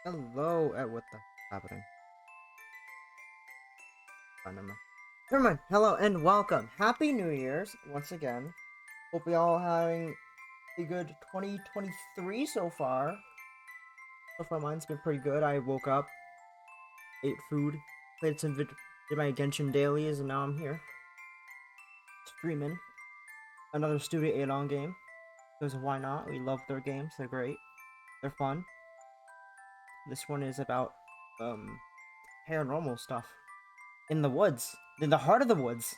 Hello, what the happening? Oh, never mind. Never mind. Hello and welcome. Happy New Year's once again. Hope we all having a good 2023 so far. So far, mine's been pretty good. I woke up, ate food, played did my Genshin dailies, and now I'm here streaming another Studio 8 on game. Because why not? We love their games. They're great. They're fun. This one is about paranormal stuff in the woods, in the heart of the woods.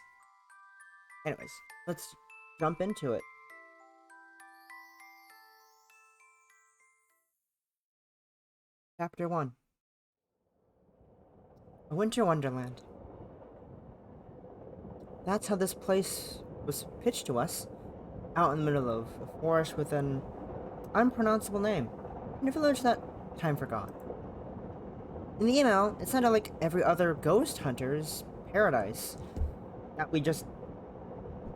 Anyways, let's jump into it. Chapter 1. A Winter Wonderland. That's how this place was pitched to us, out in the middle of a forest with an unpronounceable name, in a village that time forgot. In the email, it sounded like every other ghost hunter's paradise that we just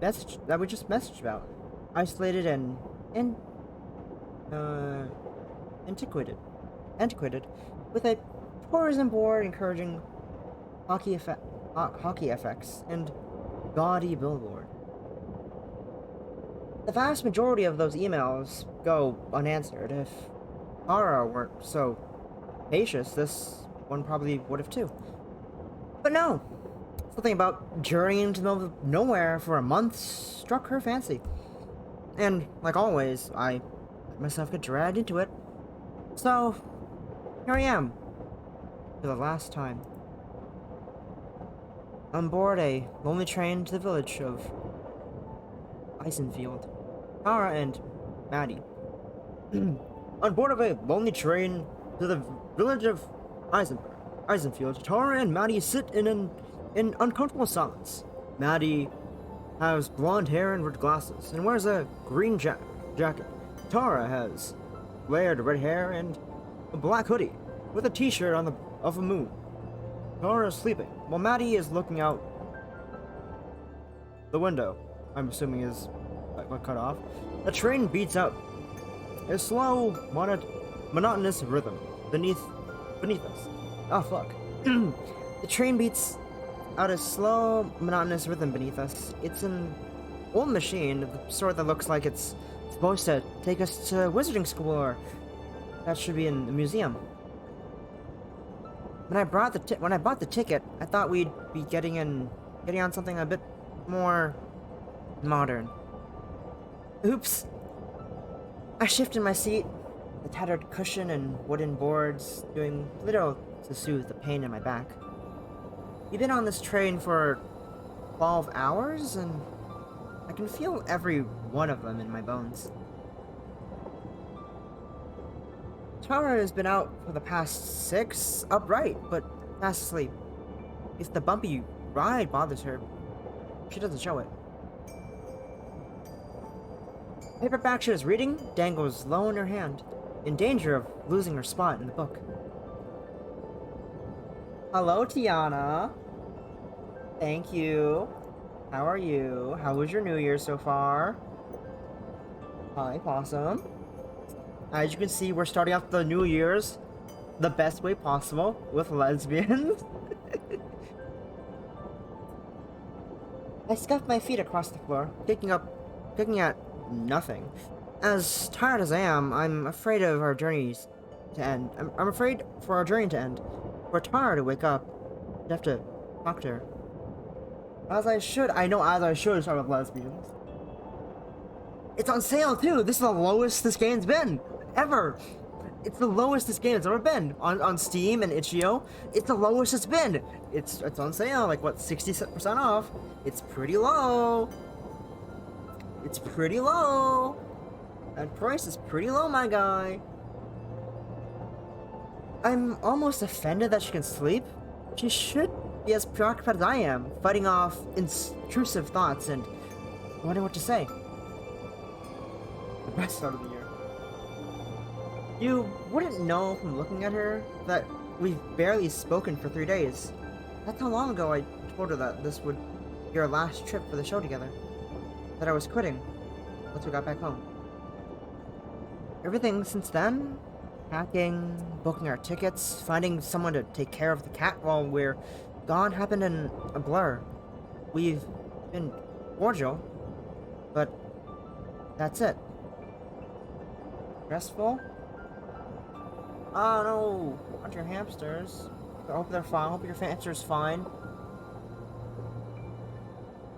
messaged about, isolated and uh, antiquated, with a tourism board encouraging hockey effects and gaudy billboard. The vast majority of those emails go unanswered. If Ara weren't so capacious, this one probably would have too. But no, something about journeying into the middle of nowhere for a month struck her fancy. And, like always, I let myself get dragged into it. So, here I am, for the last time. On board a lonely train to the village of Eisenfield. Tara and Maddie. On board of a lonely train to the village of Eisenfield, Tara and Maddie sit in uncomfortable silence. Maddie has blonde hair and red glasses and wears a green jacket. Tara has layered red hair and a black hoodie with a t-shirt of a moon. Tara is sleeping, while Maddie is looking out the window. I'm assuming is cut off. A train beats out a slow, monotonous rhythm beneath us. Oh fuck. The train beats out a slow, monotonous rhythm beneath us. It's an old machine, the sort that looks like it's supposed to take us to wizarding school, or that should be in the museum. When I bought the ticket, I thought we'd be getting on something a bit more modern. Oops. I shifted my seat, the tattered cushion and wooden boards doing little to soothe the pain in my back. We've been on this train for 12 hours, and I can feel every one of them in my bones. Tara has been out for the past 6, upright, but fast asleep. If the bumpy ride bothers her, she doesn't show it. The paperback she was reading dangles low in her hand, in danger of losing her spot in the book. Hello, Tiana. Thank you. How are you? How was your New Year so far? Hi, Possum. As you can see, we're starting off the New Year's the best way possible with Lesbians. I scuffed my feet across the floor, picking at nothing. As tired as I am, I'm afraid of our journeys to end. I'm afraid for our journey to end. For Tara to wake up, I'd have to talk to her. As I should start with Lesbians. It's on sale too! This is the lowest this game's been! Ever! It's the lowest this game has ever been! On Steam and itch.io, it's the lowest it's been! It's on sale, like what, 60% off? It's pretty low! It's pretty low! That price is pretty low, my guy! I'm almost offended that she can sleep. She should be as preoccupied as I am, fighting off intrusive thoughts and wondering what to say. The best start of the year. You wouldn't know from looking at her that we've barely spoken for 3 days. That's how long ago I told her that this would be our last trip for the show together. That I was quitting once we got back home. Everything since then Packing, booking our tickets, finding someone to take care of the cat while we're gone happened in a blur. We've been cordial, but that's it. Stressful? Oh no! Aren't your hamsters? I hope they're fine. I hope your hamster's fine.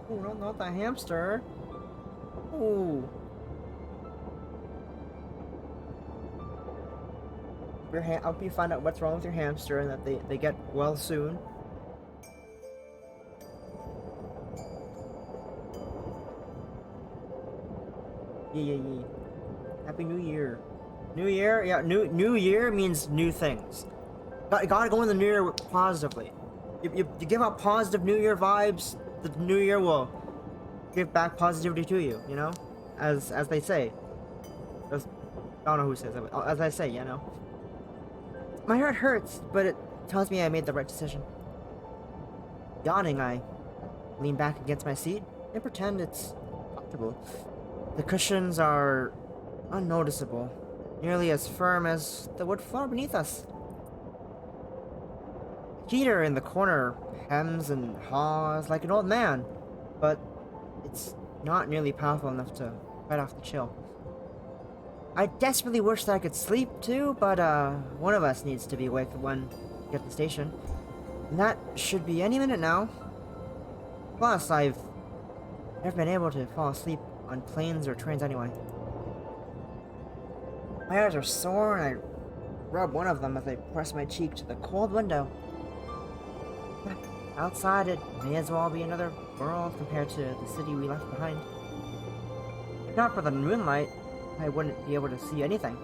Oh, no, not that hamster. Ooh. I hope you find out what's wrong with your hamster and that they get well soon. Yeah. Happy New Year. New Year? Yeah, new year means new things. Gotta go in the new year positively. You give out positive New Year vibes, the new year will give back positivity to you, you know? As they say. I don't know who says it, but as I say, you know? My heart hurts, but it tells me I made the right decision. Yawning, I lean back against my seat and pretend it's comfortable. The cushions are unnoticeable, nearly as firm as the wood floor beneath us. The heater in the corner hems and haws like an old man, but it's not nearly powerful enough to fight off the chill. I desperately wish that I could sleep too, but one of us needs to be awake when we get to the station. And that should be any minute now. Plus, I've never been able to fall asleep on planes or trains anyway. My eyes are sore and I rub one of them as I press my cheek to the cold window. Outside, it may as well be another world compared to the city we left behind. If not for the moonlight, I wouldn't be able to see anything.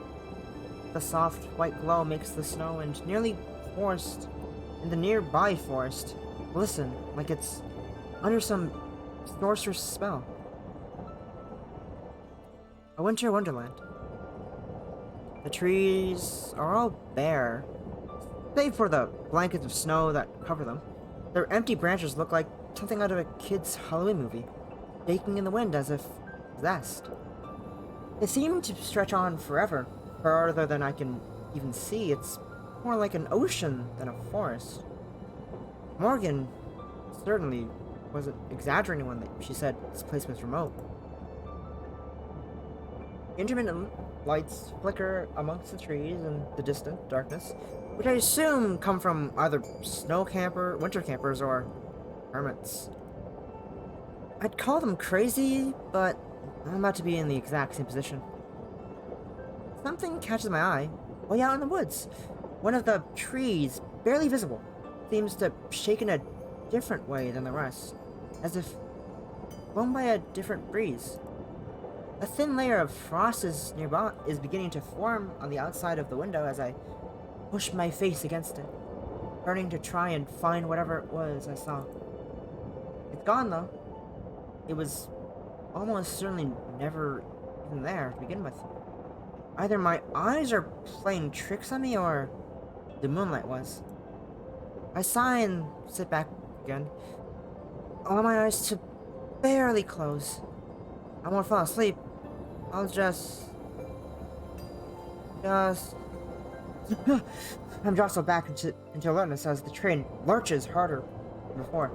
The soft white glow makes the snow and nearly forest in the nearby forest glisten like it's under some sorcerer's spell. A winter wonderland. The trees are all bare, save for the blankets of snow that cover them. Their empty branches look like something out of a kid's Halloween movie, baking in the wind as if possessed. They seem to stretch on forever, farther than I can even see. It's more like an ocean than a forest. Morgan certainly wasn't exaggerating when she said this place was remote. Intermittent lights flicker amongst the trees in the distant darkness, which I assume come from either winter campers, or hermits. I'd call them crazy, but I'm about to be in the exact same position. Something catches my eye way out in the woods. One of the trees, barely visible, seems to shake in a different way than the rest, as if blown by a different breeze. A thin layer of frost is beginning to form on the outside of the window as I push my face against it, turning to try and find whatever it was I saw. It's gone though. It was almost certainly never even there to begin with. Either my eyes are playing tricks on me or the moonlight was. I sigh and sit back again. Allow my eyes to barely close. I won't fall asleep. I'll just... I'm jostled back into alertness as the train lurches harder than before.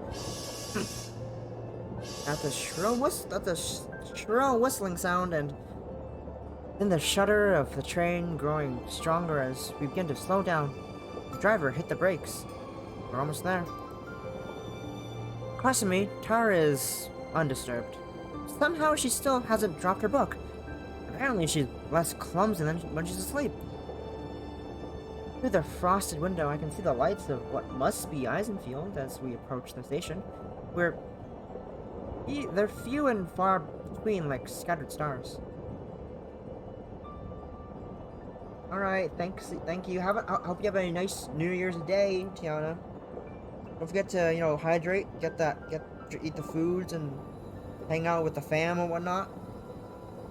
At the shrill whistling sound, and then the shudder of the train growing stronger as we begin to slow down. The driver hit the brakes. We're almost there. Across from me, Tara is undisturbed. Somehow she still hasn't dropped her book. Apparently she's less clumsy than when she's asleep. Through the frosted window, I can see the lights of what must be Eisenfield as we approach the station, where they're few and far between like scattered stars. Alright, thank you. I hope you have a nice New Year's Day, Tiana. Don't forget to, hydrate, eat the foods and hang out with the fam and whatnot.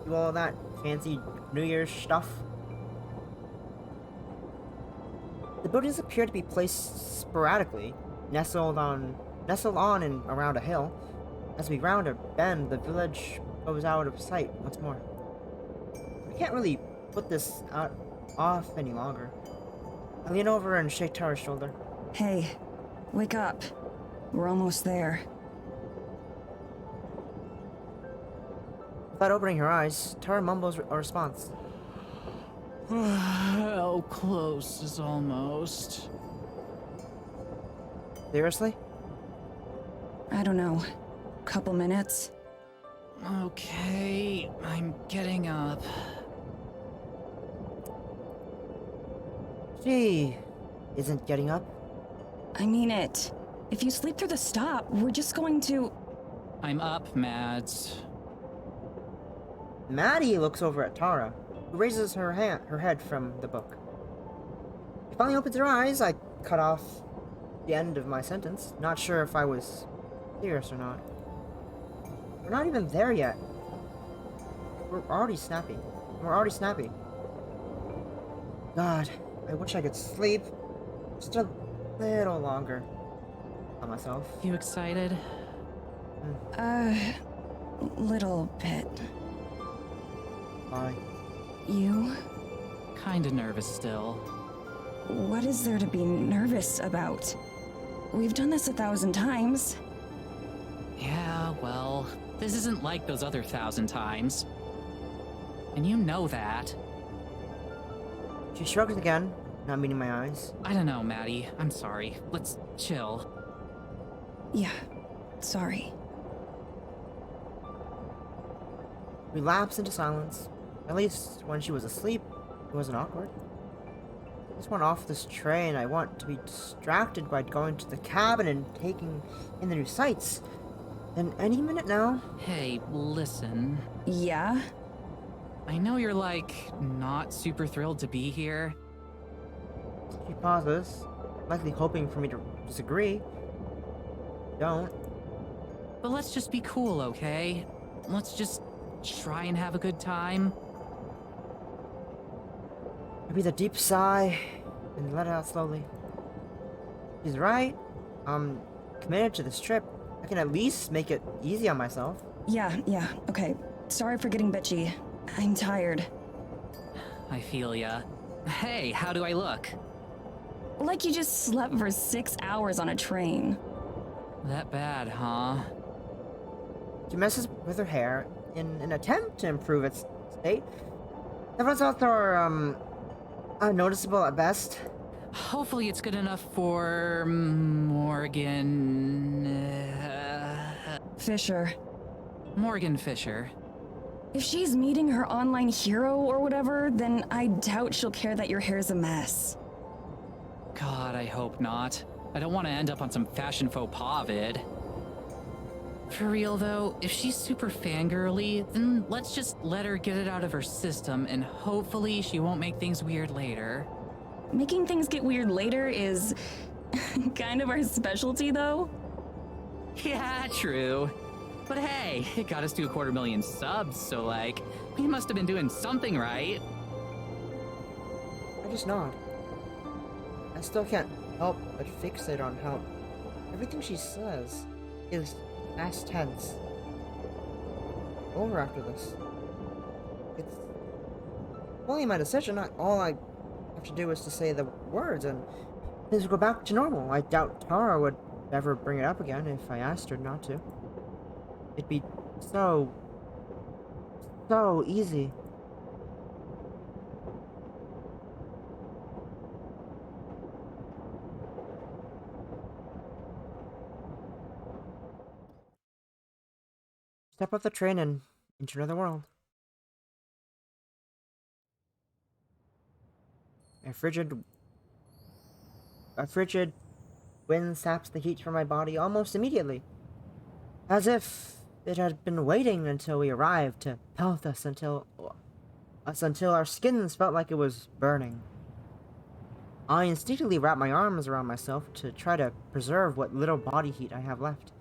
Do all that fancy New Year's stuff. The buildings appear to be placed sporadically, nestled on and around a hill. As we round a bend, the village goes out of sight once more. I can't really put this out off any longer. I lean over and shake Tara's shoulder. Hey, wake up. We're almost there. Without opening her eyes, Tara mumbles a response. How close is almost? Seriously? I don't know. Couple minutes? Okay, I'm getting up. She isn't getting up. I mean it. If you sleep through the stop, we're just going to... I'm up, Mads. Maddie looks over at Tara, who raises her head from the book. She finally opens her eyes. I cut off the end of my sentence, not sure if I was serious or not. We're not even there yet. We're already snappy. God, I wish I could sleep just a little longer on myself. You excited? Little bit. Why? You? Kinda nervous still. What is there to be nervous about? We've done this 1,000 times. Yeah, well, this isn't like those other 1,000 times. And you know that. She shrugs again, not meeting my eyes. I don't know, Maddie. I'm sorry. Let's chill. Yeah, sorry. We lapse into silence. At least when she was asleep, it wasn't awkward. I just want off this train. I want to be distracted by going to the cabin and taking in the new sights. And any minute now. Hey, listen. Yeah? I know you're, like, not super thrilled to be here. She pauses, likely hoping for me to disagree. Don't. But let's just be cool, okay? Let's just try and have a good time. I breathe a deep sigh and let it out slowly. She's right. I'm committed to this trip. I can at least make it easy on myself. Yeah, okay. Sorry for getting bitchy. I'm tired. I feel ya. Hey, how do I look? Like you just slept for 6 hours on a train. That bad, huh? She messes with her hair in an attempt to improve its state. Everyone's thoughts are, unnoticeable at best. Hopefully it's good enough for Morgan... Fisher. Morgan Fisher. If she's meeting her online hero or whatever, then I doubt she'll care that your hair's a mess. God, I hope not. I don't want to end up on some fashion faux pas vid. For real though, if she's super fangirly, then let's just let her get it out of her system and hopefully she won't make things weird later. Making things get weird later is kind of our specialty though. Yeah, true. But hey, it got us to 250,000 subs, so like, we must have been doing something right. I just nod. I still can't help but fixate on how everything she says is past tense. Over after this. It's only my decision. Not all I have to do is to say the words and things will go back to normal. I doubt Tara would ever bring it up again if I asked her not to. It'd be so easy. Step off the train and into another world. A frigid wind saps the heat from my body almost immediately, as if it had been waiting until we arrived to pelt us until our skins felt like it was burning. I instinctively wrap my arms around myself to try to preserve what little body heat I have left,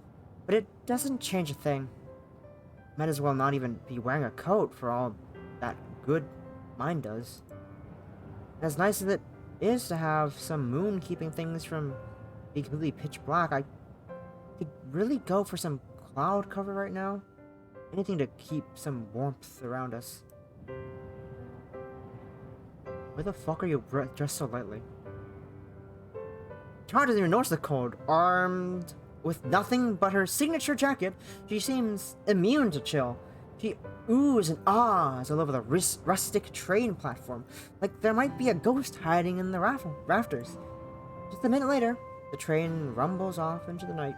but it doesn't change a thing. Might as well not even be wearing a coat for all that good mine does. As nice as it is to have some moon keeping things from being completely pitch black, I could really go for some cloud cover right now. Anything to keep some warmth around us. Why the fuck are you dressed so lightly? Tara doesn't even notice the cold. Armed with nothing but her signature jacket, she seems immune to chill. She oohs and ahs all over the rustic train platform, like there might be a ghost hiding in the rafters. Just a minute later, the train rumbles off into the night,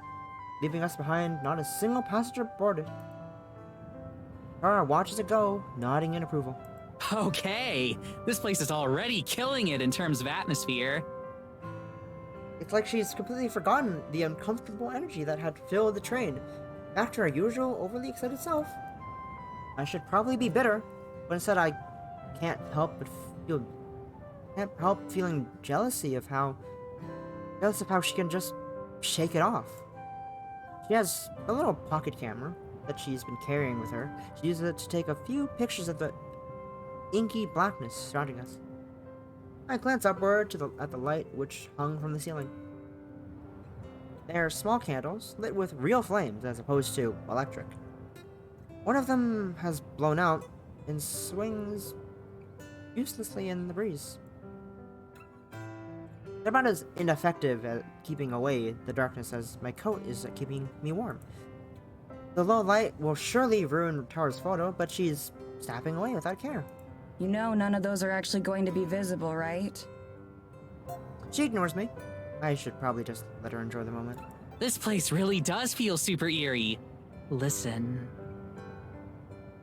leaving us behind, not a single passenger boarded. Tara watches it go, nodding in approval. Okay, this place is already killing it in terms of atmosphere. It's like she's completely forgotten the uncomfortable energy that had filled the train. Back to her usual overly excited self. I should probably be bitter, but instead I can't help feeling jealousy of how she can just shake it off. She has a little pocket camera that she's been carrying with her. She uses it to take a few pictures of the inky blackness surrounding us. I glance upward at the light which hung from the ceiling. They are small candles, lit with real flames as opposed to electric. One of them has blown out and swings uselessly in the breeze. They're about as ineffective at keeping away the darkness as my coat is at keeping me warm. The low light will surely ruin Tara's photo, but she's snapping away without care. You know none of those are actually going to be visible, right? She ignores me. I should probably just let her enjoy the moment. This place really does feel super eerie. Listen.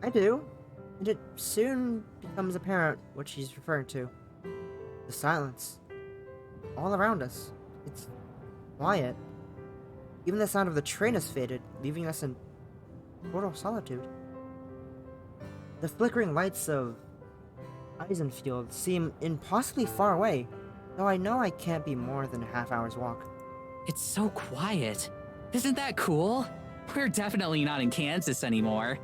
I do, and it soon becomes apparent what she's referring to. The silence. All around us. It's quiet. Even the sound of the train has faded, leaving us in total solitude. The flickering lights of Eisenfield seem impossibly far away, though I know I can't be more than a half-hour's walk. It's so quiet. Isn't that cool? We're definitely not in Kansas anymore.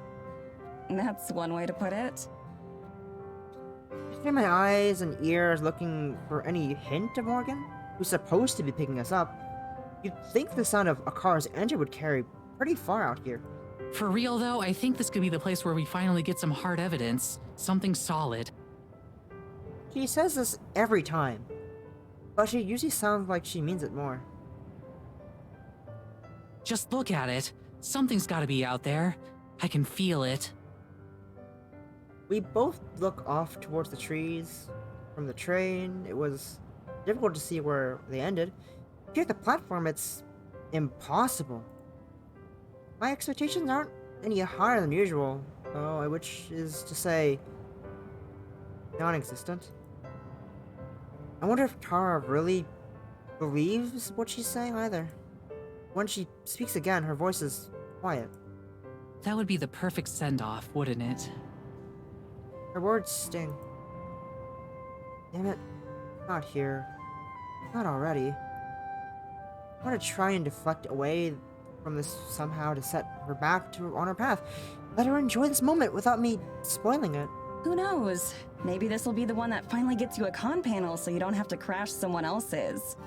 That's one way to put it. I strain my eyes and ears looking for any hint of Morgan, who's supposed to be picking us up. You'd think the sound of a car's engine would carry pretty far out here. For real though, I think this could be the place where we finally get some hard evidence. Something solid. She says this every time, but she usually sounds like she means it more. Just look at it. Something's gotta be out there. I can feel it. We both look off towards the trees from the train. It was difficult to see where they ended. Here at the platform, it's impossible. My expectations aren't any higher than usual, though, which is to say, non-existent. I wonder if Tara really believes what she's saying either. When she speaks again, her voice is quiet. That would be the perfect send-off, wouldn't it? Her words sting. Damn it. Not here. Not already. I want to try and deflect away from this somehow to set her back on her path. Let her enjoy this moment without me spoiling it. Who knows? Maybe this will be the one that finally gets you a con panel so you don't have to crash someone else's.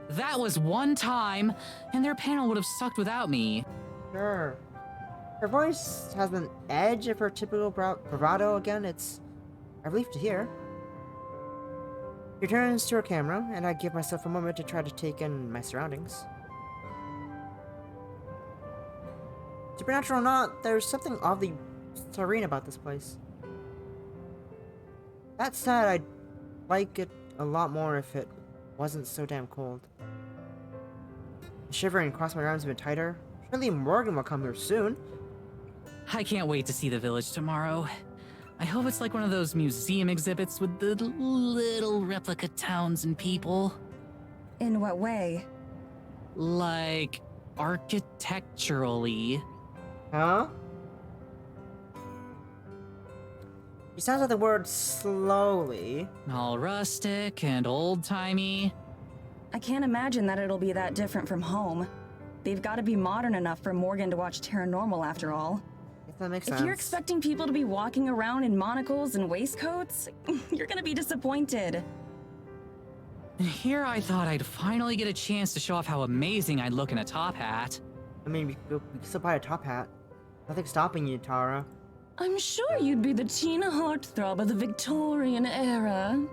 That was one time, and their panel would have sucked without me. Sure. Her voice has an edge of her typical bravado again. It's a relief to hear. She turns to her camera, and I give myself a moment to try to take in my surroundings. Supernatural or not, there's something oddly serene about this place. That said, I'd like it a lot more if it wasn't so damn cold. Shivering across my arms a bit tighter. Surely Morgan will come here soon. I can't wait to see the village tomorrow. I hope it's like one of those museum exhibits with the little replica towns and people. In what way? Like, architecturally. Huh? He sounds like the word slowly. All rustic and old-timey. I can't imagine that it'll be that different from home. They've got to be modern enough for Morgan to watch Paranormal after all. If that makes If sense. you're expecting people to be walking around in monocles and waistcoats, you're gonna be disappointed. And here I thought I'd finally get a chance to show off how amazing I'd look in a top hat. I mean, we could still buy a top hat. Nothing's stopping you, Tara. I'm sure you'd be the teen heartthrob of the Victorian era.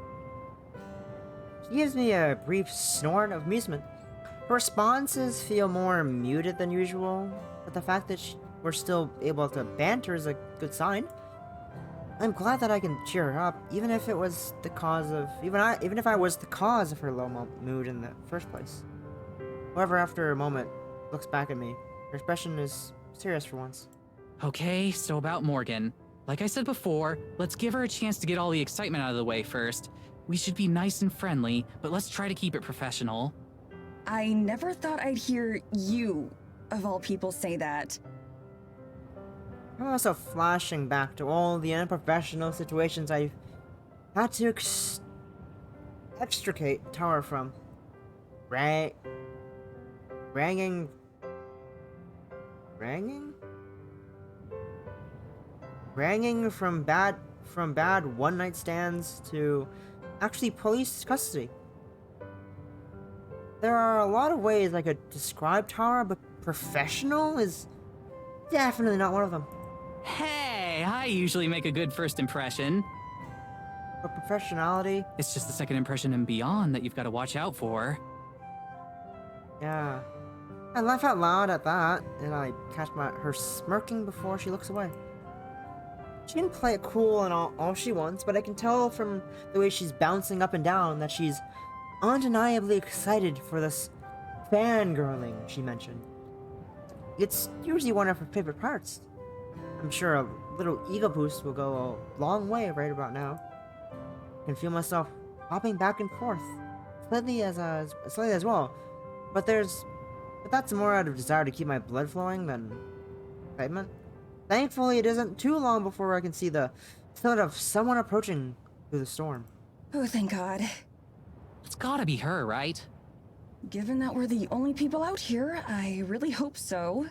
She gives me a brief snort of amusement. Her responses feel more muted than usual, but the fact that we're still able to banter is a good sign. I'm glad that I can cheer her up, even if it was the cause of even if I was the cause of her low mood in the first place. However, after a moment, looks back at me. Her expression is serious for once. Okay, so about Morgan. Like I said before, let's give her a chance to get all the excitement out of the way first. We should be nice and friendly, but let's try to keep it professional. I never thought I'd hear you, of all people, say that. I'm also flashing back to all the unprofessional situations I've had to extricate Tara from. Ranging from bad one-night stands to actually police custody. There are a lot of ways I could describe Tara, but professional is definitely not one of them. Hey, I usually make a good first impression. But professionality, It's just the second impression and beyond that you've got to watch out for. yeah. I laugh out loud at that, and I catch her smirking before she looks away. She can play it cool and all she wants, but I can tell from the way she's bouncing up and down that she's undeniably excited for this fangirling she mentioned. It's usually one of her favorite parts. I'm sure a little ego boost will go a long way right about now. I can feel myself hopping back and forth, slightly as well. But that's more out of desire to keep my blood flowing than excitement. Thankfully, it isn't too long before I can see the thought of someone approaching through the storm. Oh, thank God. It's gotta be her, right? Given that we're the only people out here, I really hope so.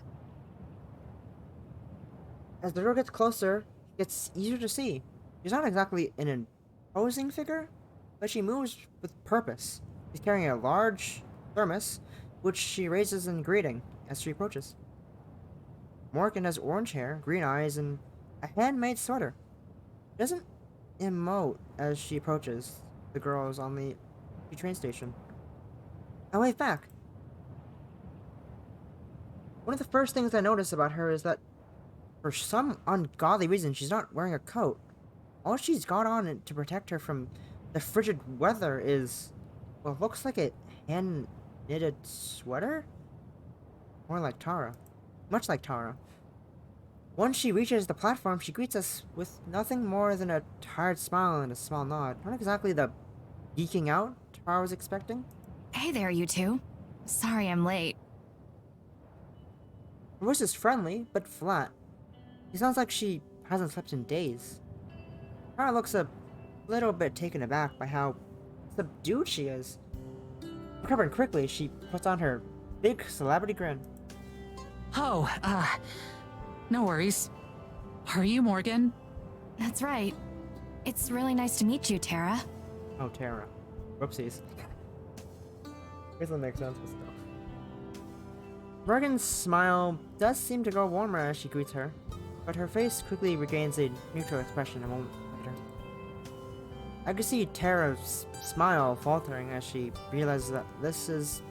As the door gets closer, it gets easier to see. She's not exactly an imposing figure, but she moves with purpose. She's carrying a large thermos, which she raises in greeting as she approaches. Morgan has orange hair, green eyes, and a handmade sweater. She doesn't emote as she approaches the girls on the train station. I wave back. One of the first things I notice about her is that for some ungodly reason, she's not wearing a coat. All she's got on to protect her from the frigid weather is what looks like a hand-knitted sweater? More like Tara. Much like Tara. Once she reaches the platform, she greets us with nothing more than a tired smile and a small nod. Not exactly the geeking out Tara was expecting. Hey there, you two. Sorry I'm late. Her voice is friendly, but flat. She sounds like she hasn't slept in days. Tara looks a little bit taken aback by how subdued she is. Recovering quickly, she puts on her big celebrity grin. Oh, no worries. Are you Morgan? That's right. It's really nice to meet you, Tara. Oh, Tara. Whoopsies. Guess that makes sense, but still. Morgan's smile does seem to grow warmer as she greets her, but her face quickly regains a neutral expression a moment later. I can see Tara's smile faltering as she realizes that this is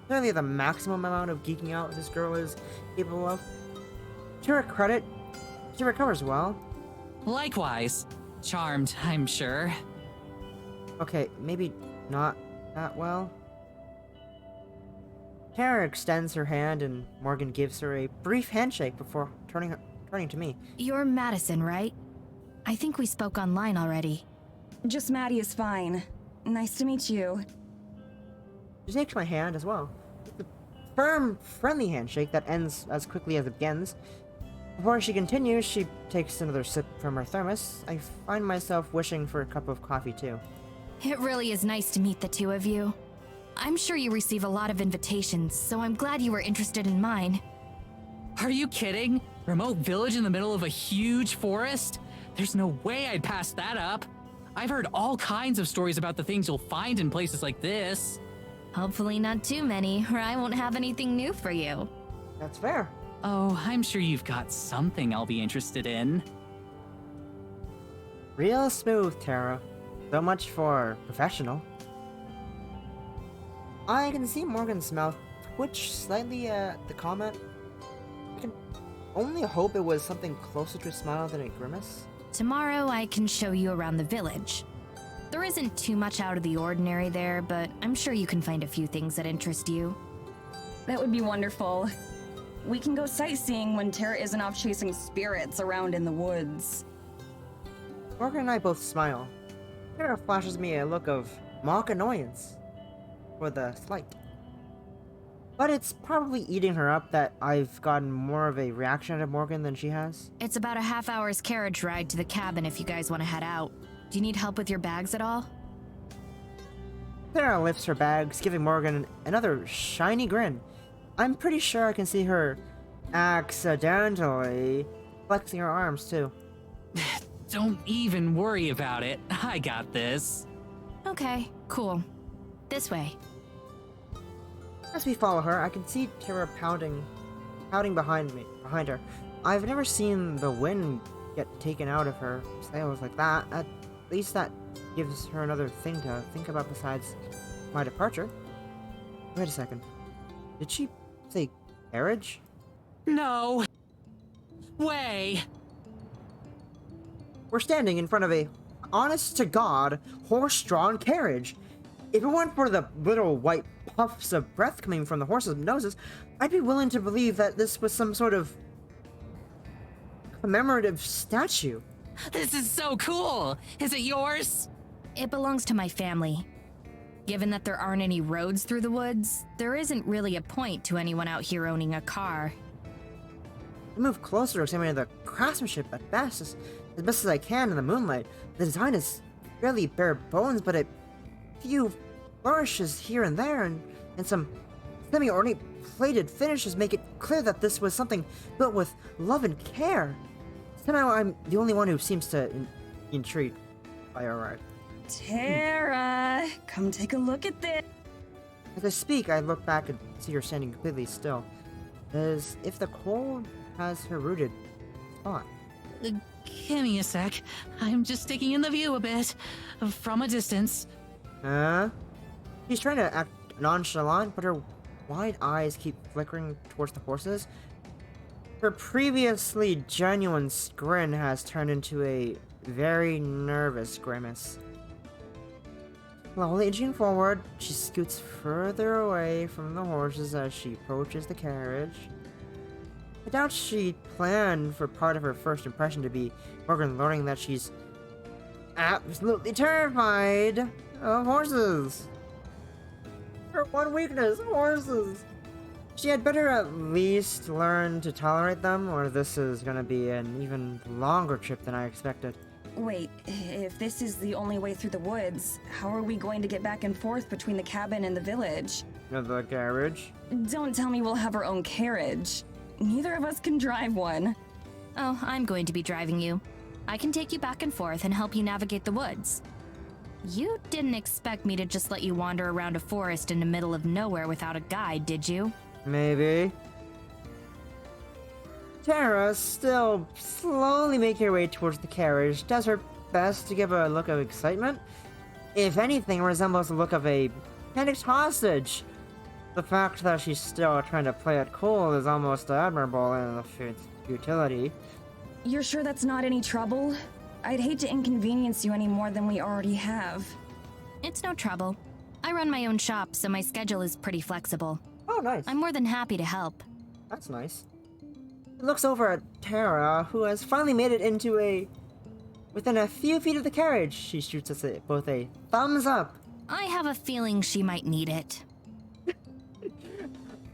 clearly the maximum amount of geeking out this girl is capable of. To her credit, she recovers well. Likewise. Charmed, I'm sure. Okay, maybe not that well. Tara extends her hand and Morgan gives her a brief handshake before turning to me. You're Madison, right? I think we spoke online already. Just Maddie is fine. Nice to meet you. She shakes my hand as well. It's a firm, friendly handshake that ends as quickly as it begins. Before she continues, she takes another sip from her thermos. I find myself wishing for a cup of coffee too. It really is nice to meet the two of you. I'm sure you receive a lot of invitations, so I'm glad you were interested in mine. Are you kidding? Remote village in the middle of a huge forest? There's no way I'd pass that up. I've heard all kinds of stories about the things you'll find in places like this. Hopefully not too many, or I won't have anything new for you. That's fair. Oh, I'm sure you've got something I'll be interested in. Real smooth, Tara. So much for professional. I can see Morgan's mouth twitch slightly at the comment. I can only hope it was something closer to a smile than a grimace. Tomorrow I can show you around the village. There isn't too much out of the ordinary there, but I'm sure you can find a few things that interest you. That would be wonderful. We can go sightseeing when Tara isn't off chasing spirits around in the woods. Morgan and I both smile. Tara flashes me a look of mock annoyance for the slight. But it's probably eating her up that I've gotten more of a reaction out of Morgan than she has. It's about a half-hour's carriage ride to the cabin if you guys want to head out. Do you need help with your bags at all? Tara lifts her bags, giving Morgan another shiny grin. I'm pretty sure I can see her accidentally flexing her arms too. Don't even worry about it. I got this. Okay, cool. This way. As we follow her, I can see Tara pounding behind her. I've never seen the wind get taken out of her sails like that. At least that gives her another thing to think about besides my departure. Wait a second. Did she say carriage? No way. We're standing in front of a honest-to-God horse-drawn carriage. If it weren't for the little white puffs of breath coming from the horses' noses, I'd be willing to believe that this was some sort of commemorative statue. This is so cool. Is it yours? It belongs to my family. Given that there aren't any roads through the woods, there isn't really a point to anyone out here owning a car. I move closer, examining the craftsmanship as best as I can in the moonlight. The design is fairly bare bones, but a few flourishes here and there, and some semi-ornate plated finishes make it clear that this was something built with love and care. Somehow I'm the only one who seems to be intrigued by our ride. Tara, come take a look at this. As I speak, I look back and see her standing completely still, as if the cold has her rooted spot. Give me a sec. I'm just taking in the view a bit from a distance. She's trying to act nonchalant, but her wide eyes keep flickering towards the horses. Her previously genuine grin has turned into a very nervous grimace. Slowly inching forward, she scoots further away from the horses as she approaches the carriage. I doubt she planned for part of her first impression to be Morgan learning that she's absolutely terrified of horses. Her one weakness, horses. She had better at least learn to tolerate them, or this is gonna be an even longer trip than I expected. Wait, if this is the only way through the woods, how are we going to get back and forth between the cabin and the village? The carriage? Don't tell me we'll have our own carriage. Neither of us can drive one. Oh, I'm going to be driving you. I can take you back and forth and help you navigate the woods. You didn't expect me to just let you wander around a forest in the middle of nowhere without a guide, did you? Maybe. Tara, still slowly making her way towards the carriage, does her best to give a look of excitement. If anything, resembles the look of a panicked hostage. The fact that she's still trying to play it cool is almost admirable in its futility. You're sure that's not any trouble? I'd hate to inconvenience you any more than we already have. It's no trouble. I run my own shop, so my schedule is pretty flexible. Oh, nice. I'm more than happy to help. That's nice. He looks over at Tara, who has finally made it within a few feet of the carriage. She shoots us both a thumbs up. I have a feeling she might need it.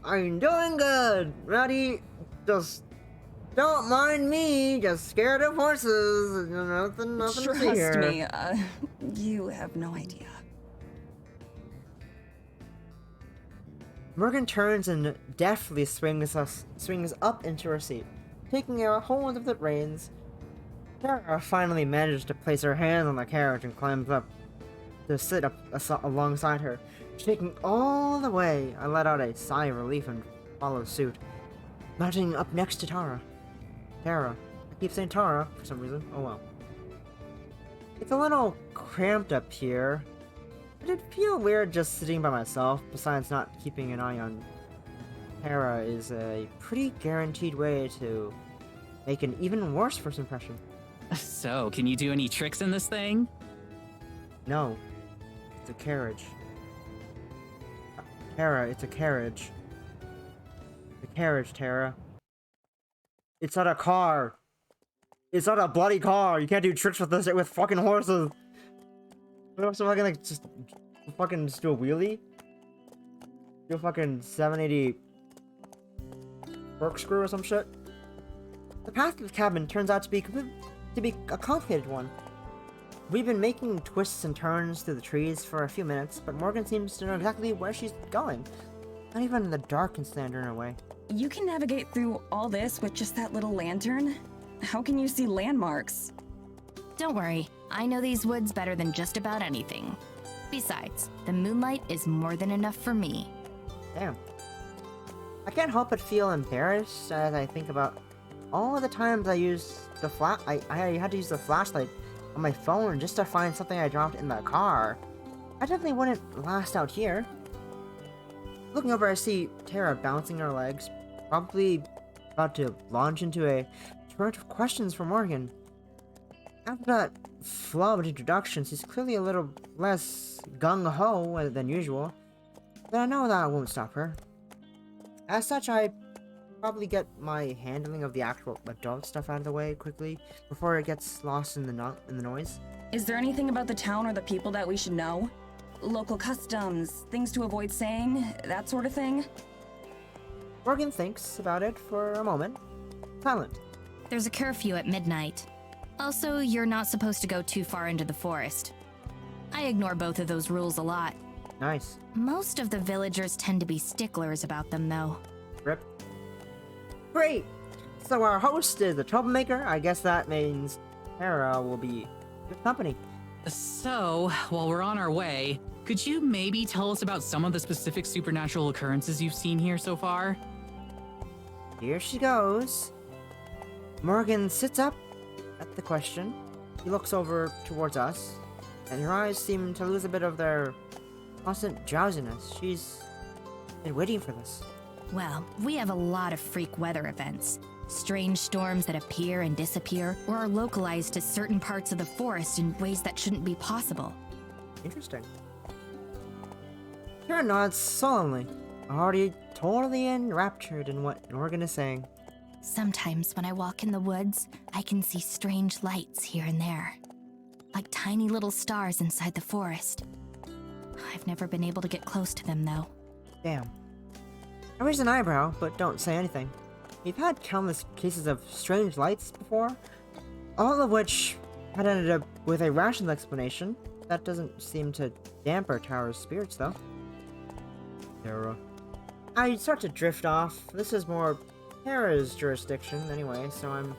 I'm doing good. Ready? Just don't mind me. Just scared of horses. Nothing to see here. Trust me, you have no idea. Morgan turns and deftly swings up into her seat, taking a hold of the reins. Tara finally manages to place her hands on the carriage and climbs up to sit up alongside her. Shaking all the way, I let out a sigh of relief and follow suit, mounting up next to Tara. Tara. I keep saying Tara for some reason. Oh well. It's a little cramped up here. It'd feel weird just sitting by myself, besides not keeping an eye on Tara is a pretty guaranteed way to make an even worse first impression. So, can you do any tricks in this thing? No, it's a carriage. Tara, it's a carriage. The carriage, Tara. It's not a car. It's not a bloody car. You can't do tricks with this with fucking horses. What if I can like just do a wheelie? Do a fucking 780 corkscrew or some shit? The path to the cabin turns out to be a complicated one. We've been making twists and turns through the trees for a few minutes, but Morgan seems to know exactly where she's going. Not even in the dark can stand her in her way. You can navigate through all this with just that little lantern? How can you see landmarks? Don't worry, I know these woods better than just about anything. Besides, the moonlight is more than enough for me. Damn. I can't help but feel embarrassed as I think about all of the times I used the I had to use the flashlight on my phone just to find something I dropped in the car. I definitely wouldn't last out here. Looking over, I see Tara bouncing her legs, probably about to launch into a torrent of questions for Morgan. After that flow of introductions, he's clearly a little less gung-ho than usual, but I know that won't stop her. As such, I probably get my handling of the actual adult stuff out of the way quickly before it gets lost in the noise. Is there anything about the town or the people that we should know? Local customs, things to avoid saying, that sort of thing? Morgan thinks about it for a moment. Silent. There's a curfew at midnight. Also, you're not supposed to go too far into the forest. I ignore both of those rules a lot. Nice. Most of the villagers tend to be sticklers about them, though. Rip. Great! So our host is a troublemaker. I guess that means Tara will be good company. So, while we're on our way, could you maybe tell us about some of the specific supernatural occurrences you've seen here so far? Here she goes. Morgan sits up at the question. He looks over towards us, and her eyes seem to lose a bit of their constant drowsiness. She's been waiting for this. Well, we have a lot of freak weather events. Strange storms that appear and disappear, or are localized to certain parts of the forest in ways that shouldn't be possible. Interesting. Tara nods solemnly, already totally enraptured in what Morgan is saying. Sometimes when I walk in the woods, I can see strange lights here and there, like tiny little stars inside the forest. I've never been able to get close to them, though. Damn. I raise an eyebrow, but don't say anything. We've had countless cases of strange lights before, all of which had ended up with a rational explanation. That doesn't seem to damper Tara's spirits, though. Tara. I start to drift off. This is more Tara's jurisdiction, anyway, so I'm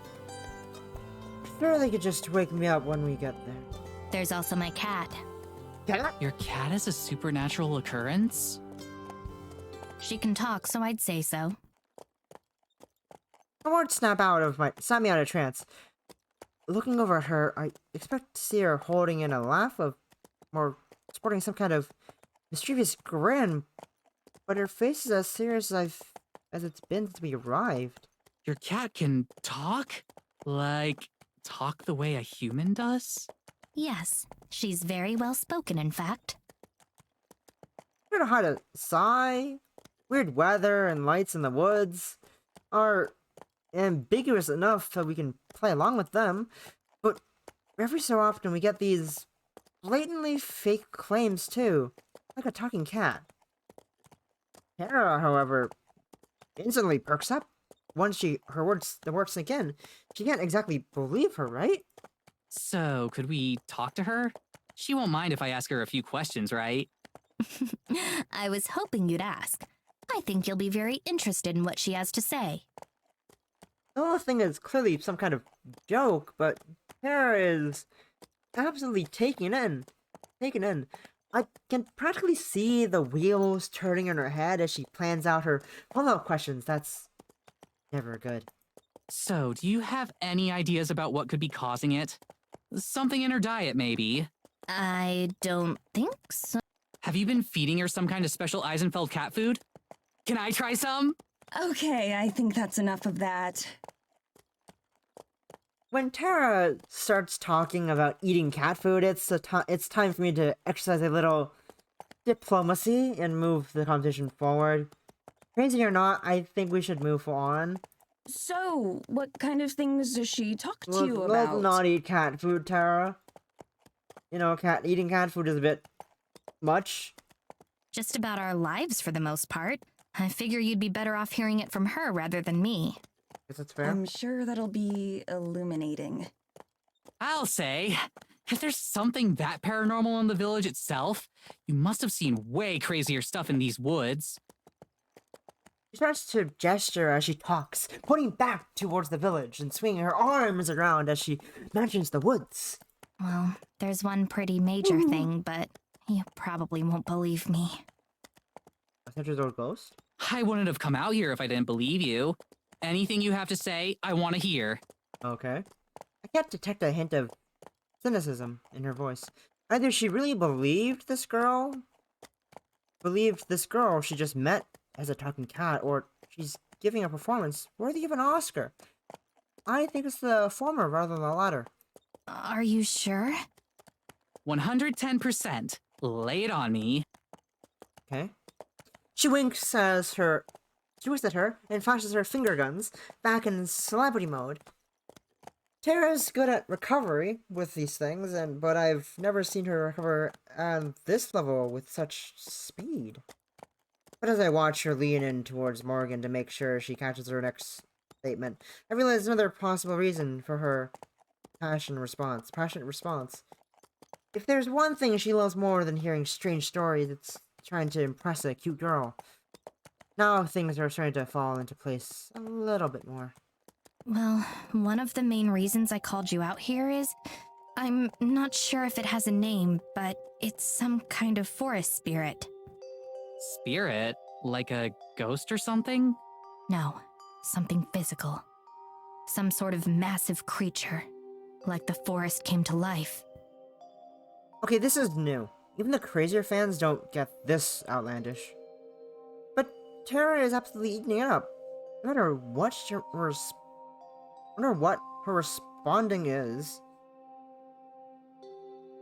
sure they could just wake me up when we get there. There's also my cat. Cat? Your cat is a supernatural occurrence? She can talk, so I'd say so. I won't snap me out of trance. Looking over at her, I expect to see her holding in a laugh or sporting some kind of mischievous grin, but her face is as serious as it's been since we arrived. Your cat can talk? Like, talk the way a human does? Yes, she's very well spoken, in fact. I don't know how to sigh. Weird weather and lights in the woods are ambiguous enough that we can play along with them, but every so often we get these blatantly fake claims too, like a talking cat. Tara, however, instantly perks up. Once the words sink in, she can't exactly believe her, right? So, could we talk to her? She won't mind if I ask her a few questions, right? I was hoping you'd ask. I think you'll be very interested in what she has to say. The whole thing is clearly some kind of joke, but Tara is absolutely taken in. I can practically see the wheels turning in her head as she plans out her follow-up questions. That's never good. So, do you have any ideas about what could be causing it? Something in her diet, maybe? I don't think so. Have you been feeding her some kind of special Eisenfeld cat food? Can I try some? Okay, I think that's enough of that. When Tara starts talking about eating cat food, it's time for me to exercise a little diplomacy and move the conversation forward. Crazy or not, I think we should move on. So, what kind of things does she talk to you Let's about? not eat cat food, Tara. You know, eating cat food is a bit much. Just about our lives for the most part. I figure you'd be better off hearing it from her rather than me. Guess that's fair. I'm sure that'll be illuminating. I'll say, if there's something that paranormal in the village itself, you must have seen way crazier stuff in these woods. She starts to gesture as she talks, pointing back towards the village and swinging her arms around as she mentions the woods. Well, there's one pretty major thing, but you probably won't believe me. A centuries-old ghost? I wouldn't have come out here if I didn't believe you. Anything you have to say, I want to hear. Okay. I can't detect a hint of cynicism in her voice. Either she really believed this girl she just met as a talking cat, or she's giving a performance worthy of an Oscar. I think it's the former rather than the latter. Are you sure? 110%. Lay it on me. Okay. She winks at her and flashes her finger guns back in celebrity mode. Tara's good at recovery with these things, but I've never seen her recover at this level with such speed. But as I watch her lean in towards Morgan to make sure she catches her next statement, I realize another possible reason for her passionate response. If there's one thing she loves more than hearing strange stories, it's trying to impress a cute girl. Now things are starting to fall into place a little bit more. Well, one of the main reasons I called you out here is I'm not sure if it has a name, but it's some kind of forest spirit. Spirit? Like a ghost or something? No, something physical. Some sort of massive creature. Like the forest came to life. Okay, this is new. Even the crazier fans don't get this outlandish. But Tara is absolutely eating it up. No matter what her responding is.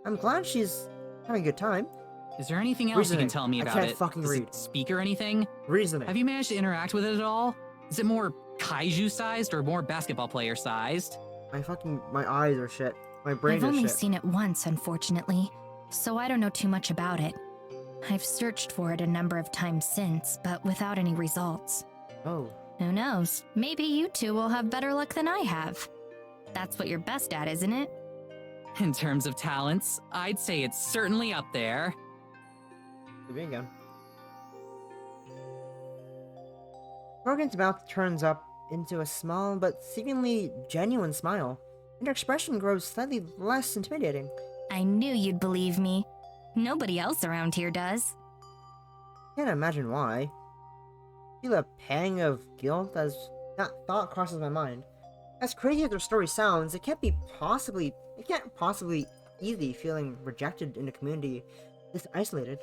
I'm glad she's having a good time. Is there anything else Reasoning. you can tell me I about can't it? fucking Does read. it speak or anything? Reasoning. Have you managed to interact with it at all? Is it more kaiju-sized or more basketball player-sized? My eyes are shit. My brain I've is only shit. seen it once, unfortunately, so I don't know too much about it. I've searched for it a number of times since, but without any results. Oh. Who knows? Maybe you two will have better luck than I have. That's what you're best at, isn't it? In terms of talents, I'd say it's certainly up there. Maybe again. Morgan's mouth turns up into a small but seemingly genuine smile, and her expression grows slightly less intimidating. I knew you'd believe me. Nobody else around here does. Can't imagine why. Feel a pang of guilt as that thought crosses my mind. As crazy as their story sounds, it can't possibly easy feeling rejected in a community this isolated.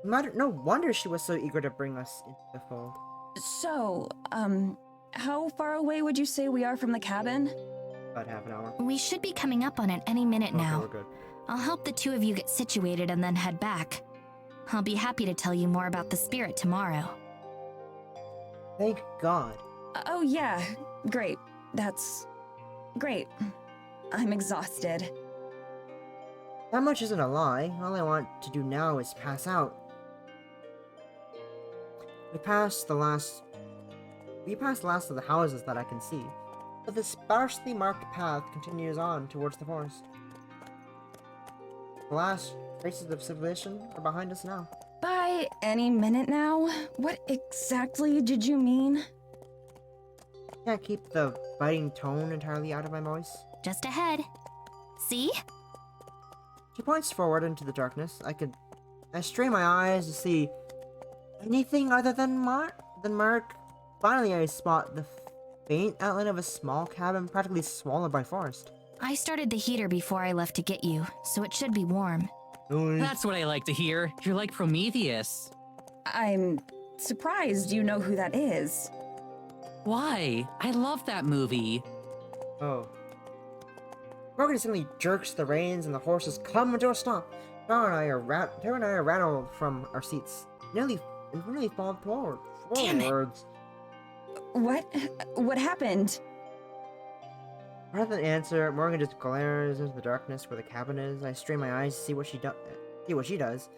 No wonder she was so eager to bring us into the fold. So, how far away would you say we are from the cabin? About half an hour. We should be coming up on it any minute Okay, now. we're good. I'll help the two of you get situated and then head back. I'll be happy to tell you more about the spirit tomorrow. Thank God. Oh yeah, great. That's great. I'm exhausted. That much isn't a lie. All I want to do now is pass out. We passed the last of the houses that I can see, but the sparsely marked path continues on towards the forest. The last traces of civilization are behind us now. By any minute now? What exactly did you mean? Can't keep the biting tone entirely out of my voice. Just ahead. See? She points forward into the darkness. I strain my eyes to see anything other than Mark. Finally, I spot the faint outline of a small cabin practically swallowed by forest. I started the heater before I left to get you, so it should be warm. Noise. That's what I like to hear. You're like Prometheus. I'm surprised you know who that is. Why? I love that movie. Oh. Morgan suddenly jerks the reins and the horses come to a stop. Tara and I are rattled from our seats. Nearly fall forward. Damn it. Forwards. What happened? Rather than answer, Morgan just glares into the darkness where the cabin is. I strain my eyes to see what she does.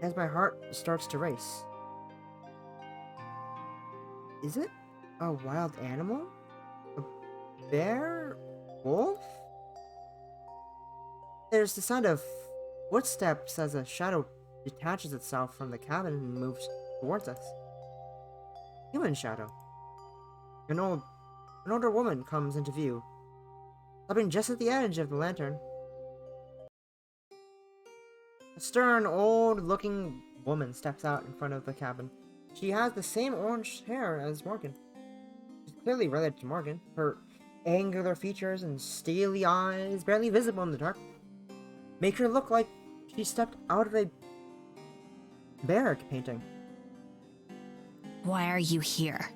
As my heart starts to race. Is it a wild animal? A bear? Wolf? There's the sound of footsteps as a shadow detaches itself from the cabin and moves towards us. Human shadow. An older woman comes into view, stopping just at the edge of the lantern. A stern, old-looking woman steps out in front of the cabin. She has the same orange hair as Morgan. She's clearly related to Morgan. Her angular features and steely eyes, barely visible in the dark, make her look like she stepped out of a barrack painting. Why are you here?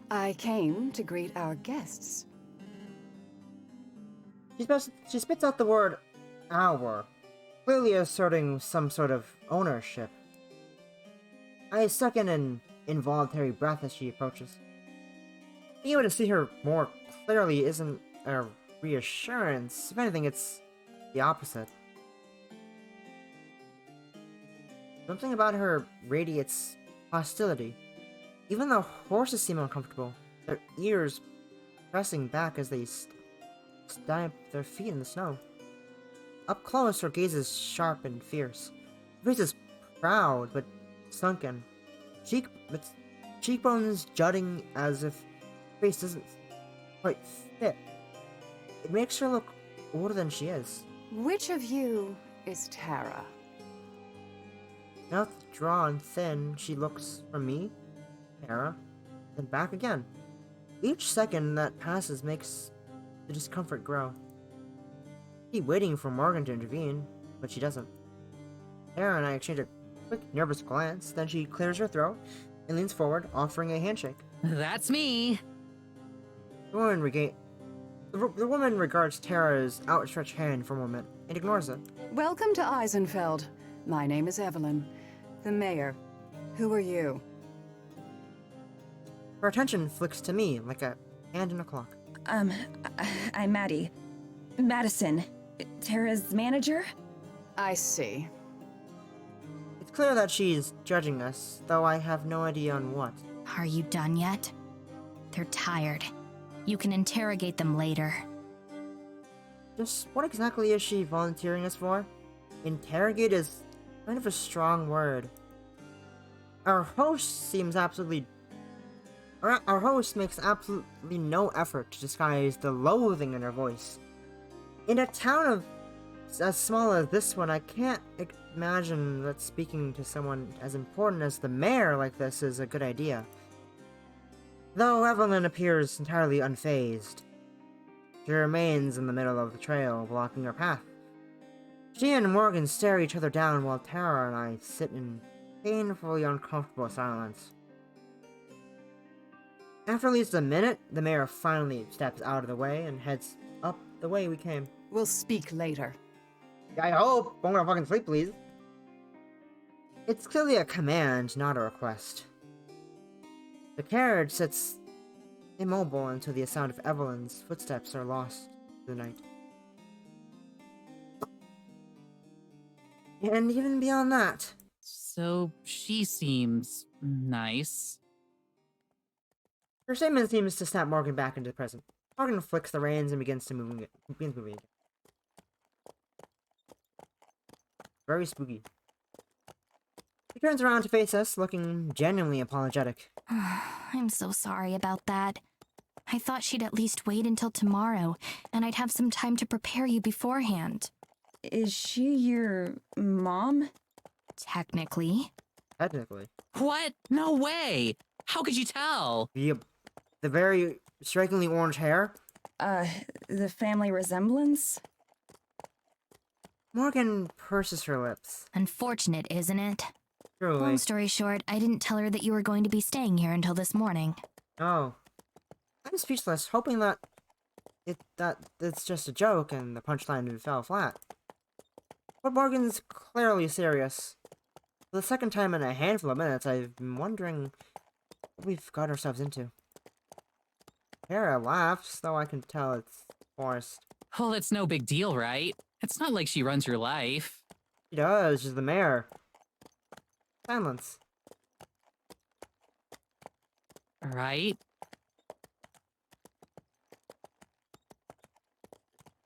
I came to greet our guests. She spits out the word "our," clearly asserting some sort of ownership. I suck in an involuntary breath as she approaches. Being able to see her more clearly isn't a reassurance. If anything, it's the opposite. Something about her radiates hostility. Even the horses seem uncomfortable, their ears pressing back as they stamp their feet in the snow. Up close, her gaze is sharp and fierce. Her face is proud but sunken, cheekbones jutting as if her face doesn't quite fit. It makes her look older than she is. Which of you is Tara? Mouth drawn thin, she looks from me, Tara, then back again. Each second that passes makes the discomfort grow. I keep waiting for Morgan to intervene, but she doesn't. Tara and I exchange a quick, nervous glance, then she clears her throat and leans forward, offering a handshake. That's me. The woman regards Tara's outstretched hand for a moment and ignores it. Welcome to Eisenfeld. My name is Evelyn, the mayor. Who are you? Her attention flicks to me like a hand in a clock. I'm Maddie. Madison. Tara's manager? I see. It's clear that she's judging us, though I have no idea on what. Are you done yet? They're tired. You can interrogate them later. Just what exactly is she volunteering us for? Interrogate is kind of a strong word. Our host makes absolutely no effort to disguise the loathing in her voice. In a town as small as this one, I can't imagine that speaking to someone as important as the mayor like this is a good idea. Though Evelyn appears entirely unfazed. She remains in the middle of the trail, blocking her path. She and Morgan stare each other down while Tara and I sit in painfully uncomfortable silence. After at least a minute, the mayor finally steps out of the way and heads up the way we came. We'll speak later. I hope. I'm gonna fucking sleep, please. It's clearly a command, not a request. The carriage sits immobile until the sound of Evelyn's footsteps are lost in the night. And even beyond that, So she seems nice. her statement seems to snap Morgan back into the present. Morgan flicks the reins and begins moving again. Very spooky. He turns around to face us, looking genuinely apologetic. I'm so sorry about that. I thought she'd at least wait until tomorrow, and I'd have some time to prepare you beforehand. Is she your mom? Technically. Technically. What? No way! How could you tell? The very strikingly orange hair. The family resemblance? Morgan purses her lips. Unfortunate, isn't it? Truly. Long story short, I didn't tell her that you were going to be staying here until this morning. Oh. I'm speechless, hoping that it's just a joke and the punchline fell flat. But Morgan's clearly serious. For the second time in a handful of minutes, I've been wondering what we've got ourselves into. Kara laughs, though I can tell it's forced. Well, it's no big deal, right? It's not like she runs your life. She does, she's the mayor. Silence. Right?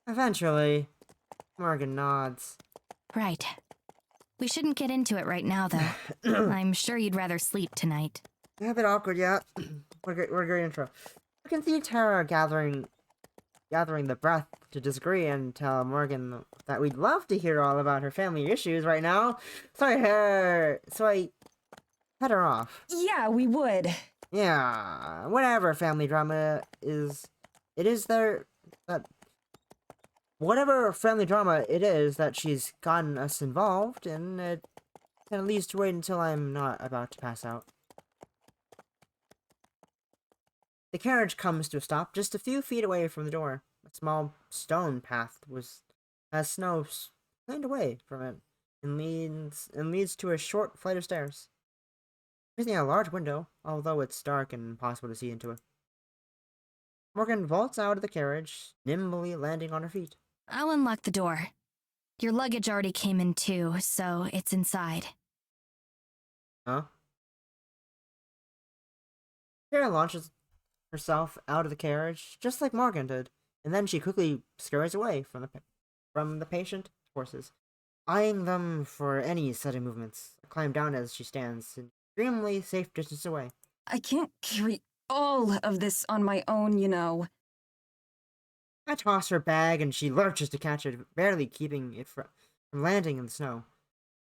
Eventually, Morgan nods. Right. We shouldn't get into it right now, though. I'm sure you'd rather sleep tonight. A bit awkward, yeah. What a great intro. I can see Tara gathering the breath to disagree and tell Morgan that we'd love to hear all about her family issues right now. So I head her off. Yeah, we would. Yeah, whatever family drama is, whatever family drama it is that she's gotten us involved in, it can at least wait until I'm not about to pass out. The carriage comes to a stop just a few feet away from the door. A small stone path has snow cleaned away from it and leads to a short flight of stairs. Facing a large window, although it's dark and impossible to see into it. Morgan vaults out of the carriage, nimbly landing on her feet. I'll unlock the door. Your luggage already came in too, so it's inside. Huh? Kara launches herself out of the carriage, just like Morgan did, and then she quickly scurries away from the patient horses, eyeing them for any sudden movements. I climb down as she stands, an extremely safe distance away. I can't carry all of this on my own, you know. I toss her bag and she lurches to catch it, barely keeping it from landing in the snow.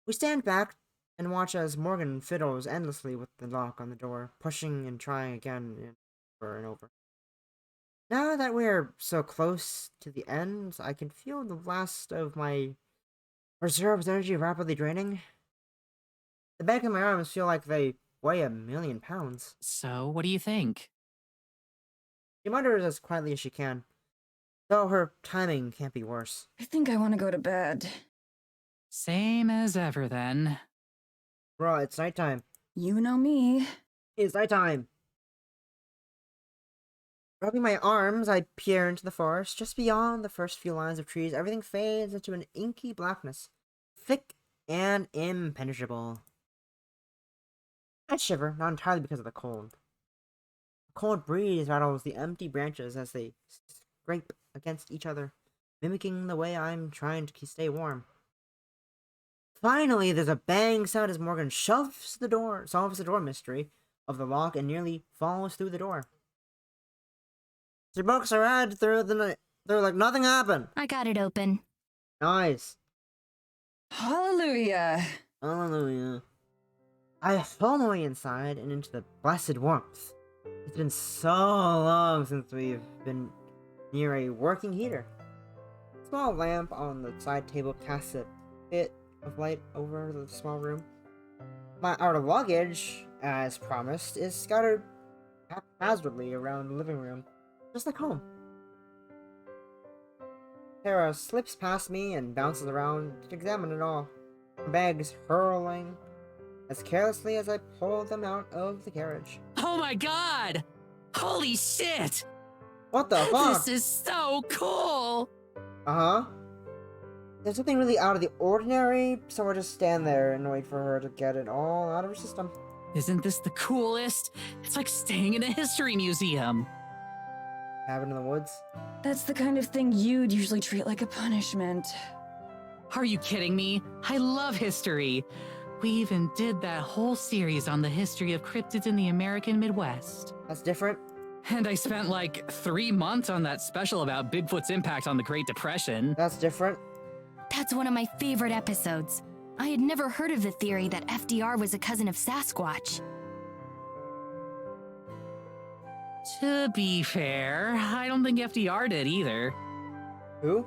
We stand back and watch as Morgan fiddles endlessly with the lock on the door, pushing and trying again and over and over. Now that we're so close to the end, I can feel the last of my reserves energy rapidly draining. The back of my arms feel like they weigh 1,000,000 pounds. So, what do you think? She mutters as quietly as she can, though her timing can't be worse. I think I want to go to bed. Same as ever, then. Bro, it's nighttime. You know me. It's nighttime. Rubbing my arms, I peer into the forest. Just beyond the first few lines of trees, everything fades into an inky blackness, thick and impenetrable. I shiver, not entirely because of the cold. A cold breeze rattles the empty branches as they scrape against each other, mimicking the way I'm trying to stay warm. Finally, there's a bang sound as Morgan solves the door mystery of the lock and nearly falls through the door. She books her head through like nothing happened. I got it open. Nice. Hallelujah. Hallelujah. I fall my way inside and into the blessed warmth. It's been so long since we've been near a working heater. A small lamp on the side table casts a bit of light over the small room. Our luggage, as promised, is scattered haphazardly around the living room, just like home. Tara slips past me and bounces around to examine it all, her bags hurling as carelessly as I pull them out of the carriage. Oh my god! Holy shit! What the fuck? This is so cool! Uh-huh. There's something really out of the ordinary, so we'll just stand there and wait for her to get it all out of her system. Isn't this the coolest? It's like staying in a history museum. Cabin in the woods. That's the kind of thing you'd usually treat like a punishment. Are you kidding me? I love history. We even did that whole series on the history of cryptids in the American Midwest. That's different. And I spent like 3 months on that special about Bigfoot's impact on the Great Depression. That's different. That's one of my favorite episodes. I had never heard of the theory that FDR was a cousin of Sasquatch. To be fair, I don't think FDR did either. Who?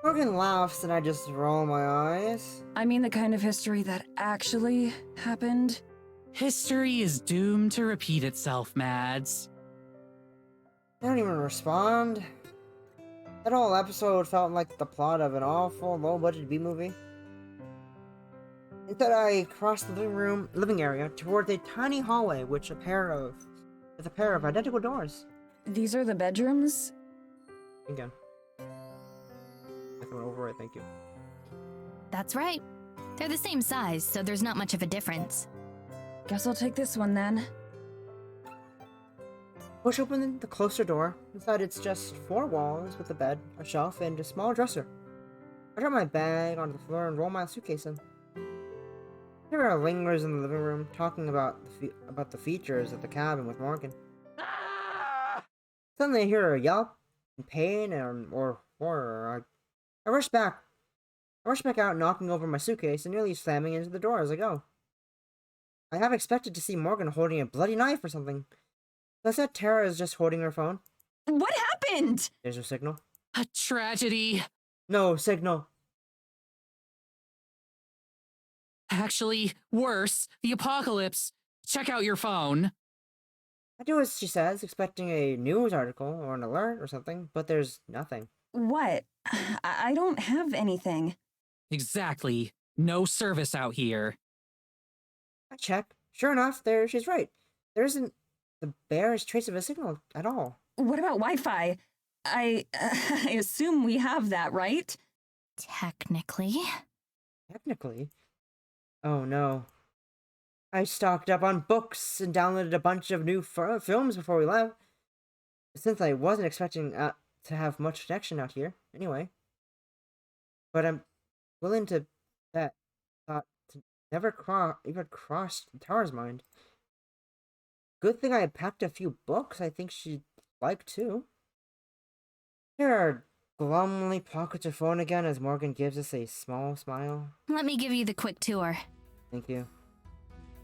Morgan laughs and I just roll my eyes. I mean the kind of history that actually happened. History is doomed to repeat itself, Mads. I don't even respond. That whole episode felt like the plot of an awful low-budget B-movie. Instead, I crossed the living area toward a tiny hallway with a pair of identical doors. These are the bedrooms? Again. I went over it, thank you. That's right. They're the same size, so there's not much of a difference. Guess I'll take this one then. Push open the closer door. Inside, it's just 4 walls with a bed, a shelf, and a small dresser. I drop my bag onto the floor and roll my suitcase in. Tara lingers in the living room, talking about the features of the cabin with Morgan. Suddenly, I hear a yelp in pain or horror. I rush back. I rush back out, knocking over my suitcase and nearly slamming into the door as I go. I have expected to see Morgan holding a bloody knife or something. I said Tara is just holding her phone. What happened? There's her signal. A tragedy. No signal. Actually, worse, the apocalypse. Check out your phone. I do as she says, expecting a news article or an alert or something, but there's nothing. What? I don't have anything. Exactly. No service out here. I check. Sure enough, she's right. There isn't the barest trace of a signal at all. What about Wi-Fi? I assume we have that, right? Technically. Technically. Oh no. I stocked up on books and downloaded a bunch of new films before we left. Since I wasn't expecting to have much connection out here, anyway. But I'm willing to bet thought to never even crossed Tara's mind. Good thing I had packed a few books I think she'd like too. Tara glumly pockets her phone again as Morgan gives us a small smile. Let me give you the quick tour. Thank you.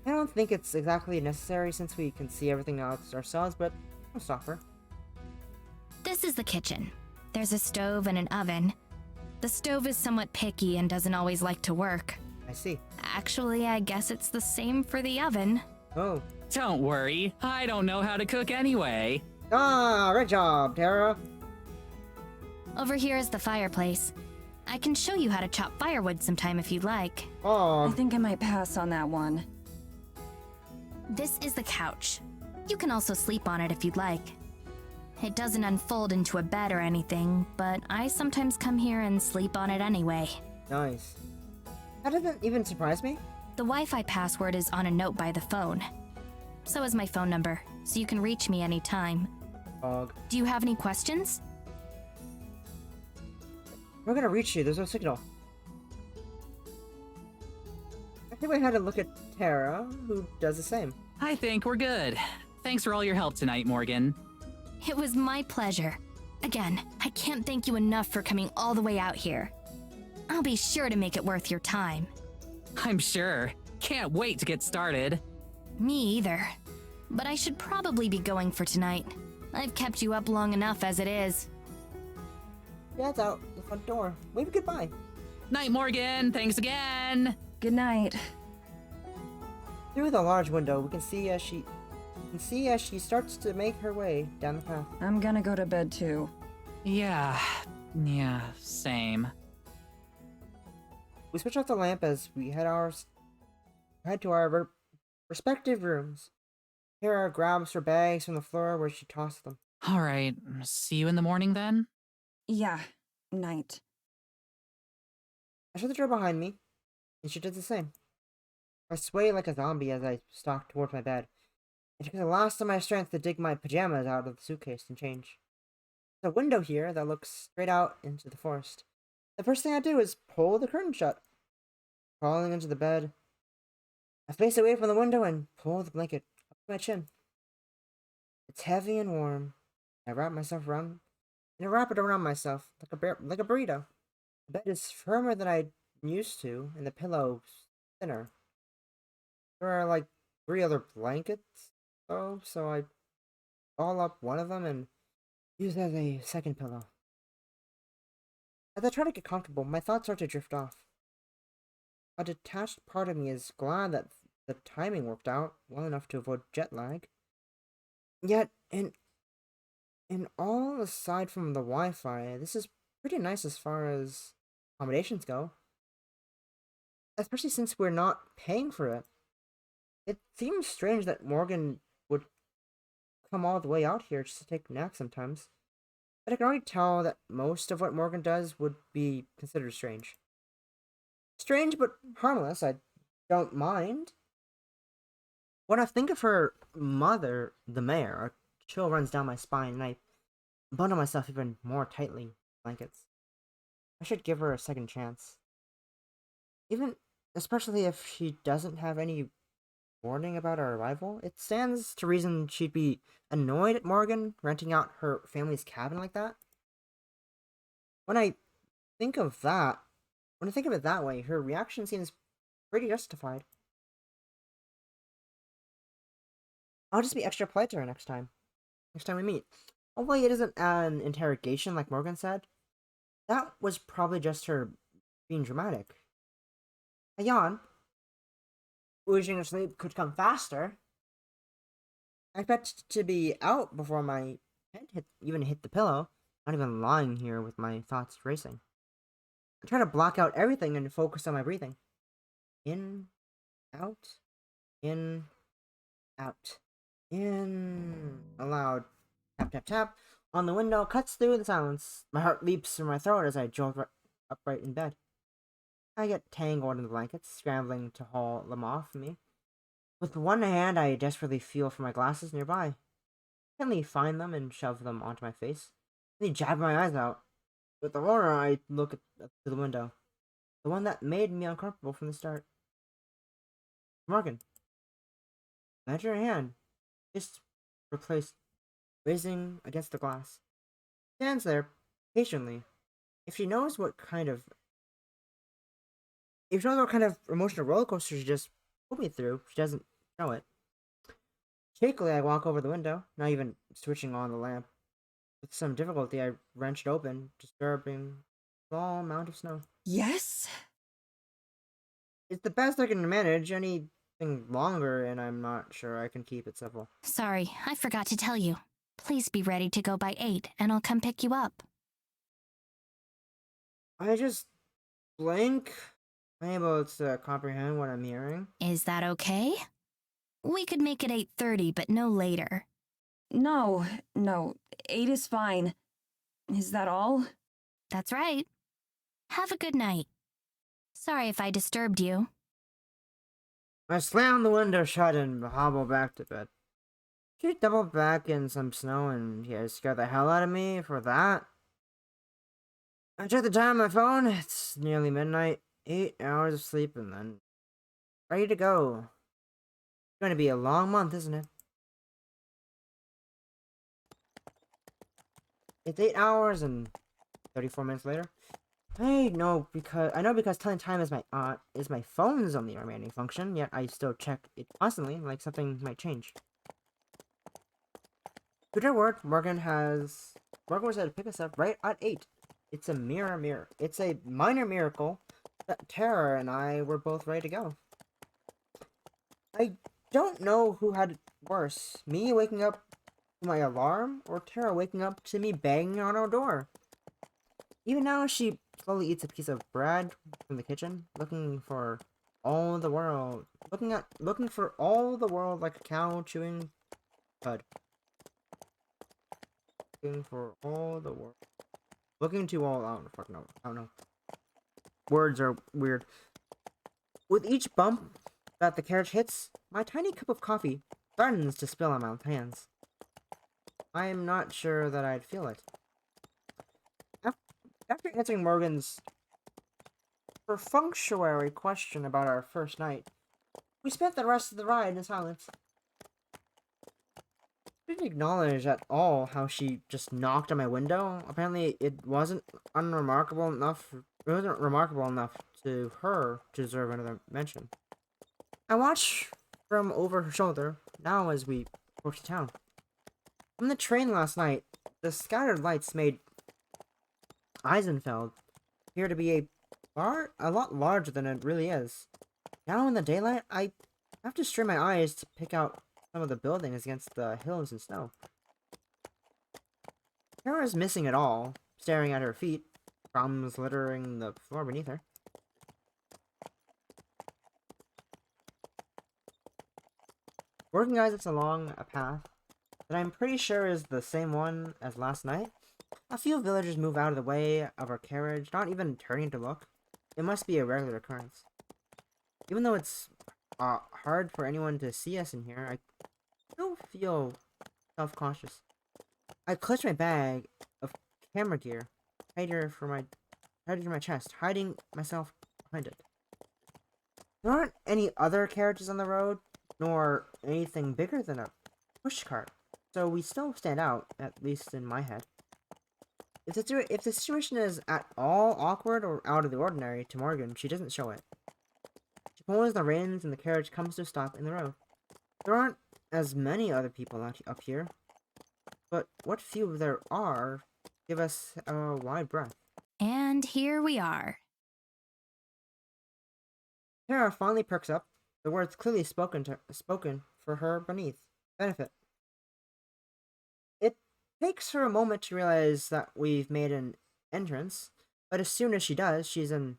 I don't think it's exactly necessary since we can see everything ourselves, but I'll stop her. This is the kitchen. There's a stove and an oven. The stove is somewhat picky and doesn't always like to work. I see. Actually, I guess it's the same for the oven. Oh. Don't worry, I don't know how to cook anyway. Ah, great job, Tara. Over here is the fireplace. I can show you how to chop firewood sometime if you'd like. I Oh, think I might pass on that one. This is the couch. You can also sleep on it if you'd like. It doesn't unfold into a bed or anything, but I sometimes come here and sleep on it anyway. nice. That doesn't even surprise me. The Wi-Fi password is on a note by the phone. So is my phone number, so you can reach me anytime. Dog. Do you have any questions? We're gonna reach you, there's no signal. I think we had to look at Tara, who does the same. I think we're good. Thanks for all your help tonight, Morgan. It was my pleasure. Again, I can't thank you enough for coming all the way out here. I'll be sure to make it worth your time. I'm sure. Can't wait to get started. Me either. But I should probably be going for tonight. I've kept you up long enough as it is. Dad's out the front door. Wave goodbye. Night, Morgan. Thanks again. Good night. Through the large window, we can see as she starts to make her way down the path. I'm gonna go to bed too. Yeah, same. We switch off the lamp as we head to our respective rooms. Tara grabs her bags from the floor where she tossed them. All right, see you in the morning then? Yeah, night. I shut the door behind me, and she does the same. I sway like a zombie as I stalk toward my bed. It took the last of my strength to dig my pajamas out of the suitcase and change. There's a window here that looks straight out into the forest. The first thing I do is pull the curtain shut. Crawling into the bed, I face away from the window and pull the blanket up to my chin. It's heavy and warm. I wrap it around myself like a burrito. The bed is firmer than I'm used to, and the pillow thinner. There are like 3 other blankets, though, so I ball up one of them and use it as a second pillow. As I try to get comfortable, my thoughts start to drift off. A detached part of me is glad that the timing worked out well enough to avoid jet lag. Yet, in all aside from the Wi-Fi, this is pretty nice as far as accommodations go. Especially since we're not paying for it. It seems strange that Morgan would come all the way out here just to take naps sometimes. But I can already tell that most of what Morgan does would be considered strange. Strange but harmless, I don't mind. When I think of her mother, the mayor, a chill runs down my spine and I bundle myself even more tightly in blankets. I should give her a second chance. Especially if she doesn't have any warning about our arrival, it stands to reason she'd be annoyed at Morgan renting out her family's cabin like that. When I think of that, when I think of it that way, her reaction seems pretty justified. I'll just be extra polite to her next time. Next time we meet. Hopefully it isn't an interrogation like Morgan said. That was probably just her being dramatic. I yawn. Wishing sleep could come faster. I expect to be out before my head even hit the pillow, not even lying here with my thoughts racing. I try to block out everything and focus on my breathing. In, out, in, out, in. A loud tap, tap, tap on the window cuts through the silence. My heart leaps from my throat as I jolt upright in bed. I get tangled in the blankets, scrambling to haul them off me. With one hand, I desperately feel for my glasses nearby. I finally find them and shove them onto my face. Then jab my eyes out. With horror, I look up to the window. The one that made me uncomfortable from the start. Morgan. Lend your hand. Just replaced, raising against the glass. Stands there, patiently. If she knows what kind of emotional roller coaster she just put me through, she doesn't know it. Shakily, I walk over the window, not even switching on the lamp. With some difficulty, I wrench it open, disturbing a small amount of snow. Yes? It's the best I can manage. Anything longer, and I'm not sure I can keep it simple. Sorry, I forgot to tell you. Please be ready to go by 8, and I'll come pick you up. I just blink, unable to comprehend what I'm hearing. Is that okay? We could make it 8:30, but no later. No, 8 is fine. Is that all? That's right. Have a good night. Sorry if I disturbed you. I slam the window shut and hobble back to bed. She doubled back in some snow and scared the hell out of me for that. I check the time on my phone. It's nearly midnight. 8 hours of sleep and then ready to go. It's going to be a long month, isn't it? It's 8 hours and 34 minutes later. I know because telling time is my phone's only remaining function, yet I still check it constantly, like something might change. To their word, Morgan was to pick us up right at 8. It's a mirror. It's a minor miracle that Tara and I were both ready to go. I don't know who had it worse, me waking up to my alarm or Tara waking up to me banging on our door. Even now, she slowly eats a piece of bread from the kitchen, looking for all the world like a cow chewing cud. Looking for all the world. Looking to all out. Fuck no. I don't know. Words are weird. With each bump that the carriage hits, my tiny cup of coffee threatens to spill on my hands. I am not sure that I'd feel it. After answering Morgan's perfunctory question about our first night, we spent the rest of the ride in silence. I didn't acknowledge at all how she just knocked on my window. Apparently, it wasn't remarkable enough to her to deserve another mention. I watch from over her shoulder now as we approach the town. On the train last night, the scattered lights made Eisenfeld appear to be a lot larger than it really is. Now in the daylight, I have to strain my eyes to pick out some of the buildings against the hills and snow. Kara is missing it all, staring at her feet, crumbs littering the floor beneath her. Working eyes along a path that I'm pretty sure is the same one as last night. A few villagers move out of the way of our carriage, not even turning to look. It must be a regular occurrence. Even though it's hard for anyone to see us in here, I still feel self-conscious. I clutch my bag of camera gear, tighter to my chest, hiding myself behind it. There aren't any other carriages on the road, nor anything bigger than a pushcart, so we still stand out, at least in my head. If the situation is at all awkward or out of the ordinary to Morgan, she doesn't show it. She pulls the reins and the carriage comes to a stop in the road. There aren't as many other people up here, but what few there are give us a wide breath. And here we are. Tara finally perks up, the words clearly spoken for her benefit. It takes her a moment to realize that we've made an entrance, but as soon as she does, she's in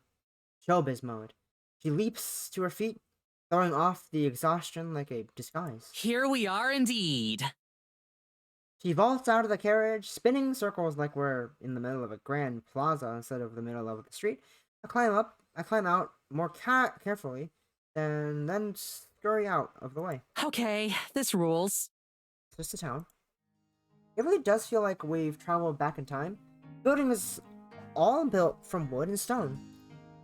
showbiz mode. She leaps to her feet, throwing off the exhaustion like a disguise. Here we are indeed. She vaults out of the carriage, spinning circles like we're in the middle of a grand plaza instead of the middle of the street. I climb out more carefully, and then scurry out of the way. Okay, this rules. Just a town. It really does feel like we've traveled back in time. The building is all built from wood and stone.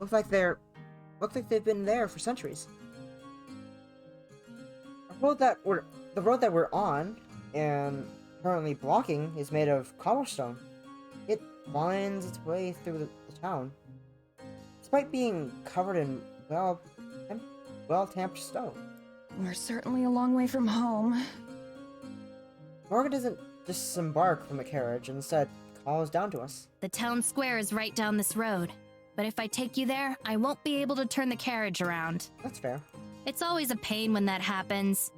Look like they've been there for centuries. The road that we're on and currently blocking is made of cobblestone. It winds its way through the town, despite being covered in well-tamped stone. We're certainly a long way from home. Morgan doesn't disembark from the carriage, instead calls down to us. The town square is right down this road. But if I take you there, I won't be able to turn the carriage around. That's fair. It's always a pain when that happens.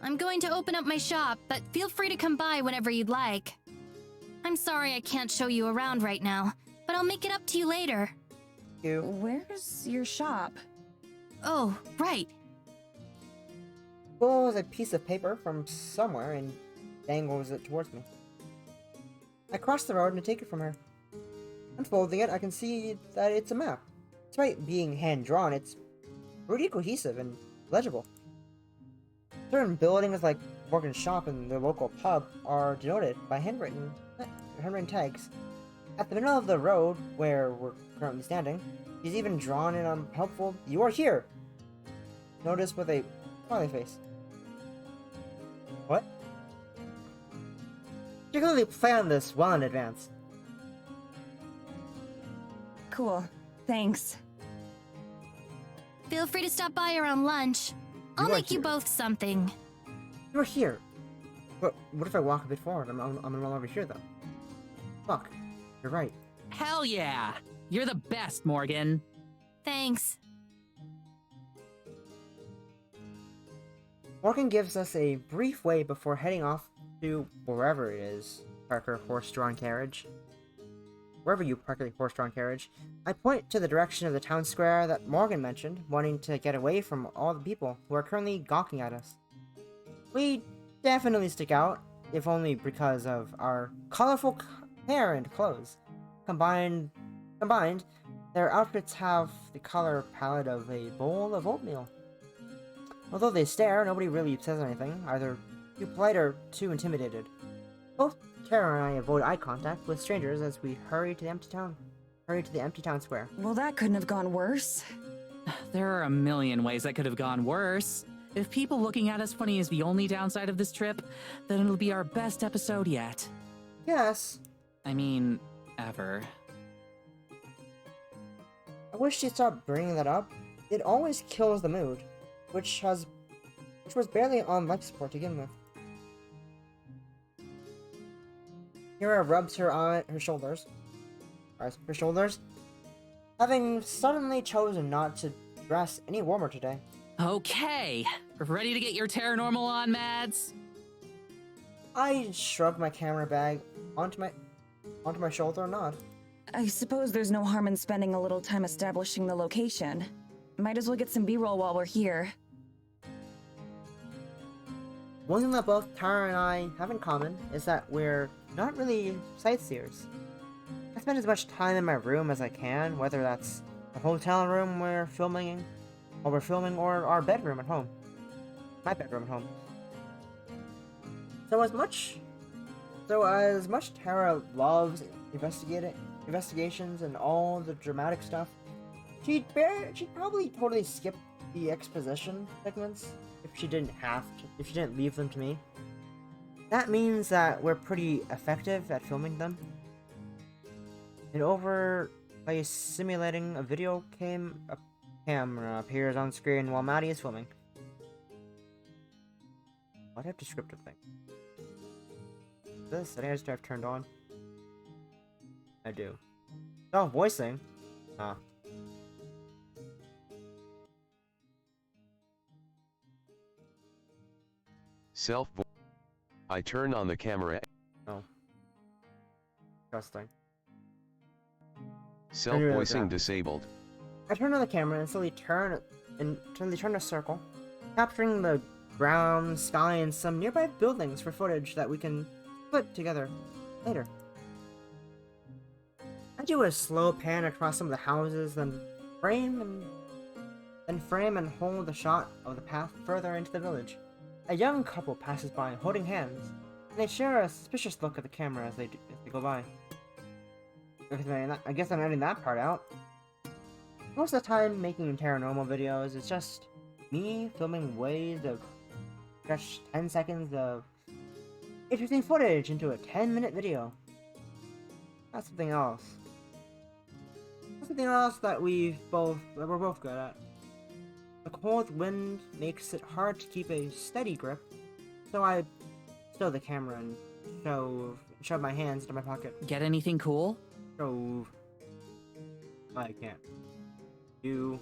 I'm going to open up my shop, but feel free to come by whenever you'd like. I'm sorry I can't show you around right now, but I'll make it up to you later. You. Where's your shop? Oh, right. Pulls a piece of paper from somewhere and dangles it towards me. I cross the road and take it from her. Unfolding it, I can see that it's a map. Despite being hand-drawn, it's pretty cohesive and legible. Certain buildings like Morgan's shop and the local pub are denoted by handwritten tags. At the middle of the road, where we're currently standing, she's even drawn in a helpful "You are here!" notice with a smiley face. What? You clearly planned this well in advance. Cool. Thanks. Feel free to stop by around lunch. I'll make you both something. You're here. But what if I walk a bit forward? I'm no longer here, though. Fuck. You're right. Hell yeah! You're the best, Morgan. Thanks. Morgan gives us a brief wait before heading off to wherever it is. Park her horse-drawn carriage. Wherever you park your horse-drawn carriage, I point to the direction of the town square that Morgan mentioned, wanting to get away from all the people who are currently gawking at us. We definitely stick out, if only because of our colorful hair and clothes. Combined, their outfits have the color palette of a bowl of oatmeal. Although they stare, nobody really says anything, either too polite or too intimidated. Both Tara and I avoid eye contact with strangers as we hurry to the empty town square. Well, that couldn't have gone worse. There are a million ways that could have gone worse. If people looking at us funny is the only downside of this trip, then it'll be our best episode yet. Yes. I mean, ever. I wish she'd stop bringing that up. It always kills the mood, which was barely on life support to begin with. Kira rubs her shoulders. having suddenly chosen not to dress any warmer today. Okay, ready to get your paranormal on, Mads? I shrug my camera bag onto my shoulder and nod. I suppose there's no harm in spending a little time establishing the location. Might as well get some B-roll while we're here. One thing that both Tara and I have in common is that we're not really sightseers. I spend as much time in my room as I can, whether that's the hotel room we're filming, or our bedroom at home. My bedroom at home. So as much Tara loves investigations and all the dramatic stuff, she'd probably totally skip the exposition segments if she didn't leave them to me. That means that we're pretty effective at filming them. And over by simulating a video camera appears on screen while Maddie is filming. What do I have descriptive thing? This setting I just have turned on. I do. Oh, voicing. Ah. I turn on the camera. Oh. Interesting. Self-voicing disabled. I turn on the camera and slowly turn a circle, capturing the ground, sky, and some nearby buildings for footage that we can put together later. I do a slow pan across some of the houses, then frame and hold the shot of the path further into the village. A young couple passes by, holding hands, and they share a suspicious look at the camera as they go by. I guess I'm editing that part out. Most of the time, making paranormal videos is just me filming ways of stretch 10 seconds of interesting footage into a 10-minute video. That's something else. That's something else that we're both good at. The cold wind makes it hard to keep a steady grip, so I stow the camera and shove my hands into my pocket. Get anything cool? Shove. I can't. I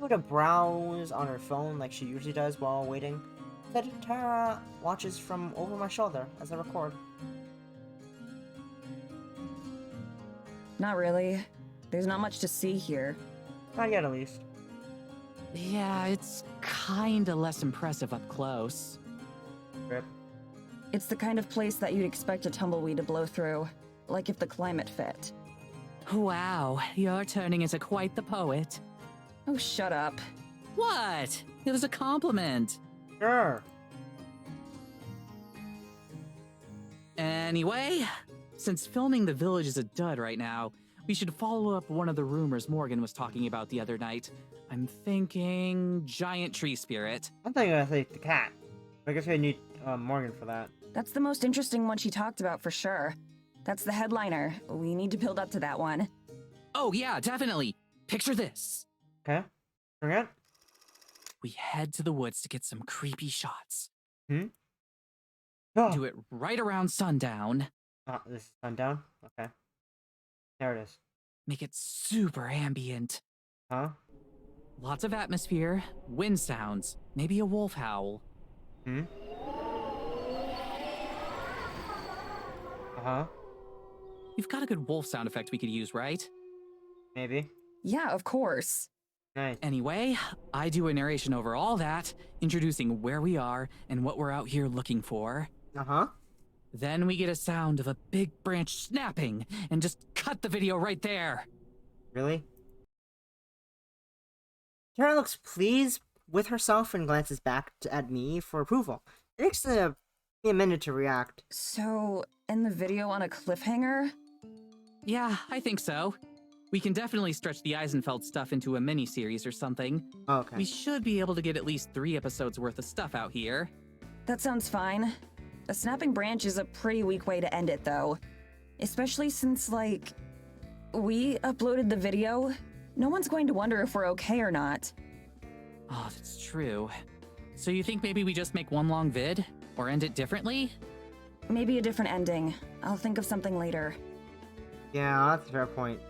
go to browse on her phone like she usually does while waiting. Instead, Tara watches from over my shoulder as I record. Not really. There's not much to see here. Not yet, at least. Yeah, it's kinda less impressive up close. Rip. It's the kind of place that you'd expect a tumbleweed to blow through, like if the climate fit. Wow, you're turning into quite the poet. Oh, shut up. What? It was a compliment. Sure. Anyway, since filming the village is a dud right now, we should follow up one of the rumors Morgan was talking about the other night. I'm thinking giant tree spirit. I'm thinking I say the cat. I guess we need Morgan for that. That's the most interesting one she talked about for sure. That's the headliner. We need to build up to that one. Oh yeah, definitely. Picture this. Okay. Bring it. We head to the woods to get some creepy shots. Oh. Do it right around sundown. This is sundown? Okay. There it is. Make it super ambient. Huh? Lots of atmosphere, wind sounds, maybe a wolf howl. Uh-huh. You've got a good wolf sound effect we could use, right? Maybe. Yeah, of course. Nice. Anyway, I do a narration over all that, introducing where we are and what we're out here looking for. Uh-huh. Then we get a sound of a big branch snapping, and just cut the video right there. Really? Tara looks pleased with herself and glances back at me for approval. It takes me a minute to react. So, end the video on a cliffhanger? Yeah, I think so. We can definitely stretch the Eisenfeld stuff into a mini-series or something. Okay. We should be able to get at least 3 episodes worth of stuff out here. That sounds fine. A snapping branch is a pretty weak way to end it, though. Especially since, like, we uploaded the video. No one's going to wonder if we're okay or not. Oh, that's true. So you think maybe we just make one long vid? Or end it differently? Maybe a different ending. I'll think of something later. Yeah, that's a fair point.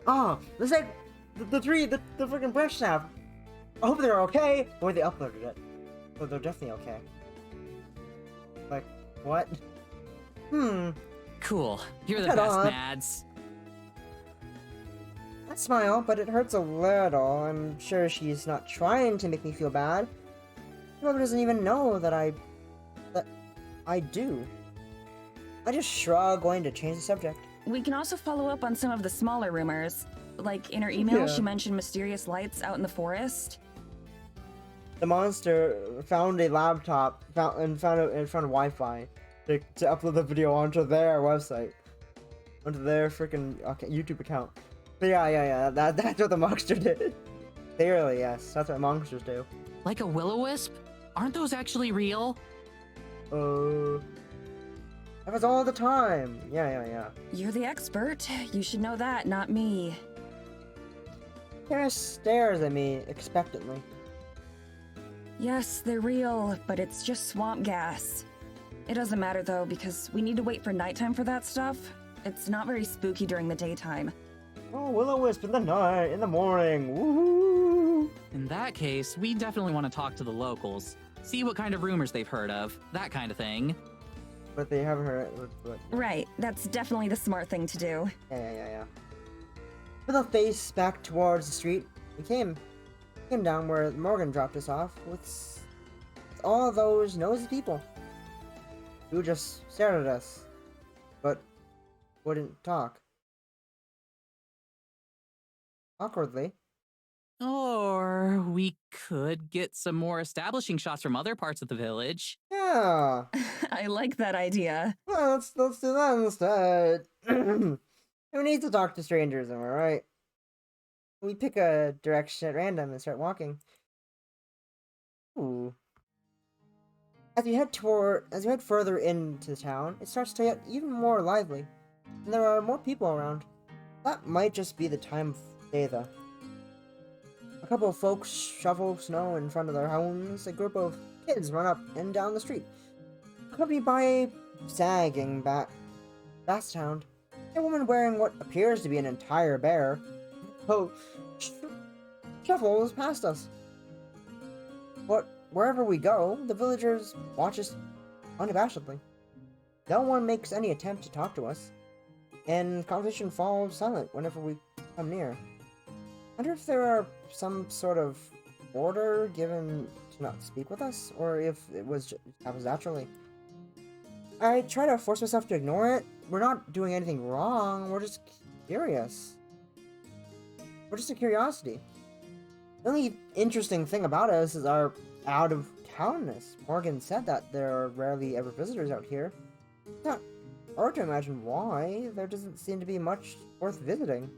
Oh, looks like the freaking branch snap. I hope they're okay, or they uploaded it. So they're definitely okay. Like, what? Cool. You're the Head best, on. Mads. I smile, but it hurts a little. I'm sure she's not trying to make me feel bad. She probably doesn't even know that I do. I just shrug, going to change the subject. We can also follow up on some of the smaller rumors. Like in her email, Yeah. she mentioned mysterious lights out in the forest. The monster found a laptop and found Wi-Fi to upload the video onto their website, onto their freaking YouTube account. But yeah. That's what the monster did. Clearly, yes, that's what monsters do. Like a will-o-wisp? Aren't those actually real? That was all the time. Yeah. You're the expert. You should know that, not me. Kara stares at me expectantly. Yes, they're real, but it's just swamp gas. It doesn't matter though, because we need to wait for nighttime for that stuff. It's not very spooky during the daytime. Oh, will-o-wisp in the night, in the morning. Woohoo! In that case, we definitely want to talk to the locals. See what kind of rumors they've heard of. That kind of thing. But they haven't heard it. Right, that's definitely the smart thing to do. Yeah. With a face back towards the street, we came down where Morgan dropped us off with all those nosy people who just stared at us, but wouldn't talk. Awkwardly. Or we could get some more establishing shots from other parts of the village. Yeah. I like that idea. Well, let's do that instead. Who needs to talk to strangers, am I right? We pick a direction at random and start walking. Ooh. As we head further into town, it starts to get even more lively, and there are more people around. That might just be the time of day, though. A couple of folks shovel snow in front of their homes. A group of kids run up and down the street, accompanied by a sagging bass hound. A woman wearing what appears to be an entire bear shuffles past us. But wherever we go, the villagers watch us unabashedly. No one makes any attempt to talk to us, and conversation falls silent whenever we come near. I wonder if there are some sort of order given to not speak with us, or if it happens naturally. I try to force myself to ignore it. We're not doing anything wrong, we're just curious. We're just a curiosity. The only interesting thing about us is our out-of-townness. Morgan said that there are rarely ever visitors out here. It's not hard to imagine why. There doesn't seem to be much worth visiting.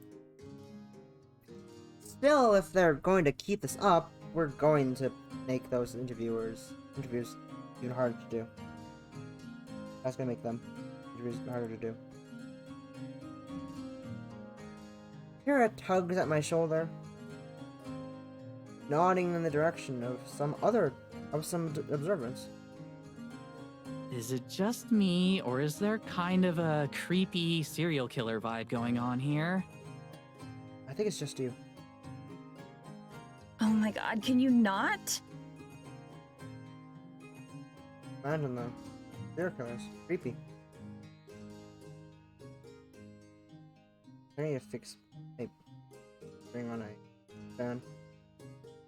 Still, if they're going to keep this up, we're going to make those interviews even harder to do. That's gonna make them interviews harder to do. Kara tugs at my shoulder, nodding in the direction of some observance. Is it just me, or is there kind of a creepy serial killer vibe going on here? I think it's just you. Oh my god, can you not? Imagine though. Serial killers. Creepy. I need to fix a ring on a fan.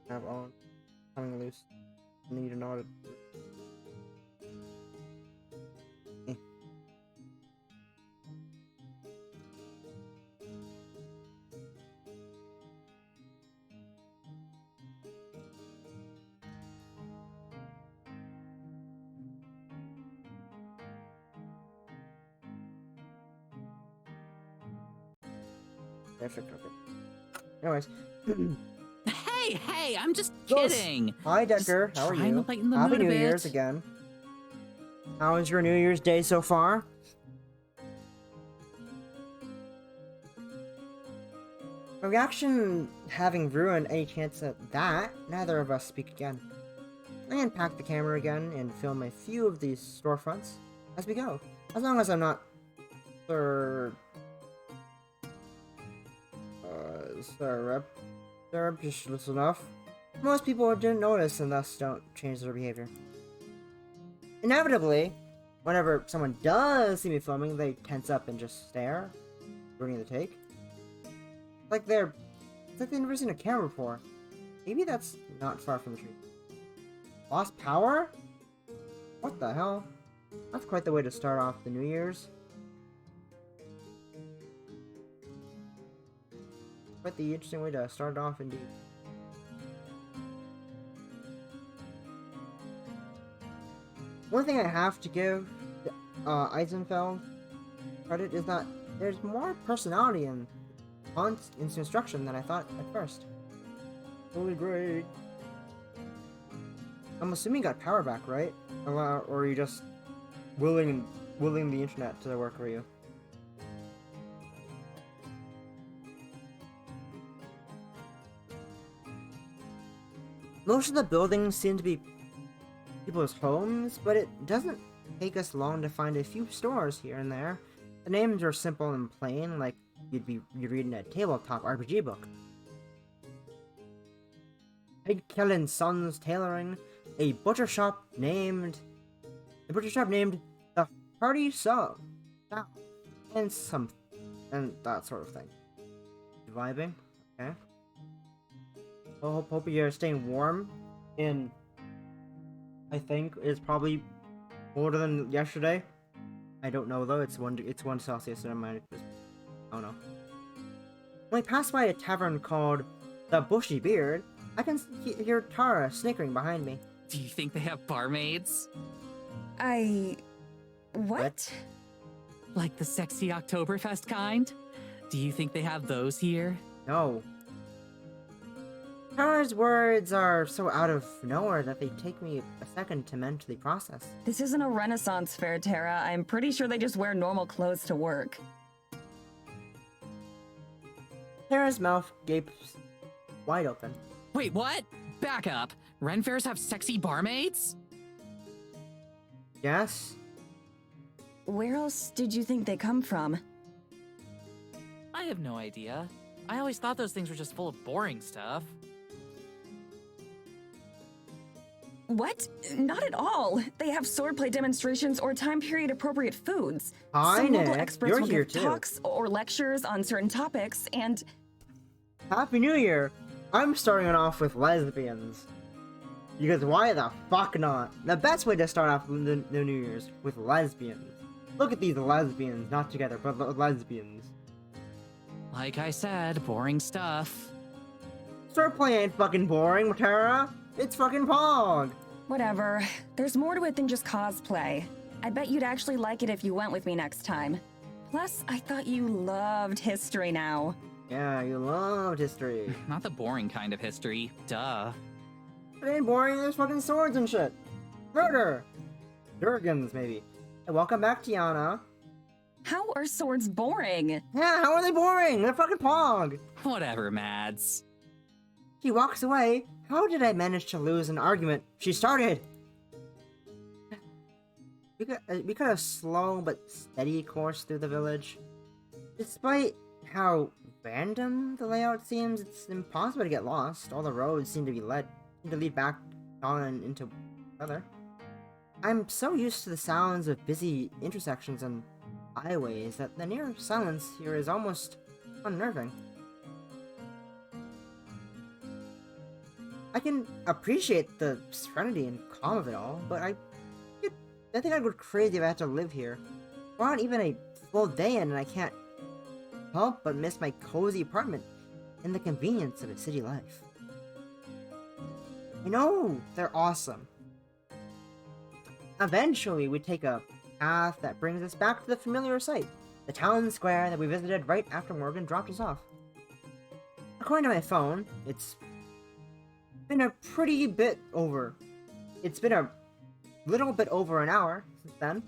Have on. Coming loose. I need to know it. Perfect, okay. Anyways. Hey, I'm just Yes. kidding. Hi, Decker. Just How are trying you? to lighten the Happy mood a New bit. Year's again. How was your New Year's Day so far? My reaction having ruined any chance at that, neither of us speak again. I unpack the camera again and film a few of these storefronts as we go. As long as I'm not surreptitious enough. Most people didn't notice and thus don't change their behavior. Inevitably, whenever someone does see me filming, they tense up and just stare, ruining the take. It's like they've never seen a camera before. Maybe that's not far from the truth. Lost power? What the hell? That's quite the way to start off the New Year's. Quite the interesting way to start it off indeed. One thing I have to give Eisenfeld credit is that there's more personality in his instruction than I thought at first. Totally great. I'm assuming you got power back, right? Or are you just willing the internet to work for you? Most of the buildings seem to be people's homes, but it doesn't take us long to find a few stores here and there. The names are simple and plain, like you'd read in a tabletop RPG book. Pig Kellen's Son's Tailoring, a butcher shop named the Party So, and that sort of thing. Vibing, okay. Hope you're staying warm. I think it's probably colder than yesterday. I don't know though. It's 1 Celsius, and I don't know. When I pass by a tavern called the Bushy Beard, I can hear Tara snickering behind me. Do you think they have barmaids? What? Like the sexy Oktoberfest kind? Do you think they have those here? No. Tara's words are so out of nowhere that they take me a second to mentally process. This isn't a Renaissance fair, Tara. I'm pretty sure they just wear normal clothes to work. Tara's mouth gapes wide open. Wait, what? Back up. Ren fairs have sexy barmaids? Yes? Where else did you think they come from? I have no idea. I always thought those things were just full of boring stuff. What? Not at all. They have swordplay demonstrations or time period appropriate foods. Hi, Some local Nick. experts You're will here give too. talks or lectures on certain topics, and Happy New Year! I'm starting it off with lesbians. Because why the fuck not? The best way to start off the New Year's with lesbians. Look at these lesbians, not together, but lesbians. Like I said, boring stuff. Swordplay ain't fucking boring, Tara. It's fucking Pog. whatever. There's more to it than just cosplay. I bet you'd actually like it if you went with me next time. Plus, I thought you loved history now. Yeah, you loved history. Not the boring kind of history. Duh. It ain't boring, there's fucking swords and shit. Murder! Durgans, maybe. Hey, welcome back, Tiana. How are swords boring? Yeah, how are they boring? They're fucking Pog. Whatever, Mads. She walks away. How did I manage to lose an argument she started? We cut a slow but steady course through the village. Despite how random the layout seems, it's impossible to get lost. All the roads seem to lead back on and into other. I'm so used to the sounds of busy intersections and highways that the near silence here is almost unnerving. I can appreciate the serenity and calm of it all, but I think I'd go crazy if I had to live here. We're not even a full day in and I can't help but miss my cozy apartment and the convenience of a city life. I know, they're awesome. Eventually, we take a path that brings us back to the familiar site, the town square that we visited right after Morgan dropped us off. According to my phone, it's been a little bit over an hour since then.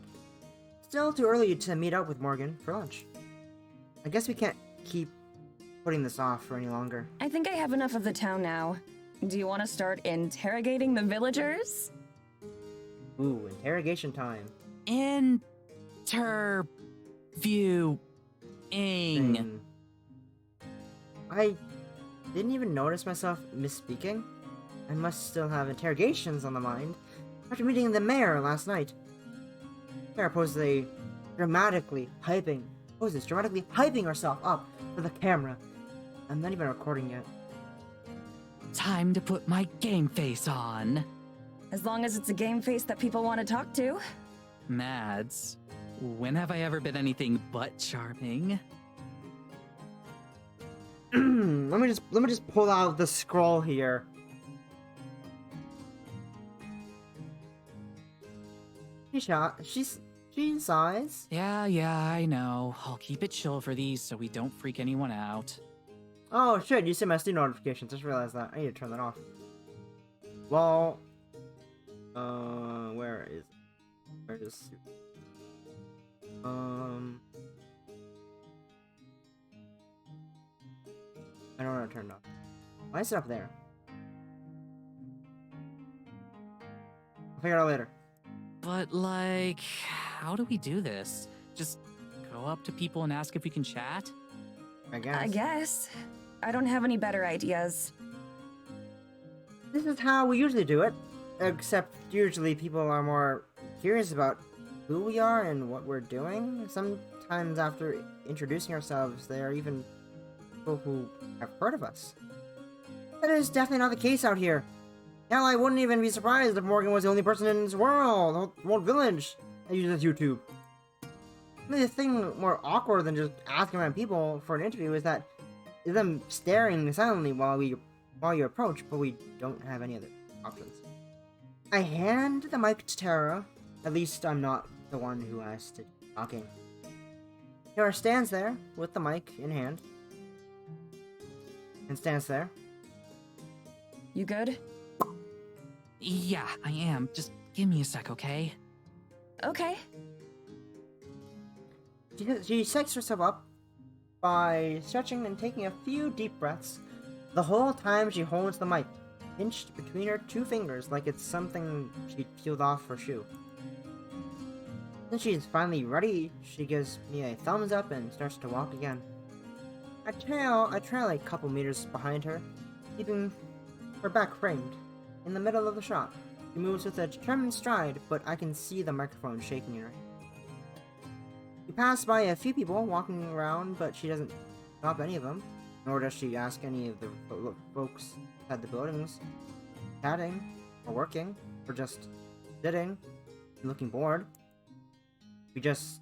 Still too early to meet up with Morgan for lunch. I guess we can't keep putting this off for any longer. I think I have enough of the town now. Do you want to start interrogating the villagers? Ooh, interrogation time. Interviewing. I didn't even notice myself misspeaking. I must still have interrogations on the mind after meeting the mayor last night. Sarah poses dramatically hyping herself up for the camera. I'm not even recording yet. Time to put my game face on. As long as it's a game face that people want to talk to. Mads, when have I ever been anything but charming? let me just pull out the scroll here. She sighs. Yeah, I know. I'll keep it chill for these so we don't freak anyone out. Oh shit, you see my Steam notifications. Just realized that. I need to turn that off. Well, where is I don't want to turn it off. Why is it up there? I'll figure it out later. But, like, how do we do this? Just go up to people and ask if we can chat? I guess. I guess. I don't have any better ideas. This is how we usually do it. Except usually people are more curious about who we are and what we're doing. Sometimes after introducing ourselves, they are even people who have heard of us. That is definitely not the case out here. Hell, I wouldn't even be surprised if Morgan was the only person in this world, the whole village, that uses YouTube. The thing more awkward than just asking around people for an interview is them staring silently while you approach, but we don't have any other options. I hand the mic to Tara. At least I'm not the one who has to do talking. Tara stands there with the mic in hand. And stands there. You good? Yeah, I am. Just give me a sec, okay? Okay. She sets herself up by stretching and taking a few deep breaths. The whole time she holds the mic, pinched between her two fingers like it's something she peeled off her shoe. When she's finally ready, she gives me a thumbs up and starts to walk again. I trail a couple meters behind her, keeping her back framed. In the middle of the shot, she moves with a determined stride, but I can see the microphone shaking in her hand. We pass by a few people walking around, but she doesn't stop any of them, nor does she ask any of the folks at the buildings, chatting, or working, or just sitting and looking bored. We just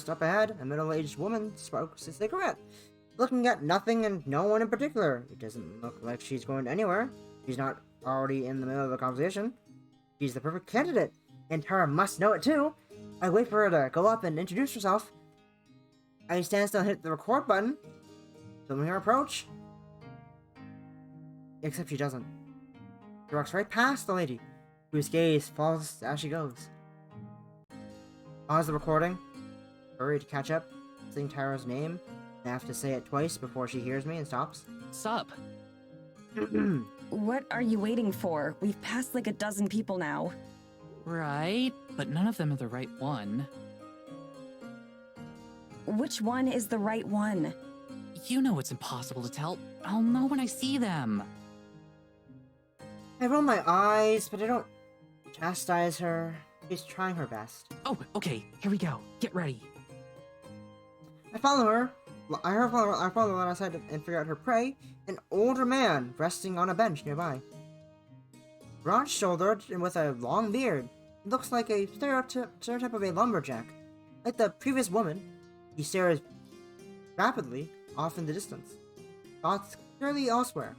up ahead, a middle-aged woman smokes a cigarette, looking at nothing and no one in particular. It doesn't look like she's going anywhere. She's not already in the middle of the conversation. She's the perfect candidate, and Tara must know it too. I wait for her to go up and introduce herself. I stand still and hit the record button, filming her approach. Except she doesn't. She walks right past the lady, whose gaze falls as she goes. Pause the recording, hurry to catch up, saying Tara's name. I have to say it twice before she hears me and stops. Sup? What are you waiting for? We've passed like a dozen people now. Right, but none of them are the right one. Which one is the right one? You know it's impossible to tell. I'll know when I see them. I roll my eyes, but I don't chastise her. She's trying her best. Oh, okay, here we go. Get ready. I follow her. I follow her outside and figure out her prey, an older man resting on a bench nearby. Broad-shouldered and with a long beard, he looks like a stereotype of a lumberjack. Like the previous woman, he stares rapidly off in the distance, thoughts clearly elsewhere.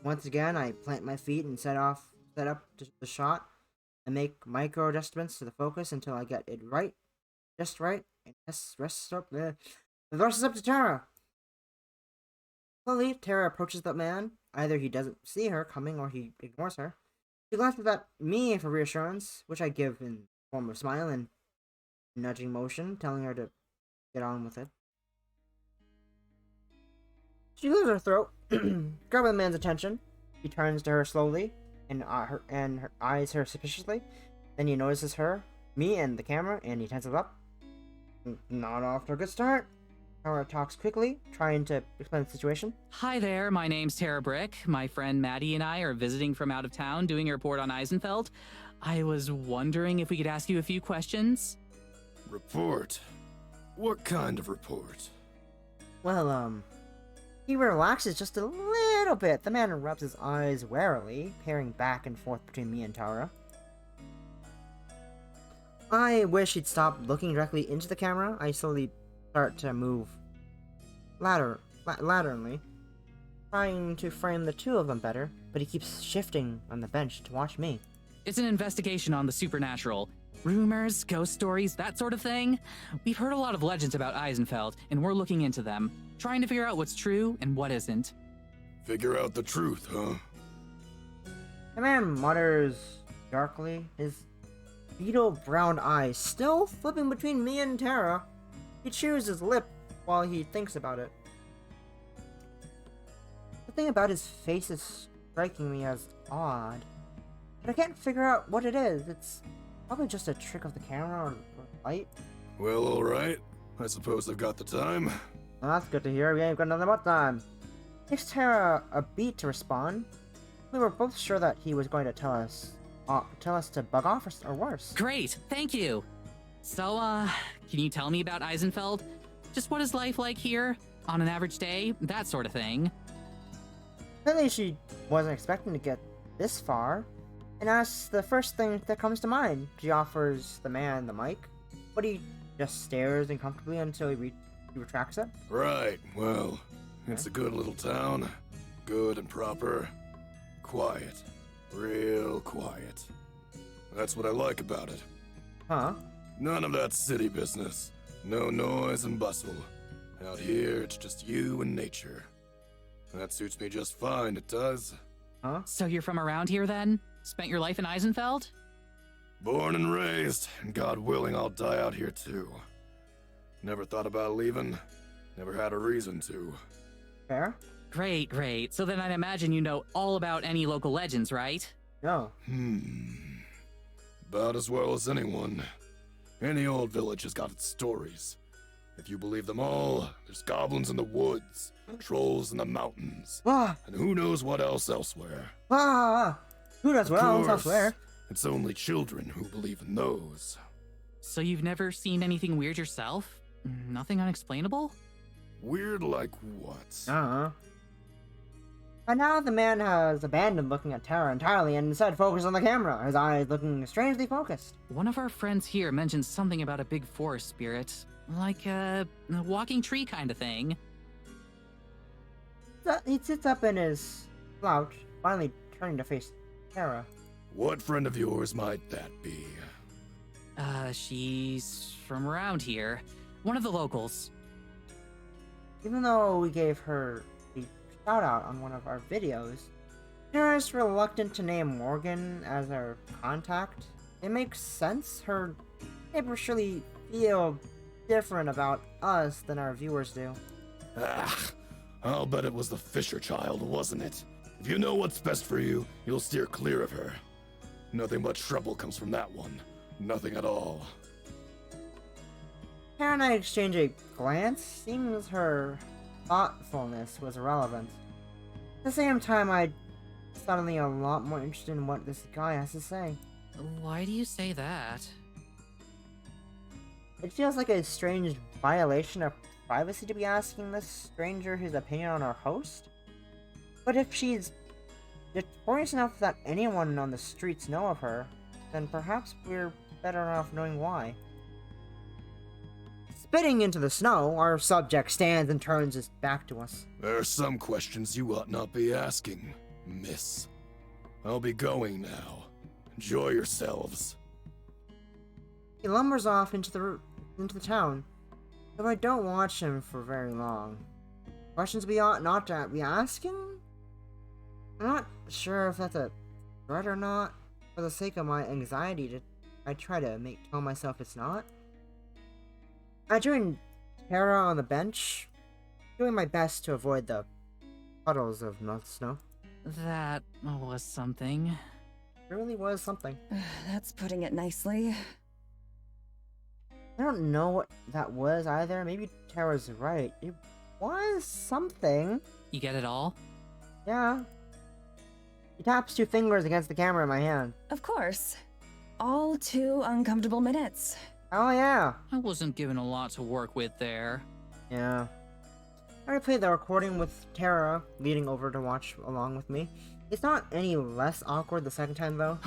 Once again, I plant my feet and set up the shot. I make micro adjustments to the focus until I get it right, just right, and the rest is up to Tara. Slowly, Tara approaches the man. Either he doesn't see her coming or he ignores her. She glances at me for reassurance, which I give in the form of smile and nudging motion, telling her to get on with it. She clears her throat, grabbing the man's attention. He turns to her slowly and eyes her suspiciously. Then he notices me and the camera, and he tenses up. Not off to a good start. Tara talks quickly, trying to explain the situation. Hi there, my name's Tara Brick. My friend Maddie and I are visiting from out of town doing a report on Eisenfeld. I was wondering if we could ask you a few questions. Report? What kind of report? Well, he relaxes just a little bit. The man rubs his eyes warily, peering back and forth between me and Tara. I wish he'd stop looking directly into the camera. I slowly start to move laterally, trying to frame the two of them better, but he keeps shifting on the bench to watch me. It's an investigation on the supernatural. Rumors, ghost stories, that sort of thing. We've heard a lot of legends about Eisenfeld, and we're looking into them, trying to figure out what's true and what isn't. Figure out the truth, huh? The man mutters darkly, his beetle brown eyes still flipping between me and Tara. He chews his lip while he thinks about it. The thing about his face is striking me as odd, but I can't figure out what it is. It's probably just a trick of the camera or light. Well, alright. I suppose I've got the time. Well, that's good to hear. We ain't got nothing but time. Takes Tara a beat to respond. We were both sure that he was going to tell us to bug off or worse. Great, thank you. So, can you tell me about Eisenfeld? Just what is life like here? On an average day? That sort of thing. Clearly she wasn't expecting to get this far, and asks the first thing that comes to mind. She offers the man the mic, but he just stares uncomfortably until he retracts it. Right, well, it's a good little town. Good and proper. Quiet. Real quiet. That's what I like about it. Huh? None of that city business. No noise and bustle. Out here, it's just you and nature. That suits me just fine, it does. Huh? So you're from around here then? Spent your life in Eisenfeld? Born and raised, and God willing, I'll die out here too. Never thought about leaving. Never had a reason to. Fair? Great, great. So then I'd imagine you know all about any local legends, right? No. About as well as anyone. Any old village has got its stories. If you believe them all, there's goblins in the woods, trolls in the mountains, Ah! and who knows what else elsewhere. Ah! Who knows what else Of course, elsewhere? It's only children who believe in those. So you've never seen anything weird yourself? Nothing unexplainable? Weird like what? Uh-huh. By now, the man has abandoned looking at Tara entirely and instead focused on the camera, his eyes looking strangely focused. One of our friends here mentioned something about a big forest spirit. Like a walking tree kind of thing. He sits up in his slouch, finally turning to face Tara. What friend of yours might that be? She's from around here. One of the locals. Even though we gave her the shout out on one of our videos, Tara's reluctant to name Morgan as our contact. It makes sense. Her neighbors surely feel different about us than our viewers do. Ah, I'll bet it was the Fisher child, wasn't it? If you know what's best for you, you'll steer clear of her. Nothing but trouble comes from that one. Nothing at all. Tara and I exchange a glance. Seems her thoughtfulness was irrelevant. At the same time, I'm suddenly a lot more interested in what this guy has to say. Why do you say that? It feels like a strange violation of privacy to be asking this stranger his opinion on our host. But if she's notorious enough that anyone on the streets know of her, then perhaps we're better off knowing why. Spitting into the snow, our subject stands and turns his back to us. There are some questions you ought not be asking, miss. I'll be going now. Enjoy yourselves. He lumbers off into the town, though I don't watch him for very long. Questions we ought not to be asking? I'm not sure if that's a threat or not. For the sake of my anxiety, I try to tell myself it's not. I join Tara on the bench, doing my best to avoid the puddles of snow. That was something. It really was something. That's putting it nicely. I don't know what that was either. Maybe Tara's right. It was something. You get it all? Yeah. He taps 2 fingers against the camera in my hand. Of course. All 2 uncomfortable minutes. Oh yeah. I wasn't given a lot to work with there. Yeah. I replayed the recording with Tara leading over to watch along with me. It's not any less awkward the second time though.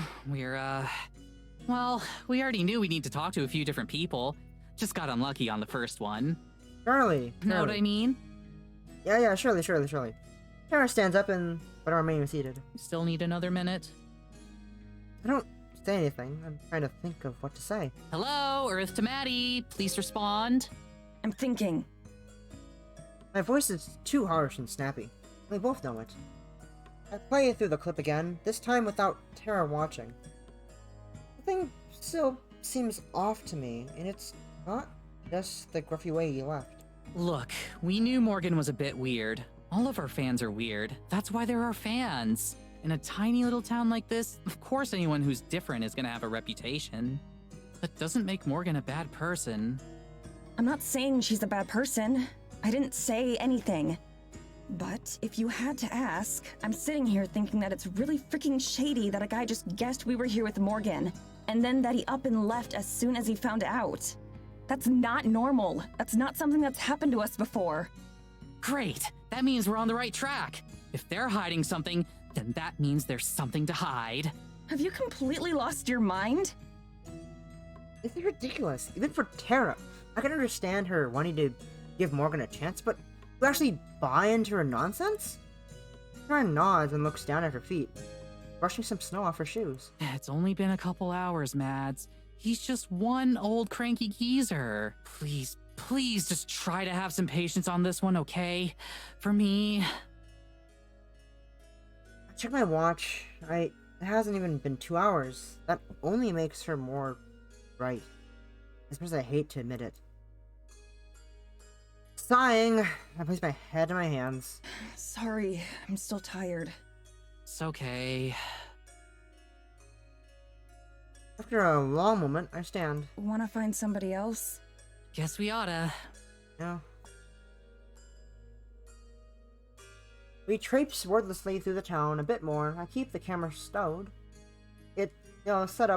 Well, we already knew we need to talk to a few different people. Just got unlucky on the first one. Surely. Know what I mean? Yeah, surely. Tara stands up but I remain seated. Still need another minute? I don't say anything. I'm trying to think of what to say. Hello, Earth to Maddie. Please respond. I'm thinking. My voice is too harsh and snappy. We both know it. I play through the clip again, this time without Tara watching. The thing still seems off to me, and it's not just the gruffy way he left. Look, we knew Morgan was a bit weird. All of our fans are weird. That's why they're our fans. In a tiny little town like this, of course anyone who's different is gonna have a reputation. That doesn't make Morgan a bad person. I'm not saying she's a bad person. I didn't say anything. But if you had to ask, I'm sitting here thinking that it's really freaking shady that a guy just guessed we were here with Morgan, and then that he up and left as soon as he found out. That's not normal. That's not something that's happened to us before. Great! That means we're on the right track. If they're hiding something, then that means there's something to hide. Have you completely lost your mind? This is ridiculous, even for Tara. I can understand her wanting to give Morgan a chance, but you actually buy into her nonsense? Tara nods and looks down at her feet, brushing some snow off her shoes. It's only been a couple hours, Mads. He's just one old cranky geezer. Please just try to have some patience on this one, okay? For me. I checked my watch. It hasn't even been 2 hours. That only makes her more right. As much as I hate to admit it. Sighing, I place my head in my hands. Sorry, I'm still tired. It's okay. After a long moment, I stand. Wanna find somebody else? Guess we oughta. No. We traipse wordlessly through the town a bit more. I keep the camera stowed. I'll set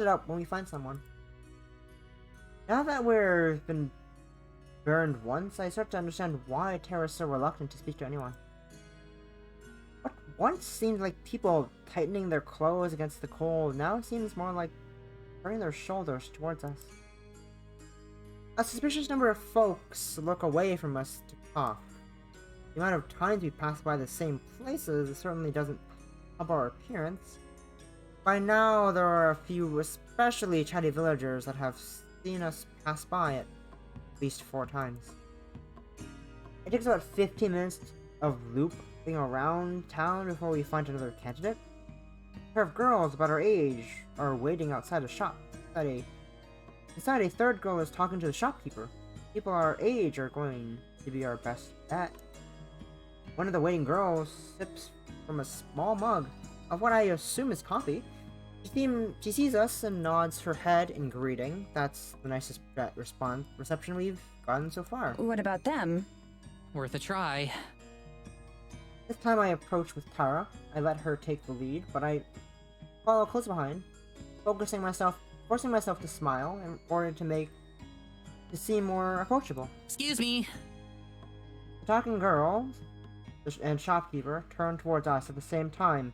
it up when we find someone. Now that we've been burned once, I start to understand why Tara's so reluctant to speak to anyone. What once seemed like people tightening their clothes against the cold now seems more like turning their shoulders towards us. A suspicious number of folks look away from us to cough. The amount of times we pass by the same places certainly doesn't help our appearance. By now, there are a few especially chatty villagers that have seen us pass by at least 4 times. It takes about 15 minutes of looping around town before we find another candidate. A pair of girls about our age are waiting outside a shop. Inside, a third girl is talking to the shopkeeper. People our age are going to be our best bet. One of the waiting girls sips from a small mug of what I assume is coffee. She sees us and nods her head in greeting. That's the nicest reception we've gotten so far. What about them? Worth a try. This time I approach with Tara. I let her take the lead, but I follow close behind, forcing myself to smile in order to seem more approachable. Excuse me. The talking girl and shopkeeper turned towards us at the same time.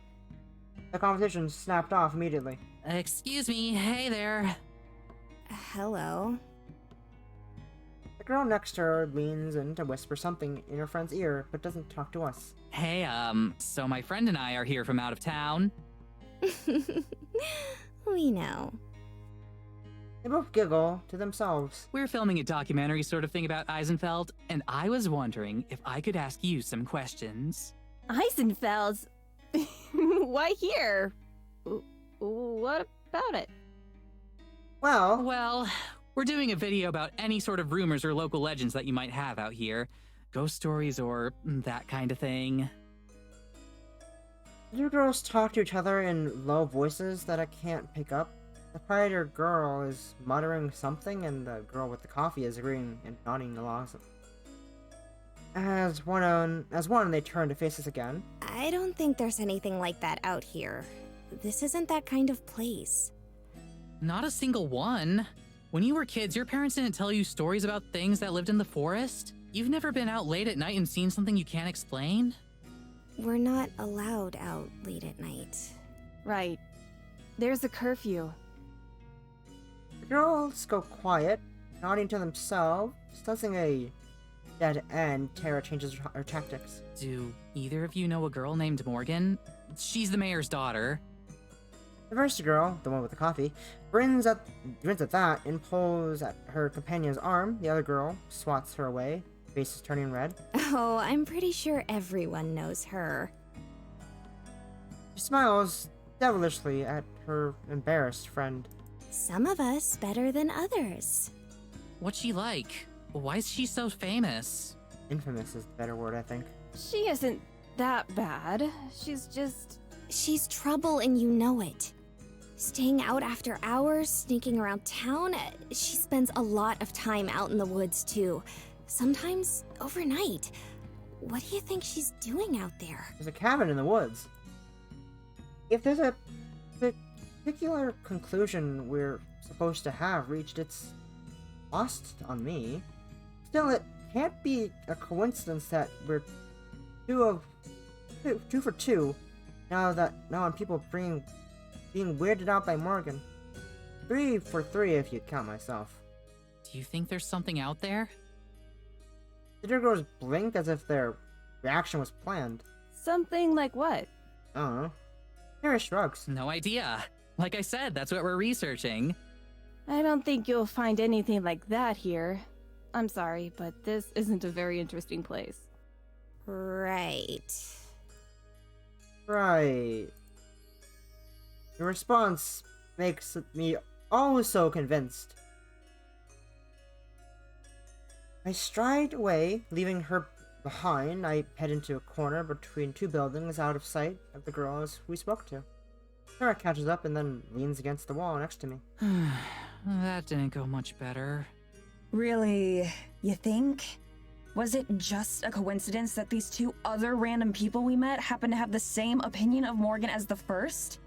The conversation snapped off immediately. Excuse me. Hey there. Hello. The girl next to her leans in to whisper something in her friend's ear, but doesn't talk to us. Hey, so my friend and I are here from out of town. We know. They both giggle to themselves. We're filming a documentary sort of thing about Eisenfeld, and I was wondering if I could ask you some questions. Eisenfeld's? Why here? What about it? Well, We're doing a video about any sort of rumors or local legends that you might have out here. Ghost stories or that kind of thing. the two girls talk to each other in low voices that I can't pick up. The quieter girl is muttering something, and the girl with the coffee is agreeing and nodding along. As one, they turn to face us again. I don't think there's anything like that out here. This isn't that kind of place. Not a single one. When you were kids, your parents didn't tell you stories about things that lived in the forest? You've never been out late at night and seen something you can't explain? We're not allowed out late at night. Right. There's a curfew. The girls go quiet, nodding to themselves, sensing a dead end. Tara changes her tactics. Do either of you know a girl named Morgan? She's the mayor's daughter. The first girl, the one with the coffee, grins at that and pulls at her companion's arm. The other girl swats her away, face is turning red. Oh, I'm pretty sure everyone knows her. She smiles devilishly at her embarrassed friend. Some of us better than others. What's she like? Why is she so famous? Infamous is the better word, I think. She isn't that bad. She's trouble and you know it. Staying out after hours, sneaking around town. She spends a lot of time out in the woods too. Sometimes overnight. What do you think she's doing out there? There's a cabin in the woods. If there's a particular conclusion we're supposed to have reached, it's lost on me. Still, it can't be a coincidence that we're two for two now on people being weirded out by Morgan. 3 for 3 if you count myself. Do you think there's something out there? The two girls blinked as if their reaction was planned. Something like what? I don't know. Harry shrugs. No idea. Like I said, that's what we're researching. I don't think you'll find anything like that here. I'm sorry, but this isn't a very interesting place. Right. Right. Your response makes me also convinced. I stride away, leaving her behind. I head into a corner between two buildings out of sight of the girls we spoke to. Sarah catches up and then leans against the wall next to me. That didn't go much better. Really, you think? Was it just a coincidence that these two other random people we met happened to have the same opinion of Morgan as the first?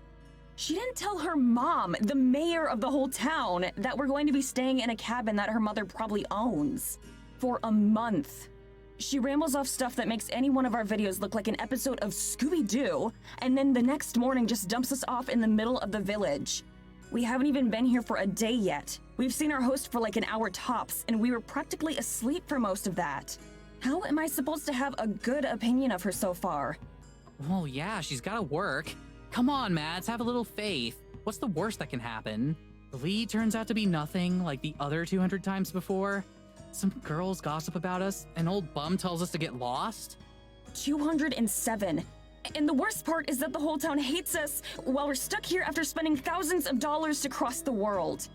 She didn't tell her mom, the mayor of the whole town, that we're going to be staying in a cabin that her mother probably owns. For a month. She rambles off stuff that makes any one of our videos look like an episode of Scooby-Doo, and then the next morning just dumps us off in the middle of the village. We haven't even been here for a day yet. We've seen our host for like an hour tops, and we were practically asleep for most of that. How am I supposed to have a good opinion of her so far? Well, yeah, she's gotta work. Come on, Mads, have a little faith. What's the worst that can happen? The lead turns out to be nothing like the other 200 times before. Some girls gossip about us, an old bum tells us to get lost. 207. And the worst part is that the whole town hates us while we're stuck here after spending thousands of dollars to cross the world.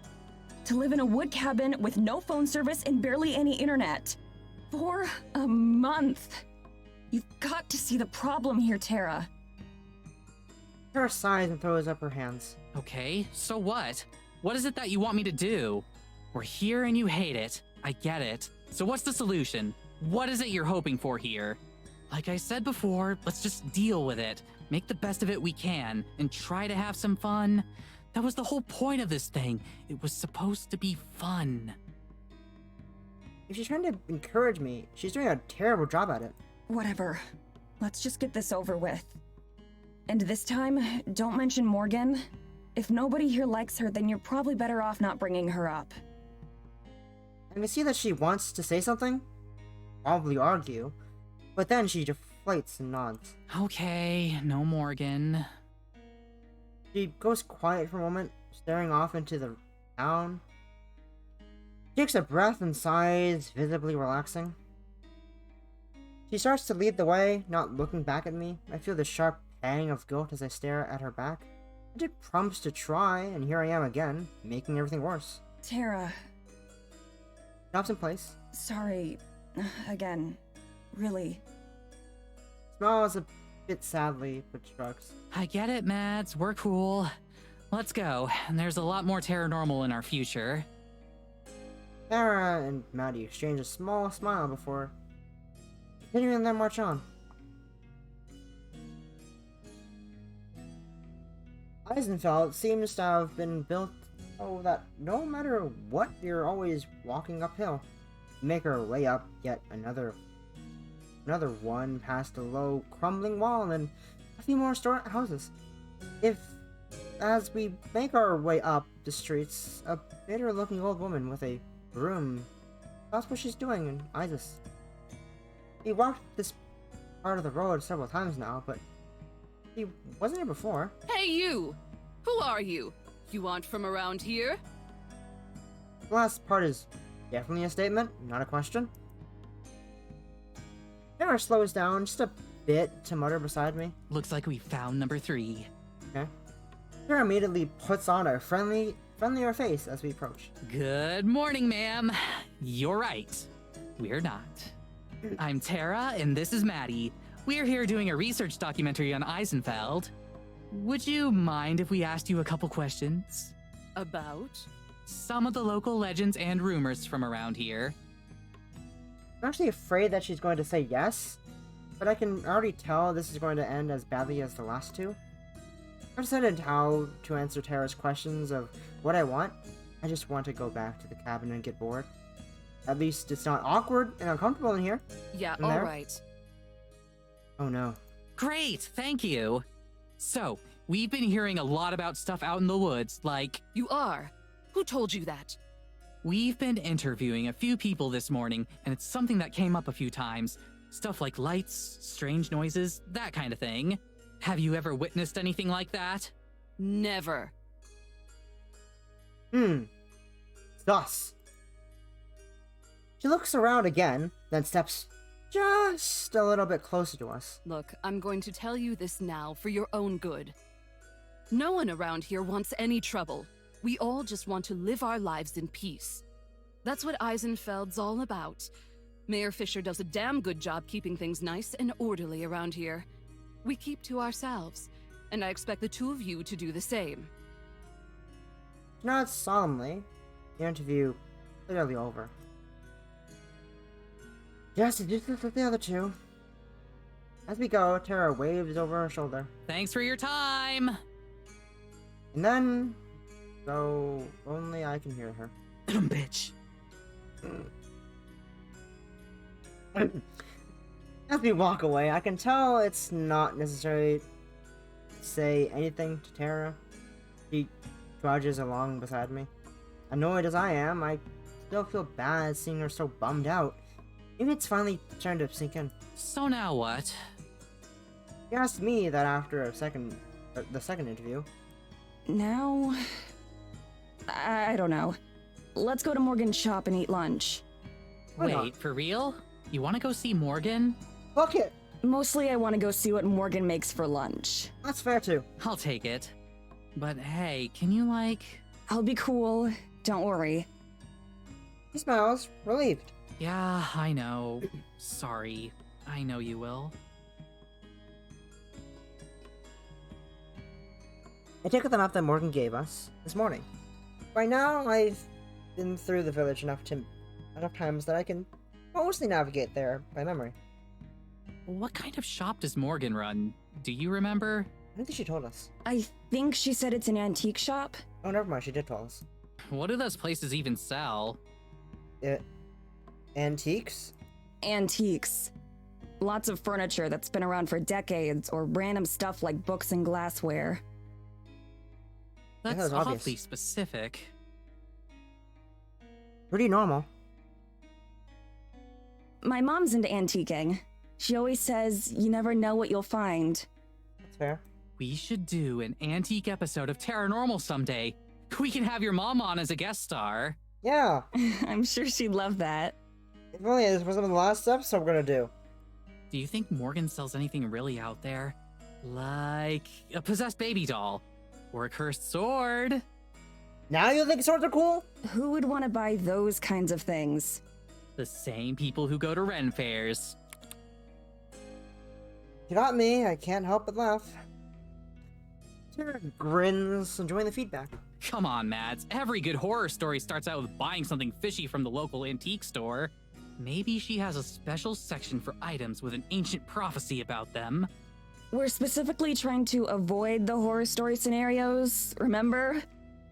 To live in a wood cabin with no phone service and barely any internet. For a month. You've got to see the problem here, Tara. Tara sighs and throws up her hands. Okay, so what? What is it that you want me to do? We're here and you hate it. I get it. So what's the solution? What is it you're hoping for here? Like I said before, let's just deal with it. Make the best of it we can, and try to have some fun. That was the whole point of this thing. It was supposed to be fun. If she's trying to encourage me, she's doing a terrible job at it. Whatever. Let's just get this over with. And this time, don't mention Morgan. If nobody here likes her, then you're probably better off not bringing her up. I can see that she wants to say something, probably argue, but then she deflates and nods. Okay, no Morgan. She goes quiet for a moment, staring off into the town. She takes a breath and sighs, visibly relaxing. She starts to lead the way, not looking back at me. I feel the sharp pang of guilt as I stare at her back. I did promise to try, and here I am again, making everything worse. Tara. Stops in place. Sorry. Again. Really. Smiles a bit sadly, but shrugs. I get it, Mads. We're cool. Let's go. There's a lot more paranormal in our future. Sarah and Maddie exchange a small smile before continuing their march on. Eisenfeld seems to have been built so that no matter what, you're always walking uphill. We make our way up yet another one past a low, crumbling wall and a few more houses. As we make our way up the streets, a bitter-looking old woman with a broom that's what she's doing and eyes us. We walked this part of the road several times now, but he wasn't here before. Hey, you! Who are you? You aren't from around here? The last part is definitely a statement, not a question. Sarah slows down just a bit to mutter beside me. Looks like we found number 3. Okay. Sarah immediately puts on a friendlier face as we approach. Good morning, ma'am. You're right. We're not. I'm Tara, and this is Maddie. We're here doing a research documentary on Eisenfeld. Would you mind if we asked you a couple questions? About? Some of the local legends and rumors from around here. I'm actually afraid that she's going to say yes, but I can already tell this is going to end as badly as the last two. I've decided how to answer Tara's questions of what I want. I just want to go back to the cabin and get bored. At least it's not awkward and uncomfortable in here. Yeah, In there? alright. Oh no. Great, thank you. So, we've been hearing a lot about stuff out in the woods, like... You are? Who told you that? We've been interviewing a few people this morning, and it's something that came up a few times. Stuff like lights, strange noises, that kind of thing. Have you ever witnessed anything like that? Never. Thus. She looks around again, then steps just a little bit closer to us. Look, I'm going to tell you this now for your own good. No one around here wants any trouble. We all just want to live our lives in peace. That's what Eisenfeld's all about. Mayor Fisher does a damn good job keeping things nice and orderly around here. We keep to ourselves, and I expect the two of you to do the same. Not solemnly. The interview clearly over. Just with the other two. As we go, Tara waves over her shoulder. Thanks for your time! And then, though only I can hear her. Bitch. As we walk away, I can tell it's not necessary to say anything to Tara. She trudges along beside me. Annoyed as I am, I still feel bad seeing her so bummed out. Maybe it's finally starting to sink in. So now what? She asked me that after the second interview. Now... I don't know. Let's go to Morgan's shop and eat lunch. Why not? Wait, for real? You want to go see Morgan? Fuck it! Mostly I want to go see what Morgan makes for lunch. That's fair too. I'll take it. But hey, can you I'll be cool. Don't worry. He smiles, relieved. Yeah, I know. Sorry. I know you will. I take the map that Morgan gave us this morning. By now, I've been through the village enough times that I can mostly navigate there by memory. What kind of shop does Morgan run? Do you remember? I don't think she told us. I think she said it's an antique shop. Oh, never mind, she did tell us. What do those places even sell? Antiques? Antiques. Lots of furniture that's been around for decades, or random stuff like books and glassware. Yeah, That's that's obvious. awfully specific. Pretty normal. My mom's into antiquing. She always says you never know what you'll find. That's fair. We should do an antique episode of Paranormal someday. We can have your mom on as a guest star. Yeah! I'm sure she'd love that. If only this was some of the last episode we're gonna do. Do you think Morgan sells anything really out there? Like a possessed baby doll? Or a cursed sword? Now you think swords are cool? Who would want to buy those kinds of things? The same people who go to Ren fairs. You got me, I can't help but laugh. Tara grins, enjoying the feedback. Come on, Mads. Every good horror story starts out with buying something fishy from the local antique store. Maybe she has a special section for items with an ancient prophecy about them. We're specifically trying to avoid the horror story scenarios, remember?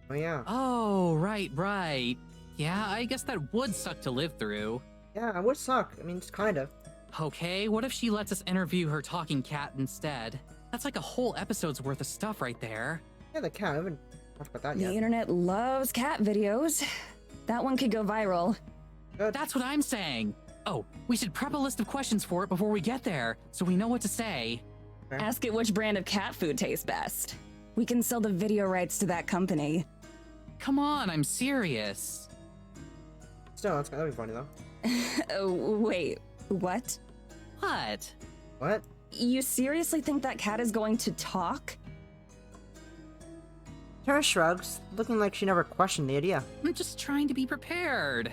Oh yeah. Oh, right. Yeah, I guess that would suck to live through. Yeah, it would suck. I mean, just kind of. Okay, what if she lets us interview her talking cat instead? That's like a whole episode's worth of stuff right there. Yeah, the cat. I haven't talked about that The yet. internet loves cat videos. That one could go viral. Good. That's what I'm saying. Oh, we should prep a list of questions for it before we get there, so we know what to say. Okay. Ask it which brand of cat food tastes best. We can sell the video rights to that company. Come on, I'm serious. Still, that'd be funny though. Oh, wait, what? What? What? You seriously think that cat is going to talk? Tara shrugs, looking like she never questioned the idea. I'm just trying to be prepared.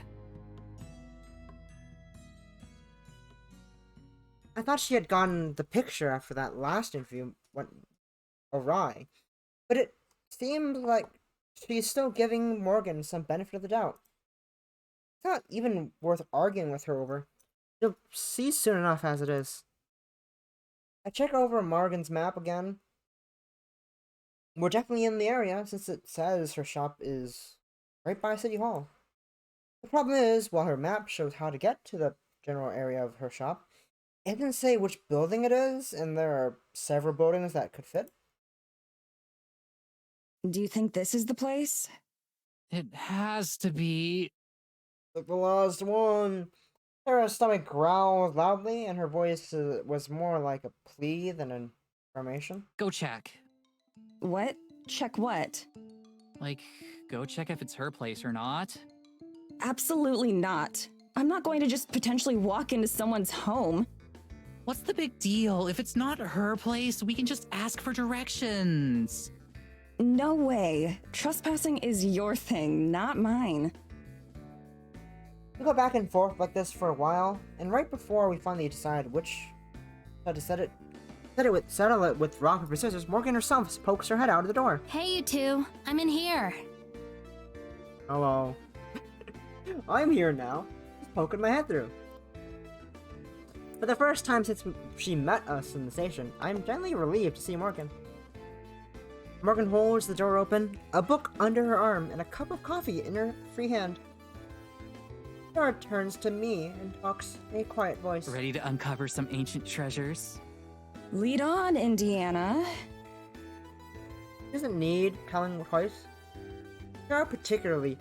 I thought she had gotten the picture after that last interview went awry, but it seemed like she's still giving Morgan some benefit of the doubt. It's not even worth arguing with her over. You'll see soon enough as it is. I check over Morgan's map again. We're definitely in the area since it says her shop is right by City Hall. The problem is, while her map shows how to get to the general area of her shop, it didn't say which building it is, and there are several buildings that could fit. Do you think this is the place? It has to be. The last one. Sarah's stomach growled loudly, and her voice was more like a plea than an affirmation. Go check. What? Check what? Like, go check if it's her place or not. Absolutely not. I'm not going to just potentially walk into someone's home. What's the big deal? If it's not her place, we can just ask for directions. No way. Trespassing is your thing, not mine. We go back and forth like this for a while, and right before we finally decide which to settle it with rock, paper, scissors, Morgan herself pokes her head out of the door. Hey, you two. I'm in here. Hello. I'm here now, just poking my head through. For the first time since she met us in the station, I'm gently relieved to see Morgan. Morgan holds the door open, a book under her arm, and a cup of coffee in her free hand. Tara turns to me and talks in a quiet voice. Ready to uncover some ancient treasures? Lead on, Indiana. She doesn't need telling twice. Tara particularly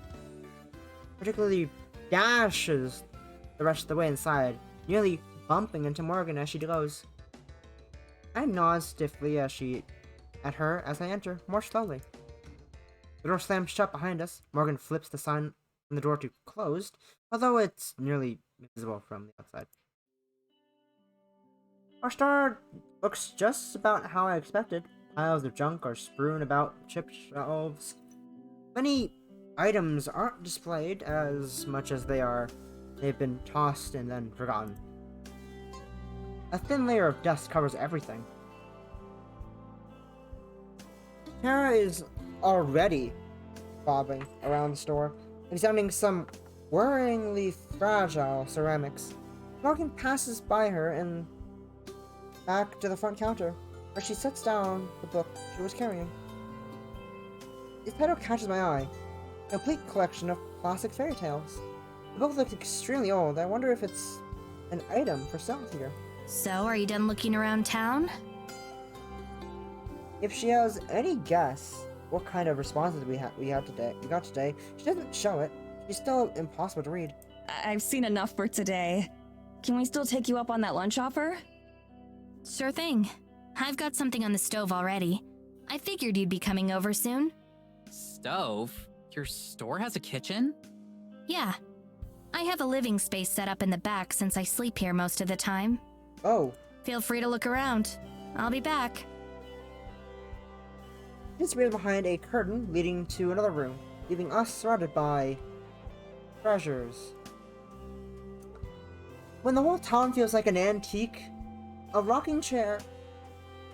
dashes the rest of the way inside, nearly bumping into Morgan as she goes. I nod stiffly at her as I enter, more slowly. The door slams shut behind us. Morgan flips the sign on the door to closed, although it's nearly invisible from the outside. Our store looks just about how I expected. Piles of junk are strewn about chip shelves. Many items aren't displayed as much as they've been tossed and then forgotten. A thin layer of dust covers everything. Tara is already bobbing around the store, examining some worryingly fragile ceramics. Morgan passes by her and back to the front counter, where she sets down the book she was carrying. This title catches my eye. A complete collection of classic fairy tales. The book looks extremely old. I wonder if it's an item for sale here. So, are you done looking around town? If she has any guess what kind of responses we got today, she doesn't show it. She's still impossible to read. I've seen enough for today. Can we still take you up on that lunch offer? Sure thing. I've got something on the stove already. I figured you'd be coming over soon. Stove? Your store has a kitchen? Yeah. I have a living space set up in the back since I sleep here most of the time. Oh. Feel free to look around. I'll be back. She disappears behind a curtain leading to another room, leaving us surrounded by treasures. When the whole town feels like an antique, a rocking chair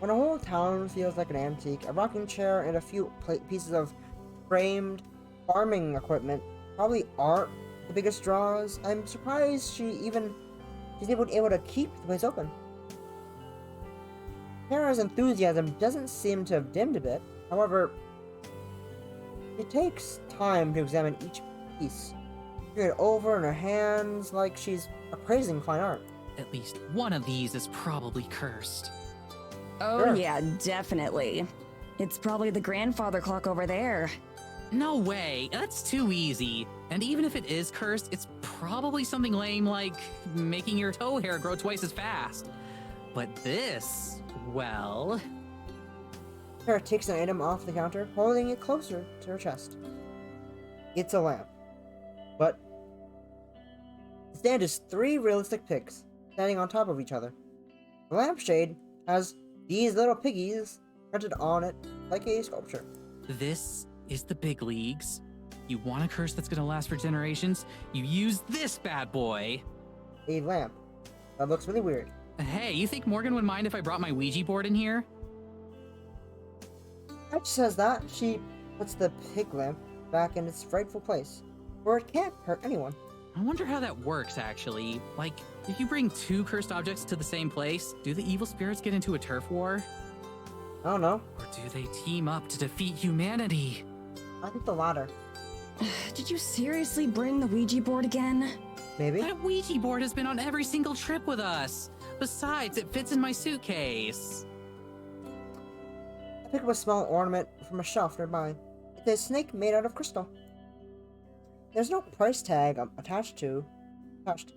When a whole town feels like an antique, a rocking chair and a few pieces of framed farming equipment probably aren't the biggest draws. I'm surprised she's able to keep the place open. Tara's enthusiasm doesn't seem to have dimmed a bit. However, it takes time to examine each piece, turning it over in her hands like she's appraising fine art. At least one of these is probably cursed. Oh, Sure. yeah, definitely. It's probably the grandfather clock over there. No way, that's too easy. And even if it is cursed, it's probably something lame like making your toe hair grow twice as fast. But this, well... Tara takes an item off the counter, holding it closer to her chest. It's a lamp. But the stand is 3 realistic pigs standing on top of each other. The lampshade has these little piggies printed on it like a sculpture. This is the big leagues. You want a curse that's gonna last for generations? You use this bad boy. A lamp. That looks really weird. Hey, you think Morgan would mind if I brought my Ouija board in here? As she says that, she puts the pig lamp back in its rightful place, where it can't hurt anyone. I wonder how that works, actually. Like, if you bring 2 cursed objects to the same place, do the evil spirits get into a turf war? I don't know. Or do they team up to defeat humanity? I think the latter. Did you seriously bring the Ouija board again? Maybe. That Ouija board has been on every single trip with us. Besides, it fits in my suitcase. I pick up a small ornament from a shelf nearby. It's a snake made out of crystal. There's no price tag attached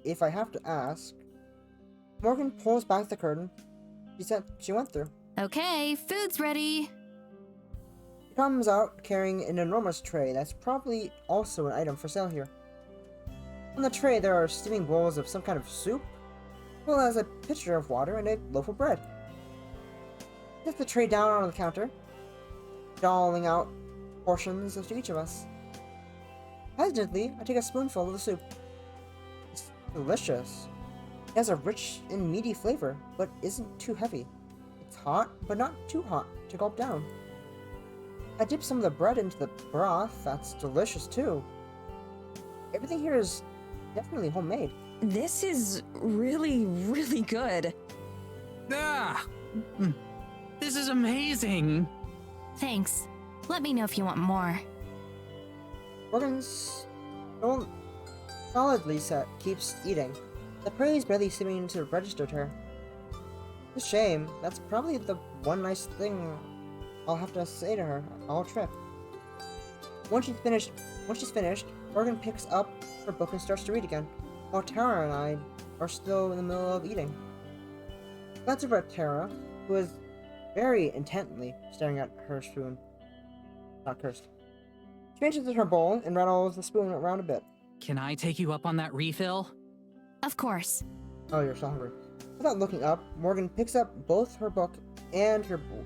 if I have to ask. Morgan pulls back the curtain she went through. Okay, food's ready. She comes out carrying an enormous tray that's probably also an item for sale here. On the tray there are steaming bowls of some kind of soup, as well as a pitcher of water and a loaf of bread. I set the tray down on the counter, doling out portions to each of us. Hesitantly, I take a spoonful of the soup. It's delicious. It has a rich and meaty flavor, but isn't too heavy. It's hot, but not too hot to gulp down. I dip some of the bread into the broth. That's delicious too. Everything here is definitely homemade. This is really, really good. Ah! This is amazing! Thanks. Let me know if you want more. Morgan's solidly set keeps eating, the praise barely seeming to register to her. It's a shame. That's probably the one nice thing I'll have to say to her all trip. Once she's finished, Morgan picks up her book and starts to read again, while Tara and I are still in the middle of eating. I glance over at Tara, who is very intently staring at her spoon. Not cursed. She reaches in her bowl and rattles the spoon around a bit. Can I take you up on that refill? Of course. Oh, you're so hungry. Without looking up, Morgan picks up both her book and her bowl.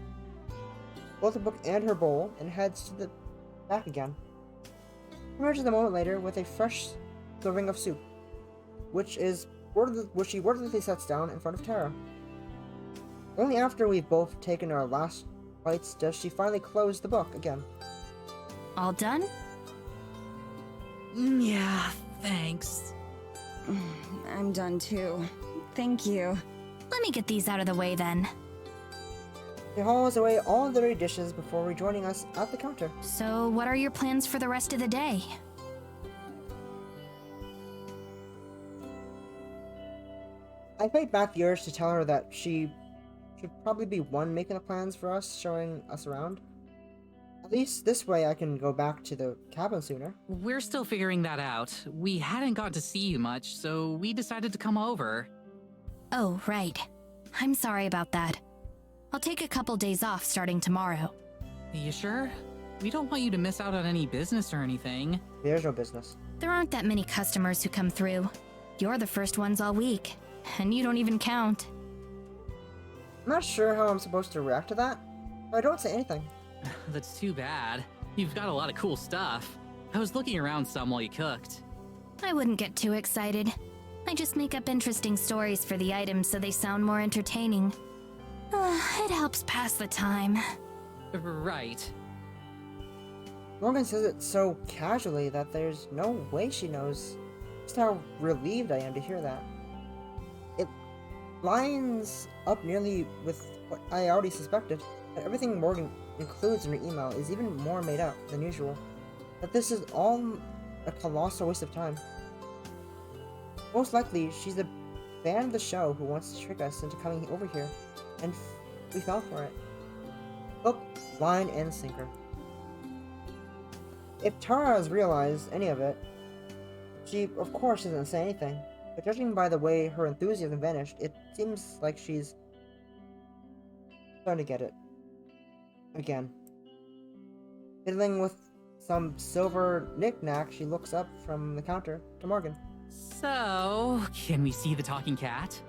And heads to the back again. She emerges a moment later with a fresh serving of soup, which she wordlessly sets down in front of Tara. Only after we've both taken our last bites does she finally close the book again. All done? Yeah, thanks. I'm done too. Thank you. Let me get these out of the way then. She hauls away all the dirty dishes before rejoining us at the counter. So, what are your plans for the rest of the day? I fight back the urge to tell her that she should probably be one making the plans for us, showing us around. At least this way I can go back to the cabin sooner. We're still figuring that out. We hadn't got to see you much, so we decided to come over. Oh, right. I'm sorry about that. I'll take a couple days off starting tomorrow. You sure? We don't want you to miss out on any business or anything. There's no business. There aren't that many customers who come through. You're the first ones all week, and you don't even count. I'm not sure how I'm supposed to react to that, but I don't say anything. That's too bad. You've got a lot of cool stuff. I was looking around some while you cooked. I wouldn't get too excited. I just make up interesting stories for the items so they sound more entertaining. It helps pass the time. Right. Morgan says it so casually that there's no way she knows just how relieved I am to hear that. It lines up nearly with what I already suspected, that everything Morgan includes in her email is even more made up than usual, that this is all a colossal waste of time. Most likely, she's a fan of the show who wants to trick us into coming over here, and we fell for it. Hook, line, and sinker. If Tara has realized any of it, she of course doesn't say anything, but judging by the way her enthusiasm vanished, it seems like she's starting to get it. Again. Fiddling with some silver knick-knack, she looks up from the counter to Morgan. So, can we see the talking cat?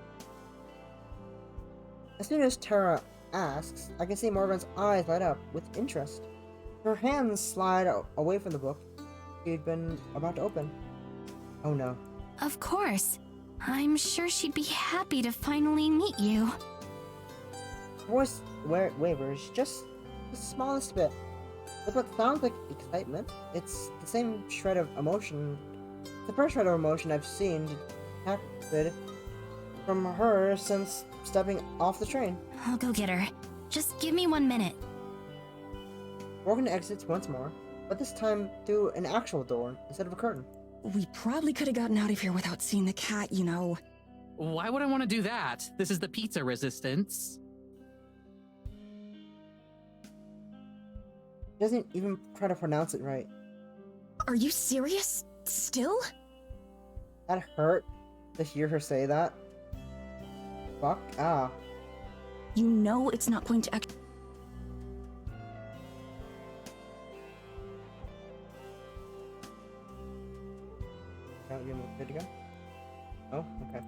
As soon as Tara asks, I can see Morgan's eyes light up with interest. Her hands slide away from the book she'd been about to open. Oh no. Of course. I'm sure she'd be happy to finally meet you. Her voice wavers just the smallest bit. With what sounds like excitement, it's the same shred of emotion, the first shred of emotion I've seen detected from her since stepping off the train. I'll go get her. Just give me 1 minute. Morgan exits once more, but this time through an actual door instead of a curtain. We probably could have gotten out of here without seeing the cat, you know. Why would I want to do that? This is the pizza resistance. She doesn't even try to pronounce it right. Are you serious? Still? That hurt to hear her say that. Fuck ah. You know it's not going to act. Now you're good to go? Oh, okay.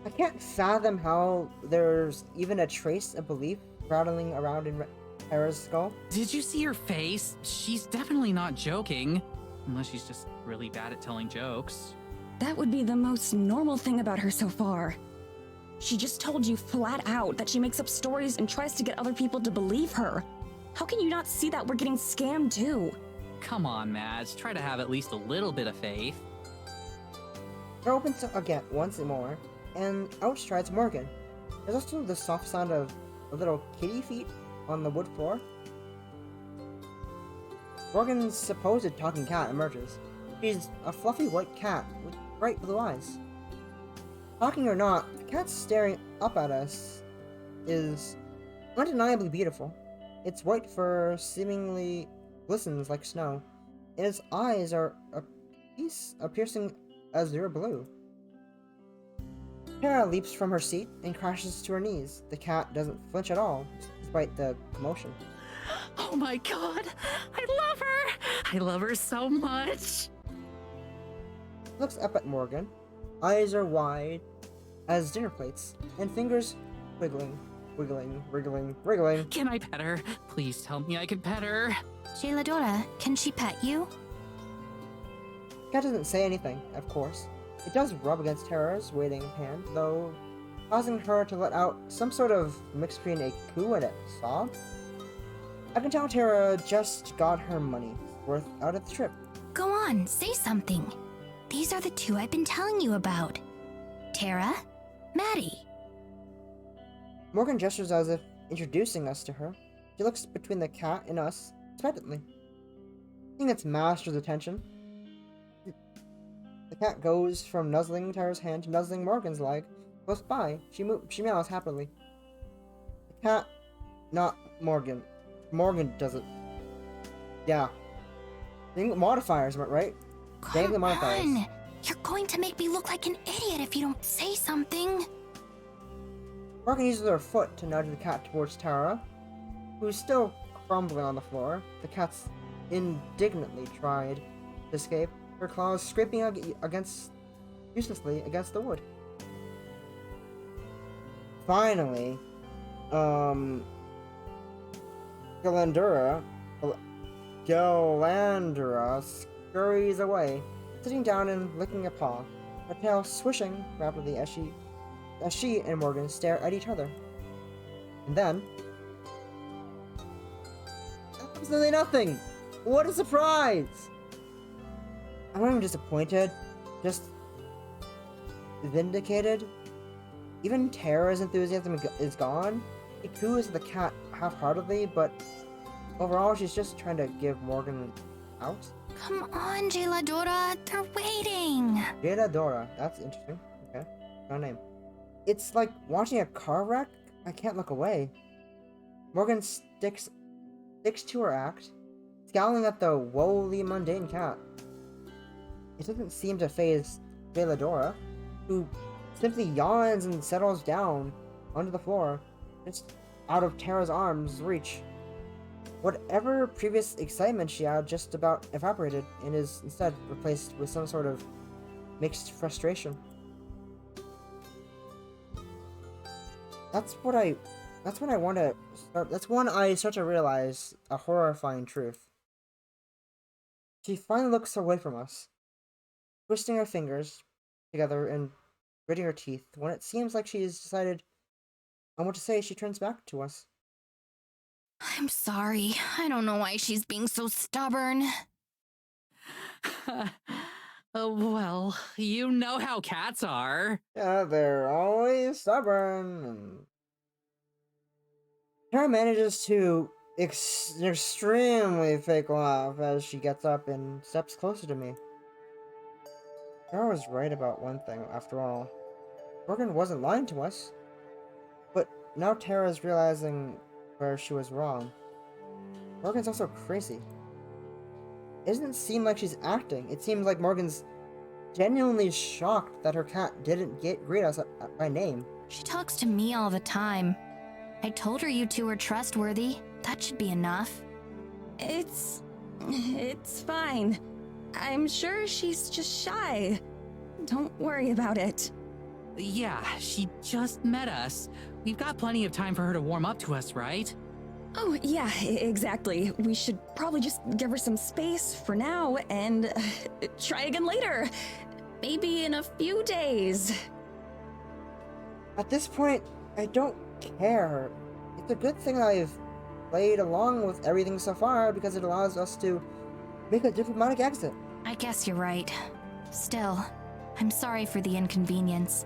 I can't fathom how there's even a trace of belief rattling around in Tara's skull. Did you see her face? She's definitely not joking. Unless she's just really bad at telling jokes. That would be the most normal thing about her so far. She just told you flat out that she makes up stories and tries to get other people to believe her. How can you not see that we're getting scammed too? Come on, Mads. Try to have at least a little bit of faith. Door opens again once more, and out strides Morgan. There's also the soft sound of a little kitty feet on the wood floor. Morgan's supposed talking cat emerges. She's a fluffy white cat with bright blue eyes. Talking or not, the cat staring up at us is undeniably beautiful. Its white fur seemingly glistens like snow, and its eyes are a piercing azure blue. Tara leaps from her seat and crashes to her knees. The cat doesn't flinch at all, despite the commotion. Oh my god! I love her! I love her so much! She looks up at Morgan. Eyes are wide as dinner plates, and fingers wiggling, wriggling. Can I pet her? Please tell me I can pet her. Jailadora, can she pet you? The cat doesn't say anything, of course. It does rub against Tara's waiting hand, though, causing her to let out some sort of mix between a coo and a sob. I can tell Tara just got her money's worth out of the trip. Go on, say something. These are the two I've been telling you about. Tara, Maddie. Morgan gestures as if introducing us to her. She looks between the cat and us expectantly. Seeing its master's attention, the cat goes from nuzzling Tara's hand to nuzzling Morgan's leg. Close by, she meows happily. The cat, not Morgan. Morgan does it. Yeah. Modifiers, right? Dang the Come modifiers. on! You're going to make me look like an idiot if you don't say something. Morgan uses her foot to nudge the cat towards Tara, who's still crumbling on the floor. The cat's indignantly tried to escape, her claws scraping uselessly against the wood. Finally, Galandra scurries away, sitting down and licking a paw. her tail swishing rapidly as she and Morgan stare at each other. And then, absolutely nothing! What a surprise! I'm not even disappointed, just vindicated. Even Tara's enthusiasm is gone. She coos the cat half-heartedly, but overall she's just trying to give Morgan out. Come on, Jayladora, they're waiting. Jayladora, that's interesting. Okay, no name. It's like watching a car wreck. I can't look away. Morgan sticks to her act, scowling at the woefully mundane cat. It doesn't seem to faze Jayladora, who simply yawns and settles down onto the floor, just out of Tara's arms' reach. Whatever previous excitement she had just about evaporated and is instead replaced with some sort of mixed frustration. That's when I start to realize a horrifying truth. She finally looks away from us, twisting her fingers together and gritting her teeth. When it seems like she's decided on what to say, she turns back to us. I'm sorry. I don't know why she's being so stubborn. Well, you know how cats are. Yeah, they're always stubborn. And Tara manages to extremely fake laugh as she gets up and steps closer to me. Tara was right about one thing, after all. Morgan wasn't lying to us. But now Tara's realizing where she was wrong. Morgan's also crazy. It doesn't seem like she's acting. It seems like Morgan's genuinely shocked that her cat didn't greet us by name. She talks to me all the time. I told her you two are trustworthy. That should be enough. It's fine. I'm sure she's just shy. Don't worry about it. Yeah, she just met us. We've got plenty of time for her to warm up to us, right? Oh, yeah, exactly. We should probably just give her some space for now and try again later. Maybe in a few days. At this point, I don't care. It's a good thing I've played along with everything so far because it allows us to make a diplomatic exit. I guess you're right. Still, I'm sorry for the inconvenience.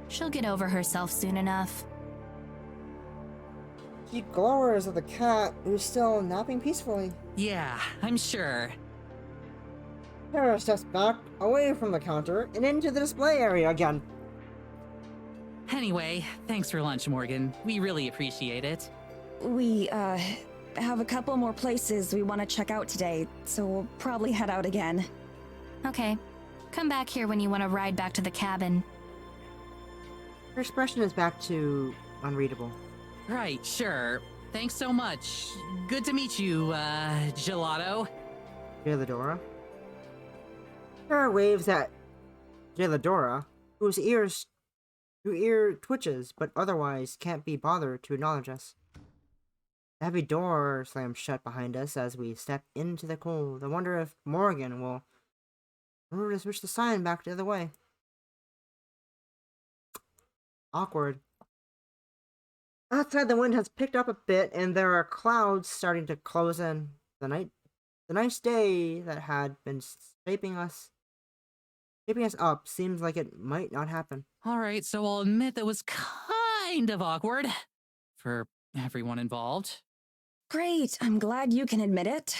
She'll get over herself soon enough. She glowers at the cat, who's still napping peacefully. Yeah, I'm sure. Tara steps back, away from the counter, and into the display area again. Anyway, thanks for lunch, Morgan. We really appreciate it. We, have a couple more places we want to check out today, so we'll probably head out again. Okay. Come back here when you want to ride back to the cabin. Her expression is back to unreadable. Right, sure. Thanks so much. Good to meet you, Gelato. Jayladora. Tara waves at Jayladora, whose ear twitches, but otherwise can't be bothered to acknowledge us. The heavy door slams shut behind us as we step into the cold. I wonder if Morgan will remember to switch the sign back the other way. Awkward. Outside, the wind has picked up a bit, and there are clouds starting to close in. The nice day that had been shaping us up seems like it might not happen. All right, so I'll admit that was kind of awkward for everyone involved. Great, I'm glad you can admit it.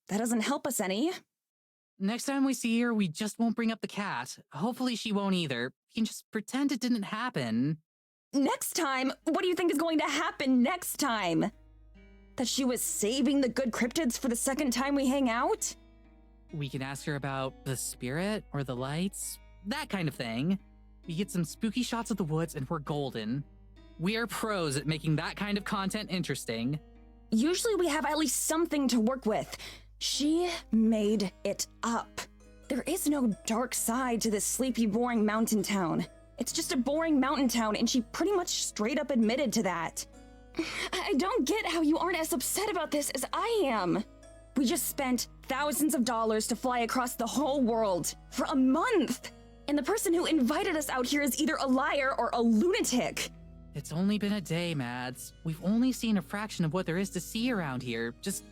That doesn't help us any. Next time we see her, we just won't bring up the cat. Hopefully she won't either. We can just pretend it didn't happen. Next time? What do you think is going to happen next time? That she was saving the good cryptids for the second time we hang out? We can ask her about the spirit or the lights, that kind of thing. We get some spooky shots of the woods and we're golden. We are pros at making that kind of content interesting. Usually we have at least something to work with. She made it up. There is no dark side to this sleepy, boring mountain town. It's just a boring mountain town, and she pretty much straight up admitted to that. I don't get how you aren't as upset about this as I am. We just spent thousands of dollars to fly across the whole world for a month. And the person who invited us out here is either a liar or a lunatic. It's only been a day, Mads. We've only seen a fraction of what there is to see around here. Just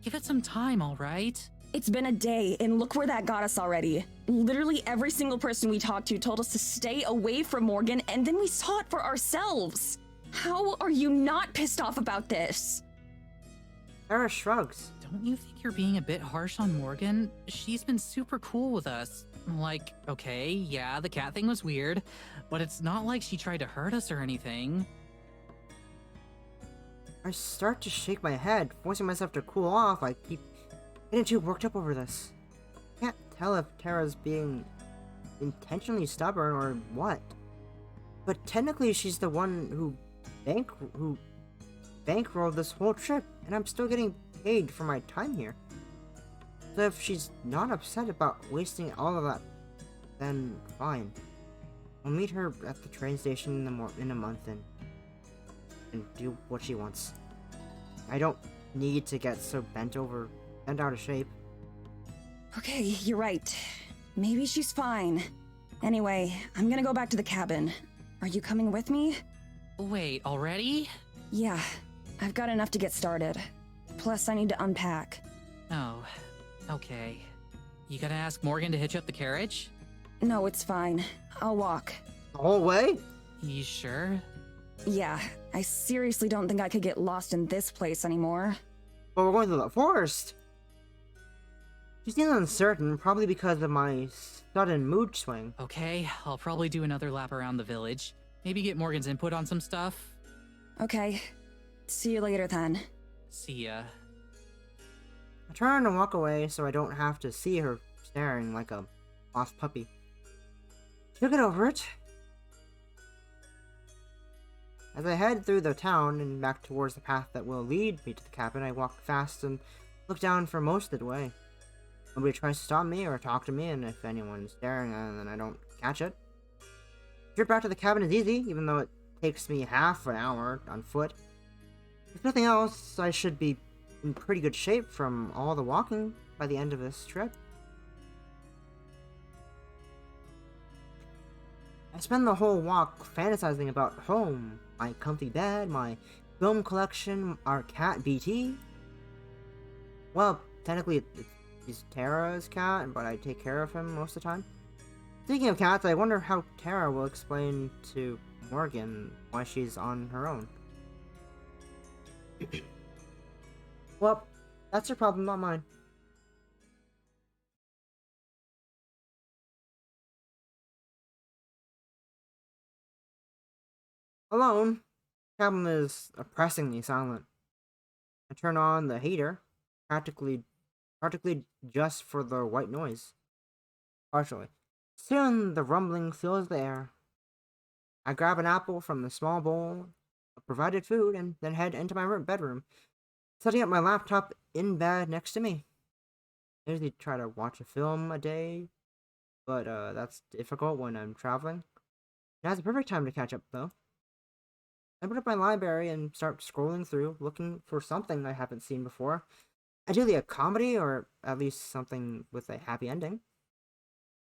give it some time, all right? It's been a day, and look where that got us already. Literally every single person we talked to told us to stay away from Morgan, and then we saw it for ourselves. How are you not pissed off about this? Tara shrugs. Don't you think you're being a bit harsh on Morgan? She's been super cool with us. Like, okay, yeah, the cat thing was weird, but it's not like she tried to hurt us or anything. I start to shake my head, forcing myself to cool off. I keep getting too worked up over this. I can't tell if Tara's being intentionally stubborn or what. But technically she's the one who bankrolled this whole trip, and I'm still getting paid for my time here. So if she's not upset about wasting all of that, then fine. I'll meet her at the train station in a month and do what she wants. I don't need to get so bent out of shape. Okay, you're right. Maybe she's fine. Anyway, I'm gonna go back to the cabin. Are you coming with me? Wait, already? Yeah, I've got enough to get started. Plus, I need to unpack. Oh, okay. You gonna ask Morgan to hitch up the carriage? No, it's fine. I'll walk. The whole way? You sure? Yeah, I seriously don't think I could get lost in this place anymore. But we're going to the forest. She seems uncertain, probably because of my sudden mood swing. Okay, I'll probably do another lap around the village. Maybe get Morgan's input on some stuff. Okay. See you later then. See ya. I turn and walk away so I don't have to see her staring like a lost puppy. She'll get over it. As I head through the town and back towards the path that will lead me to the cabin, I walk fast and look down for most of the way. Nobody tries to stop me or talk to me, and if anyone's staring, then I don't catch it. The trip back to the cabin is easy, even though it takes me half an hour on foot. If nothing else, I should be in pretty good shape from all the walking by the end of this trip. I spend the whole walk fantasizing about home, my comfy bed, my film collection, our cat BT. Well, technically he's Tara's cat, but I take care of him most of the time. Speaking of cats, I wonder how Tara will explain to Morgan why she's on her own. Well, that's her problem, not mine. Alone, the cabin is oppressingly silent. I turn on the heater, practically just for the white noise. Partially. Soon the rumbling fills the air. I grab an apple from the small bowl of provided food and then head into my bedroom, setting up my laptop in bed next to me. I usually try to watch a film a day, but that's difficult when I'm traveling. Now's the perfect time to catch up, though. I put up my library and start scrolling through, looking for something I haven't seen before. Ideally a comedy, or at least something with a happy ending.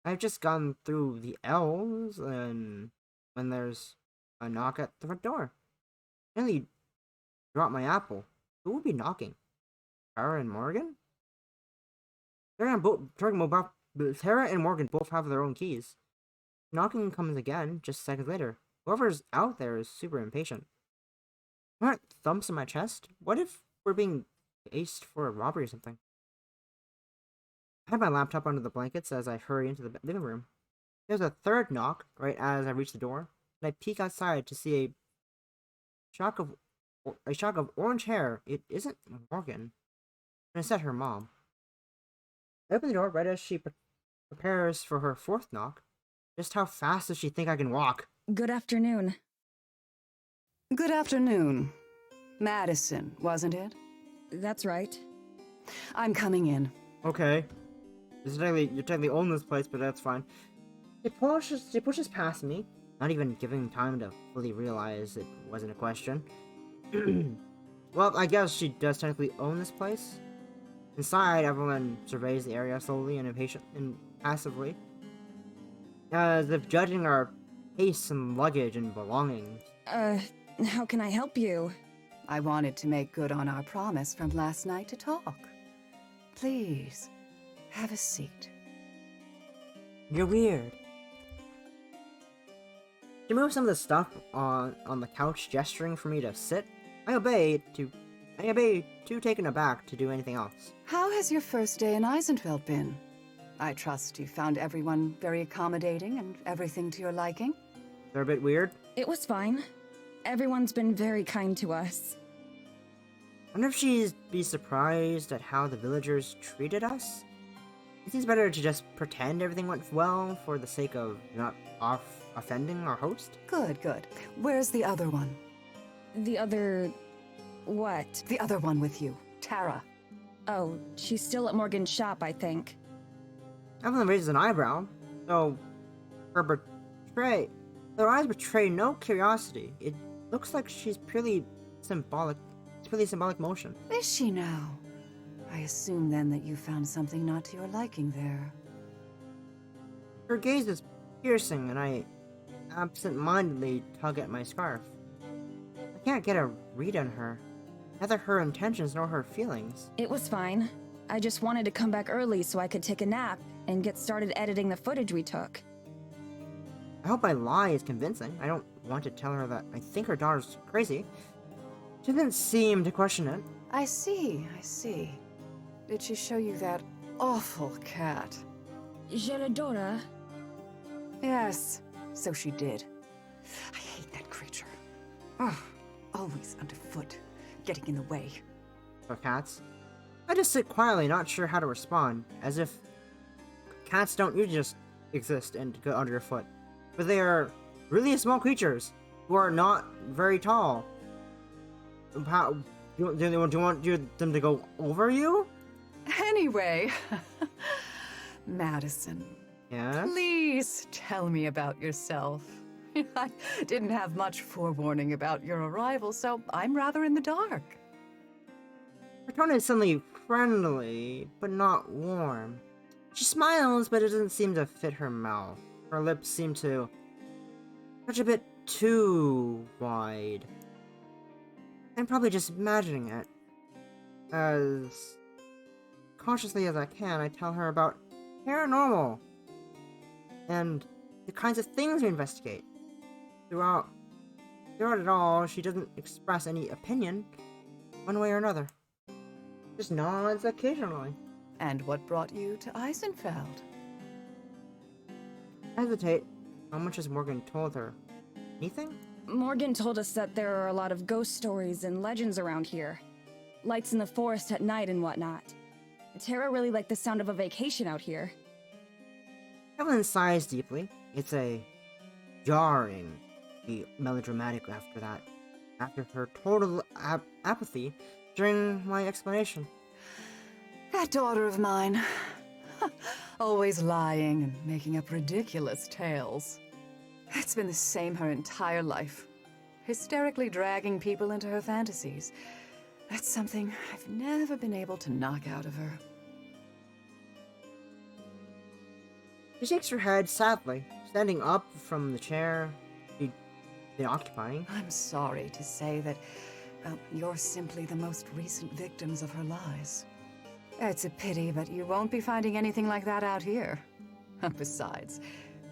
I've just gone through the L's, and when there's a knock at the front door. I nearly dropped my apple. Who would be knocking? Tara and Morgan? Tara and Morgan both have their own keys. Knocking comes again, just seconds later. Whoever's out there is super impatient. Aren't thumps in my chest? What if we're being aced for a robbery or something? I have my laptop under the blankets as I hurry into the living room. There's a third knock right as I reach the door, and I peek outside to see a shock of orange hair. It isn't Morgan, and it's her mom. I open the door right as she prepares for her fourth knock. Just how fast does she think I can walk? Good afternoon. Good afternoon. Madison, wasn't it? That's right. I'm coming in. Okay. You're technically own this place, but that's fine. She pushes past me, not even giving time to fully realize it wasn't a question. Well, I guess she does technically own this place. Inside, everyone surveys the area slowly and passively. as if judging our pace and luggage and belongings. How can I help you? I wanted to make good on our promise from last night to talk. Please, have a seat. You're weird. She moved some of the stuff on the couch, gesturing for me to sit. I obey, too taken aback to do anything else. How has your first day in Eisenfeld been? I trust you found everyone very accommodating and everything to your liking? They're a bit weird. It was fine. Everyone's been very kind to us. I wonder if she'd be surprised at how the villagers treated us? It seems better to just pretend everything went well for the sake of not offending our host. Good, good. Where's the other one? The other... what? The other one with you, Tara. Oh, she's still at Morgan's shop, I think. Evelyn raises an eyebrow, though her eyes betray no curiosity. It looks like she's purely symbolic motion. Is she now? I assume then that you found something not to your liking there. Her gaze is piercing, and I absent-mindedly tug at my scarf. I can't get a read on her, neither her intentions nor her feelings. It was fine. I just wanted to come back early so I could take a nap and get started editing the footage we took. I hope my lie is convincing. I don't want to tell her that I think her daughter's crazy. She didn't seem to question it. I see. Did she show you that awful cat? Je l'adore. Yes, so she did. I hate that creature. Ugh, always underfoot, getting in the way. For cats? I just sit quietly, not sure how to respond, as if cats don't usually just exist and go under your foot. But they are really small creatures who are not very tall. How do you want them to go over you? Anyway, Madison, Yes? please tell me about yourself. I didn't have much forewarning about your arrival, so I'm rather in the dark. Her tone is suddenly friendly, but not warm. She smiles, but it doesn't seem to fit her mouth. Her lips seem to stretch a bit too wide. I'm probably just imagining it. As cautiously as I can, I tell her about paranormal and the kinds of things we investigate. Throughout it all, she doesn't express any opinion, one way or another. Just nods occasionally. And what brought you to Eisenfeld? I hesitate. How much has Morgan told her? Anything? Morgan told us that there are a lot of ghost stories and legends around here. Lights in the forest at night and whatnot. Tara really liked the sound of a vacation out here. Evelyn sighs deeply. It's a jarring, melodramatic after that. After her total apathy during my explanation. That daughter of mine. Always lying and making up ridiculous tales. It's been the same her entire life. Hysterically dragging people into her fantasies. That's something I've never been able to knock out of her. She shakes her head sadly, standing up from the chair she'd been occupying. I'm sorry to say that, well, you're simply the most recent victims of her lies. It's a pity, but you won't be finding anything like that out here. Besides,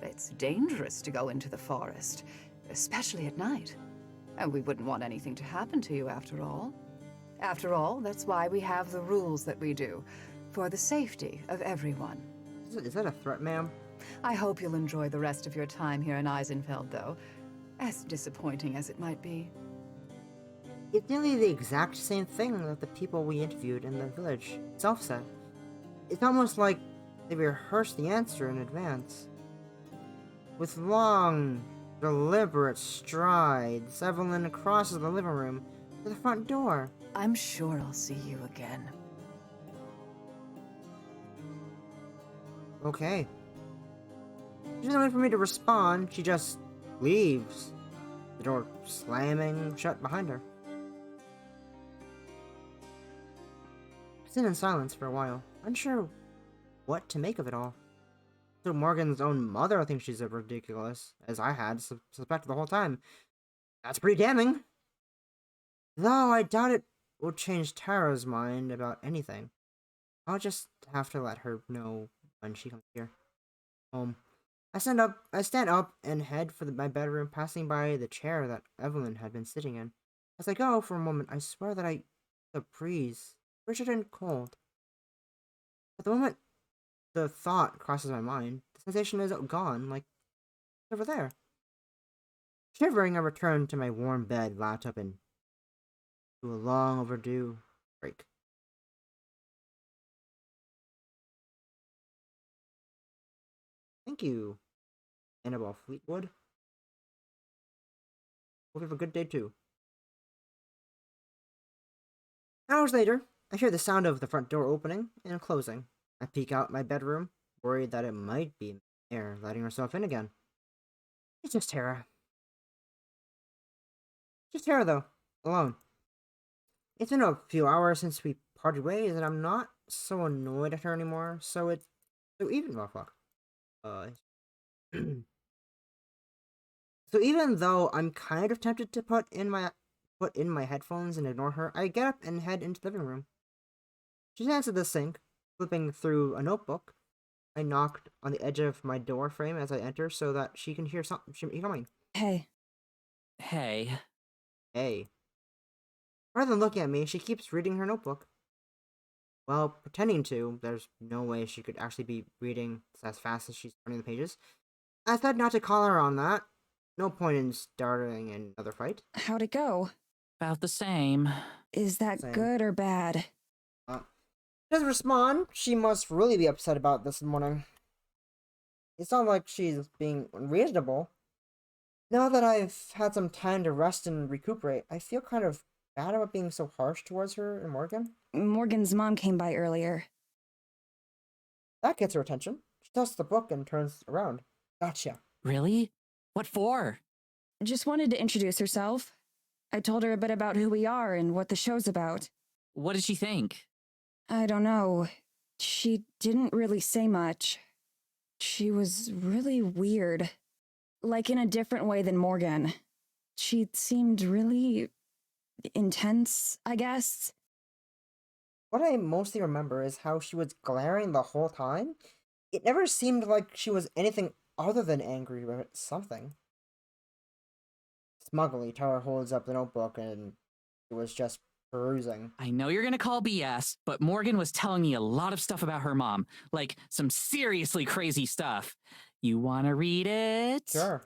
it's dangerous to go into the forest, especially at night. And we wouldn't want anything to happen to you after all. After all, that's why we have the rules that we do, for the safety of everyone. Is that a threat, ma'am? I hope you'll enjoy the rest of your time here in Eisenfeld, though, as disappointing as it might be. It's nearly the exact same thing that the people we interviewed in the village itself said. It's almost like they rehearsed the answer in advance. With long, deliberate strides, Evelyn crosses the living room to the front door. I'm sure I'll see you again. Okay. She doesn't wait for me to respond, she just leaves, the door slamming shut behind her. I sit in silence for a while, unsure what to make of it all. So Morgan's own mother thinks she's as ridiculous as I had suspected the whole time. That's pretty damning. Though I doubt it will change Tara's mind about anything. I'll just have to let her know when she comes here. Home. I stand up and head for my bedroom, passing by the chair that Evelyn had been sitting in. As I go for a moment, I swear that the breeze, frigid and cold. At the moment the thought crosses my mind, the sensation is gone, like over there. Shivering, I return to my warm bed, lapped up into a long overdue break. Thank you, Annabelle Fleetwood. Hope you have a good day too. Hours later, I hear the sound of the front door opening and closing. I peek out my bedroom, worried that it might be Mare letting herself in again. It's just Tara. Just Tara, though. Alone. It's been a few hours since we parted ways, and I'm not so annoyed at her anymore, so even... Oh, fuck. So even though I'm kind of tempted to put in my headphones and ignore her, I get up and head into the living room. She stands at the sink, flipping through a notebook. I knocked on the edge of my door frame as I enter so that she can hear something coming. Hey. Hey. Hey. Rather than looking at me, she keeps reading her notebook. Well, pretending to. There's no way she could actually be reading as fast as she's turning the pages. I said not to call her on that. No point in starting another fight. How'd it go? About the same. Is that Same. good or bad? Doesn't respond. She must really be upset about this morning. It's not like she's being unreasonable. Now that I've had some time to rest and recuperate, I feel kind of bad about being so harsh towards her and Morgan. Morgan's mom came by earlier. That gets her attention. She dusts the book and turns around. Gotcha. Really? What for? Just wanted to introduce herself. I told her a bit about who we are and what the show's about. What did she think? I don't know. She didn't really say much. She was really weird. Like in a different way than Morgan. She seemed really intense, I guess. What I mostly remember is how she was glaring the whole time. It never seemed like she was anything other than angry about something. Smugly, Tara holds up the notebook and it was just perusing. I know you're gonna call BS, but Morgan was telling me a lot of stuff about her mom. Like, some seriously crazy stuff. You wanna read it? Sure.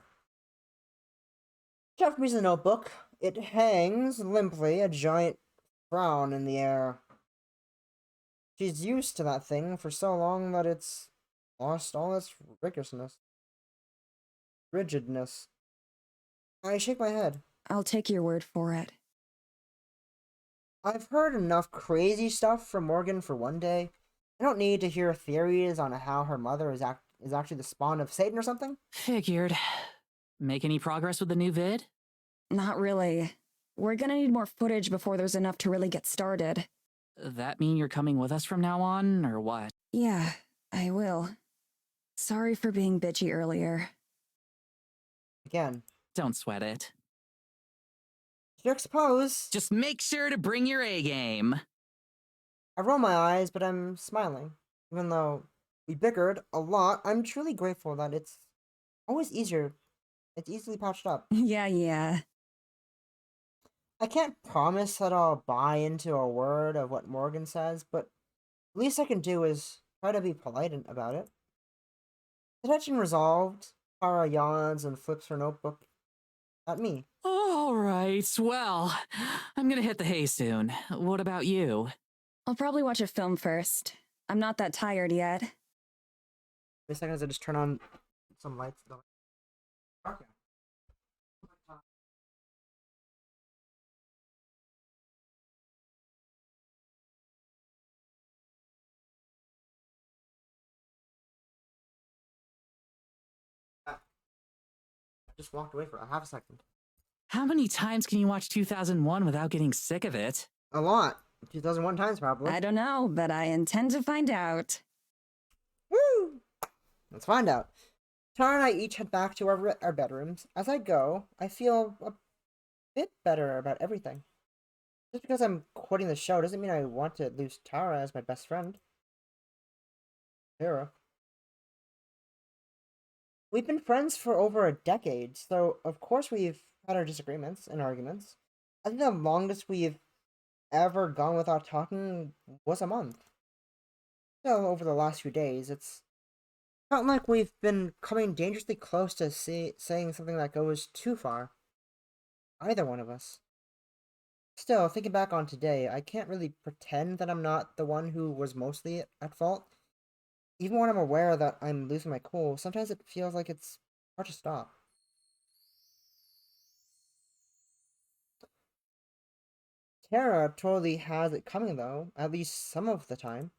Jeff reads the notebook. It hangs limply, a giant frown in the air. She's used to that thing for so long that it's lost all its rigidness. I shake my head. I'll take your word for it. I've heard enough crazy stuff from Morgan for one day. I don't need to hear theories on how her mother is actually the spawn of Satan or something. Figured. Make any progress with the new vid? Not really. We're gonna need more footage before there's enough to really get started. That mean you're coming with us from now on, or what? Yeah, I will. Sorry for being bitchy earlier. Again. Don't sweat it. Juxtapose. Just make sure to bring your A game. I roll my eyes, but I'm smiling. Even though we bickered a lot, I'm truly grateful that it's always easier. It's easily patched up. Yeah. I can't promise that I'll buy into a word of what Morgan says, but the least I can do is try to be polite about it. The tension resolved, Tara yawns and flips her notebook at me. All right, well, I'm gonna hit the hay soon. What about you? I'll probably watch a film first. I'm not that tired yet. Wait a second as I just turn on some lights. Okay. Just walked away for a half a second. How many times can you watch 2001 without getting sick of it? A lot. 2001 times, probably. I don't know, but I intend to find out. Woo! Let's find out. Tara and I each head back to our bedrooms. As I go, I feel a bit better about everything. Just because I'm quitting the show doesn't mean I want to lose Tara as my best friend. Tara. We've been friends for over a decade, so of course we've had our disagreements and arguments. I think the longest we've ever gone without talking was a month. So over the last few days, it's felt like we've been coming dangerously close to saying something that goes too far. Either one of us. Still, thinking back on today, I can't really pretend that I'm not the one who was mostly at fault. Even when I'm aware that I'm losing my cool, sometimes it feels like it's hard to stop. Tara totally has it coming though, at least some of the time.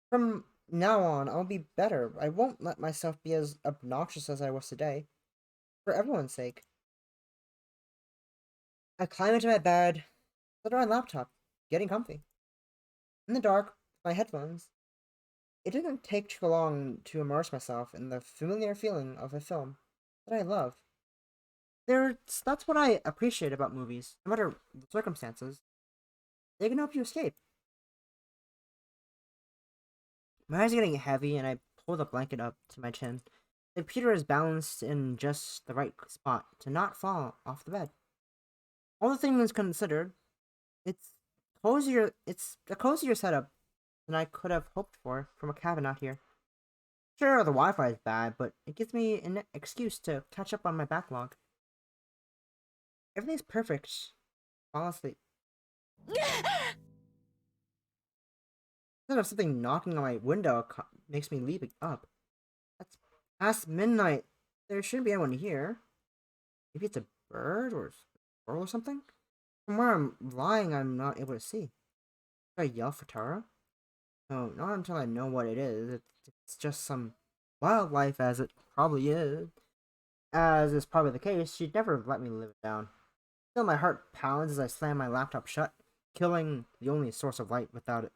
From now on, I'll be better. I won't let myself be as obnoxious as I was today. For everyone's sake. I climb into my bed, sit on my laptop, getting comfy. In the dark, with my headphones. It didn't take too long to immerse myself in the familiar feeling of a film that I love. That's what I appreciate about movies, no matter the circumstances. They can help you escape. My eyes are getting heavy, and I pull the blanket up to my chin. The computer is balanced in just the right spot to not fall off the bed. All the things considered, it's It's a cozier setup than I could have hoped for from a cabin out here. Sure, the Wi-Fi is bad, but it gives me an excuse to catch up on my backlog. Everything's perfect. Fall asleep. Instead of something knocking on my window makes me leap up. That's past midnight. There shouldn't be anyone here. Maybe it's a bird or a squirrel or something? From where I'm lying, I'm not able to see. Should I yell for Tara? No, not until I know what it is. It's just some wildlife, as it probably is. As is probably the case, she'd never let me live it down. Still, my heart pounds as I slam my laptop shut, killing the only source of light without it.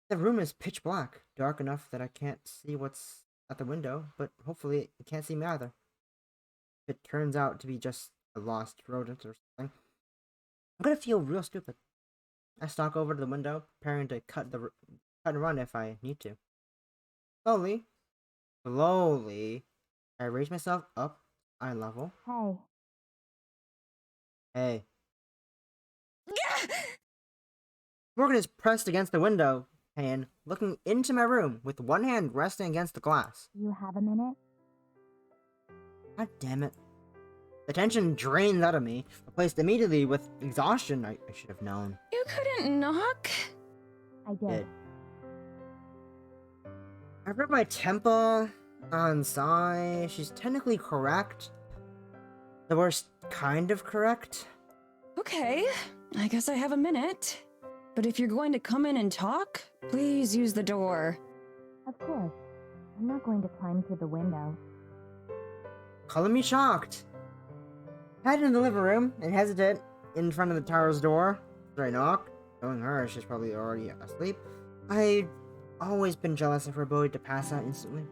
The room is pitch black, dark enough that I can't see what's at the window, but hopefully it can't see me either. If it turns out to be just a lost rodent or something, I'm gonna feel real stupid. I stalk over to the window, preparing to cut and run if I need to. Slowly, I raise myself up eye level. Hey. Morgan is pressed against the window pane, looking into my room with one hand resting against the glass. You have a minute? God damn it. The tension drains out of me, replaced immediately with exhaustion. I should have known. You couldn't knock? I did. I rub my temple on Sai. She's technically correct. The worst kind of correct. Okay, I guess I have a minute. But if you're going to come in and talk, please use the door. Of course. I'm not going to climb through the window. Calling me shocked. I head in the living room and hesitate in front of the tower's door. After I knock, knowing her, she's probably already asleep. I've always been jealous of her ability to pass out instantly.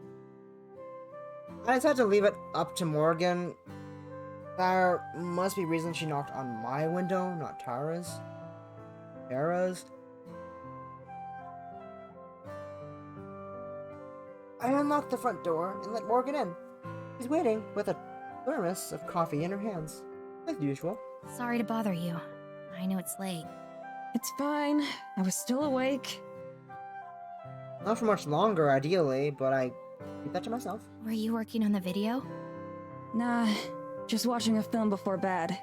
I decided to leave it up to Morgan. There must be reason she knocked on my window, not Tara's. I unlocked the front door and let Morgan in. She's waiting with a thermos of coffee in her hands, as usual. Sorry to bother you. I know it's late. It's fine. I was still awake. Not for much longer, ideally, but I keep that to myself. Were you working on the video? Nah, just watching a film before bed.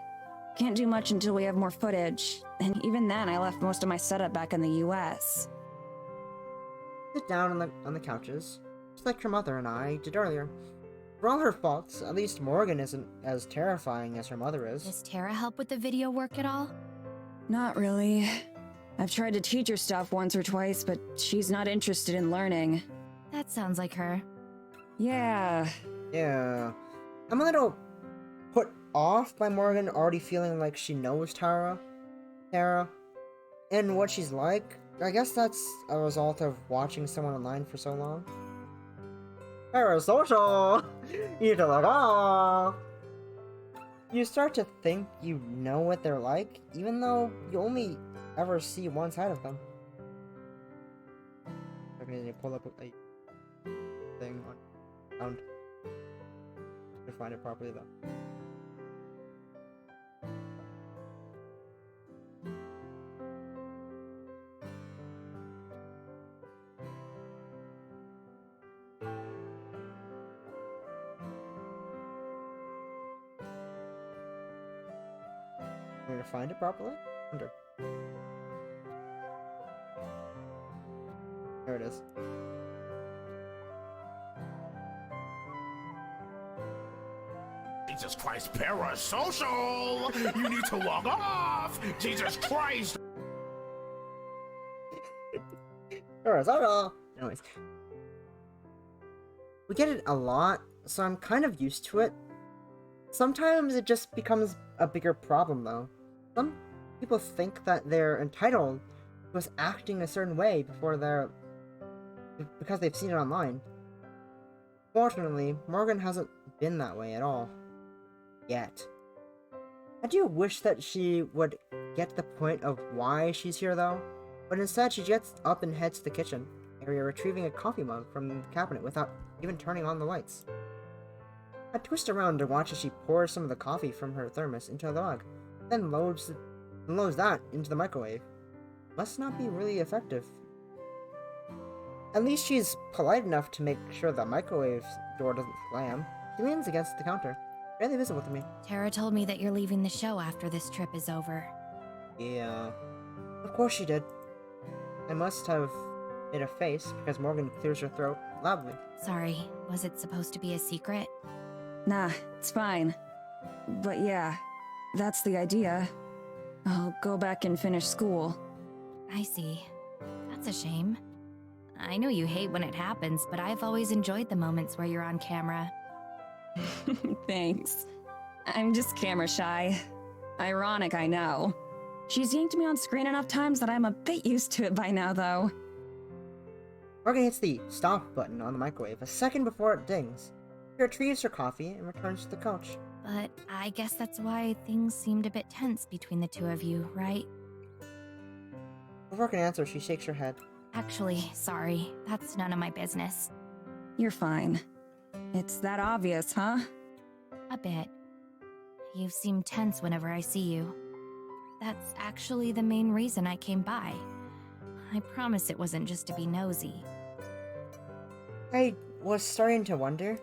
Can't do much until we have more footage, and even then I left most of my setup back in the US. Sit down on the couches, just like her mother and I did earlier. For all her faults, at least Morgan isn't as terrifying as her mother is. Does Tara help with the video work at all? Not really. I've tried to teach her stuff once or twice, but she's not interested in learning. That sounds like her. Yeah. I'm a little put off by Morgan already feeling like she knows Tara, and what she's like. I guess that's a result of watching someone online for so long. Parasocial! You need to log off! You start to think you know what they're like, even though you only ever see one side of them. Okay, you pull up a thing on sound to find it properly though. I'm gonna find it properly? Wonder. There it is. Jesus Christ, parasocial! You need to log off! Jesus Christ! Parasocial! Anyways. We get it a lot, so I'm kind of used to it. Sometimes it just becomes a bigger problem though. Some people think that they're entitled to us acting a certain way because they've seen it online. Fortunately, Morgan hasn't been that way at all. Yet. I do wish that she would get to the point of why she's here though, but instead she gets up and heads to the kitchen area, retrieving a coffee mug from the cabinet without even turning on the lights. I twist around to watch as she pours some of the coffee from her thermos into the mug, then loads that into the microwave. Must not be really effective. At least she's polite enough to make sure the microwave door doesn't slam. She leans against the counter, barely visible to me. Tara told me that you're leaving the show after this trip is over. Yeah, of course she did. I must have made a face because Morgan clears her throat loudly. Sorry, was it supposed to be a secret? Nah, it's fine. But yeah, that's the idea. I'll go back and finish school. I see. That's a shame. I know you hate when it happens, but I've always enjoyed the moments where you're on camera. Thanks. I'm just camera shy. Ironic, I know. She's yanked me on screen enough times that I'm a bit used to it by now, though. Morgan hits the stop button on the microwave a second before it dings. She retrieves her coffee and returns to the couch. But I guess that's why things seemed a bit tense between the two of you, right? Before I can answer, she shakes her head. Actually, sorry. That's none of my business. You're fine. It's that obvious, huh? A bit. You seem tense whenever I see you. That's actually the main reason I came by. I promise it wasn't just to be nosy. I was starting to wonder.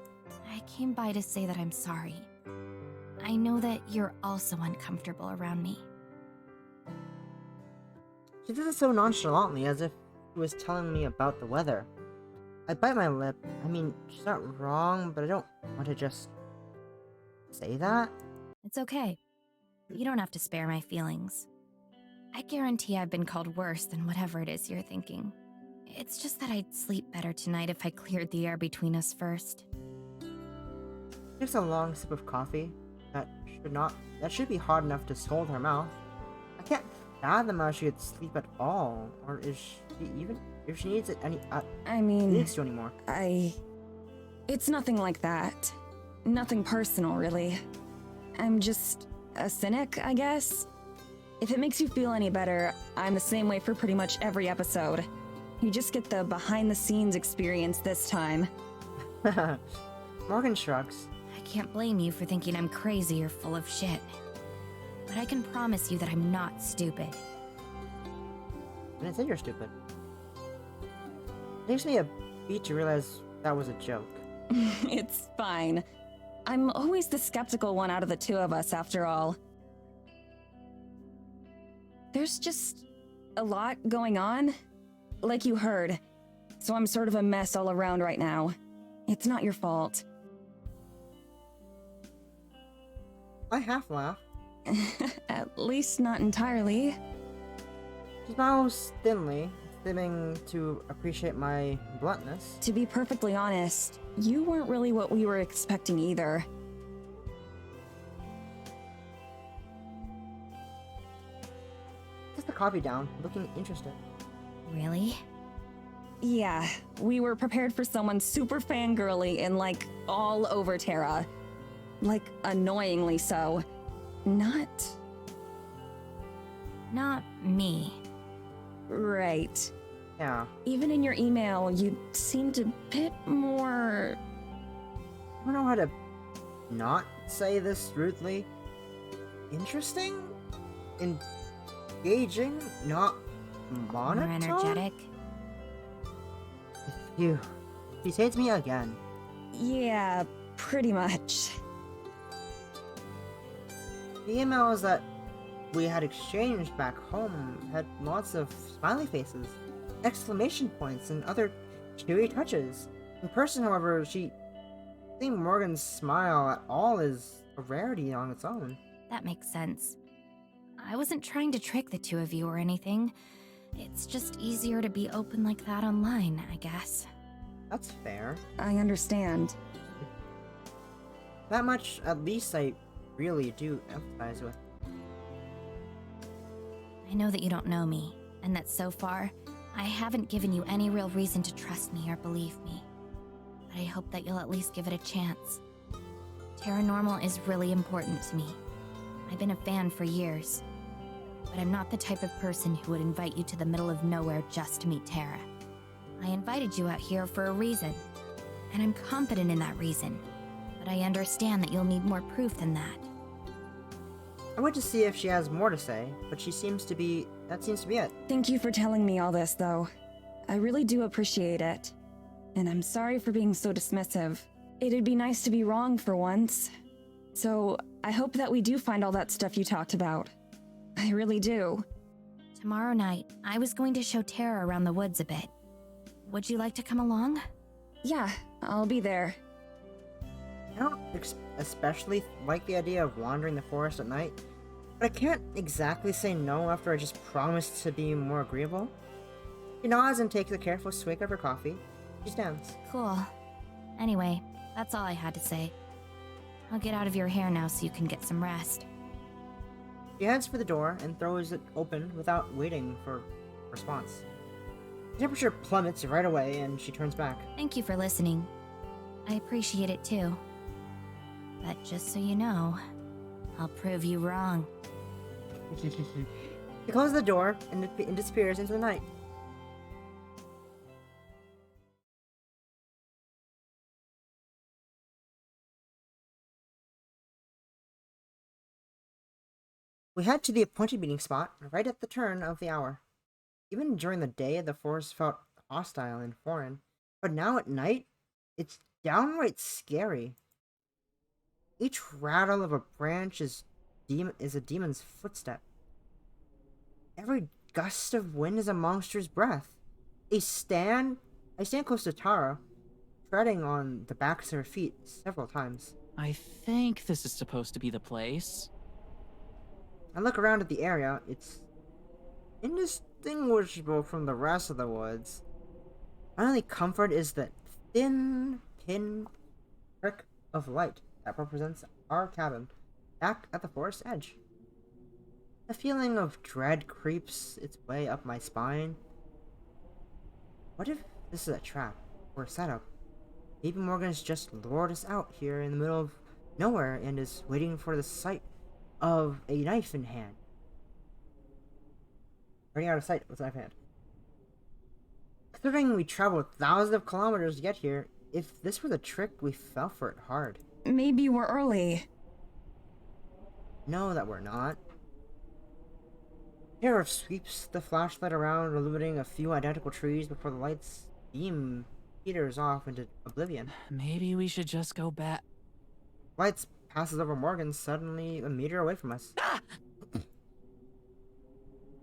I came by to say that I'm sorry. I know that you're also uncomfortable around me. She does it so nonchalantly, as if she was telling me about the weather. I bite my lip. I mean, she's not wrong, but I don't want to just say that. It's okay. You don't have to spare my feelings. I guarantee I've been called worse than whatever it is you're thinking. It's just that I'd sleep better tonight if I cleared the air between us first. She takes a long sip of coffee. That should be hard enough to scald her mouth. I can't fathom how she could sleep at all, or is she even if she needs it any? I mean, needs to anymore. It's nothing like that. Nothing personal, really. I'm just a cynic, I guess. If it makes you feel any better, I'm the same way for pretty much every episode. You just get the behind-the-scenes experience this time. Morgan shrugs. I can't blame you for thinking I'm crazy or full of shit. But I can promise you that I'm not stupid. And it's you're stupid. It takes me a beat to realize that was a joke. It's fine. I'm always the skeptical one out of the two of us, after all. There's just a lot going on, like you heard. So I'm sort of a mess all around right now. It's not your fault. I half laugh. At least not entirely. She smiles thinly, seeming to appreciate my bluntness. To be perfectly honest, you weren't really what we were expecting either. Sets the coffee down, looking interested. Really? Yeah, we were prepared for someone super fangirly and like all over Terra. Like annoyingly so. Not me. right. Yeah. Even in your email, you seemed a bit more... I don't know how to not say this rudely. Interesting? Engaging? Not monotone? More energetic. Phew. She hates me again. Yeah, pretty much. The emails that we had exchanged back home had lots of smiley faces, exclamation points, and other cheery touches. In person, however, seeing Morgan's smile at all is a rarity on its own. That makes sense. I wasn't trying to trick the two of you or anything. It's just easier to be open like that online, I guess. That's fair. I understand. That much, at least, I really do empathize with. I know that you don't know me, and that so far, I haven't given you any real reason to trust me or believe me. But I hope that you'll at least give it a chance. Paranormal is really important to me. I've been a fan for years. But I'm not the type of person who would invite you to the middle of nowhere just to meet Tara. I invited you out here for a reason, and I'm confident in that reason. But I understand that you'll need more proof than that. I went to see if she has more to say, but that seems to be it. Thank you for telling me all this, though. I really do appreciate it. And I'm sorry for being so dismissive. It'd be nice to be wrong for once. So, I hope that we do find all that stuff you talked about. I really do. Tomorrow night, I was going to show Tara around the woods a bit. Would you like to come along? Yeah, I'll be there. I don't especially like the idea of wandering the forest at night, but I can't exactly say no after I just promised to be more agreeable. She nods and takes a careful swig of her coffee. She stands. Cool. Anyway, that's all I had to say. I'll get out of your hair now so you can get some rest. She heads for the door and throws it open without waiting for a response. The temperature plummets right away and she turns back. Thank you for listening. I appreciate it too. But just so you know, I'll prove you wrong. She closes the door and disappears into the night. We head to the appointed meeting spot right at the turn of the hour. Even during the day, the forest felt hostile and foreign, but now at night, it's downright scary. Each rattle of a branch is a demon's footstep. Every gust of wind is a monster's breath. I stand close to Tara, treading on the backs of her feet several times. I think this is supposed to be the place. I look around at the area. It's indistinguishable from the rest of the woods. My only comfort is that thin prick of light that represents our cabin back at the forest edge. A feeling of dread creeps its way up my spine. What if this is a trap or a setup? Maybe Morgan's just lured us out here in the middle of nowhere and is waiting for the sight of a knife in hand. Running out of sight with a knife in hand. Considering we traveled thousands of kilometers to get here, if this were the trick, we fell for it hard. Maybe we're early. No, that we're not. Sheriff sweeps the flashlight around, illuminating a few identical trees before the light's beam peters off into oblivion. Maybe we should just go back. Lights passes over Morgan, suddenly a meter away from us.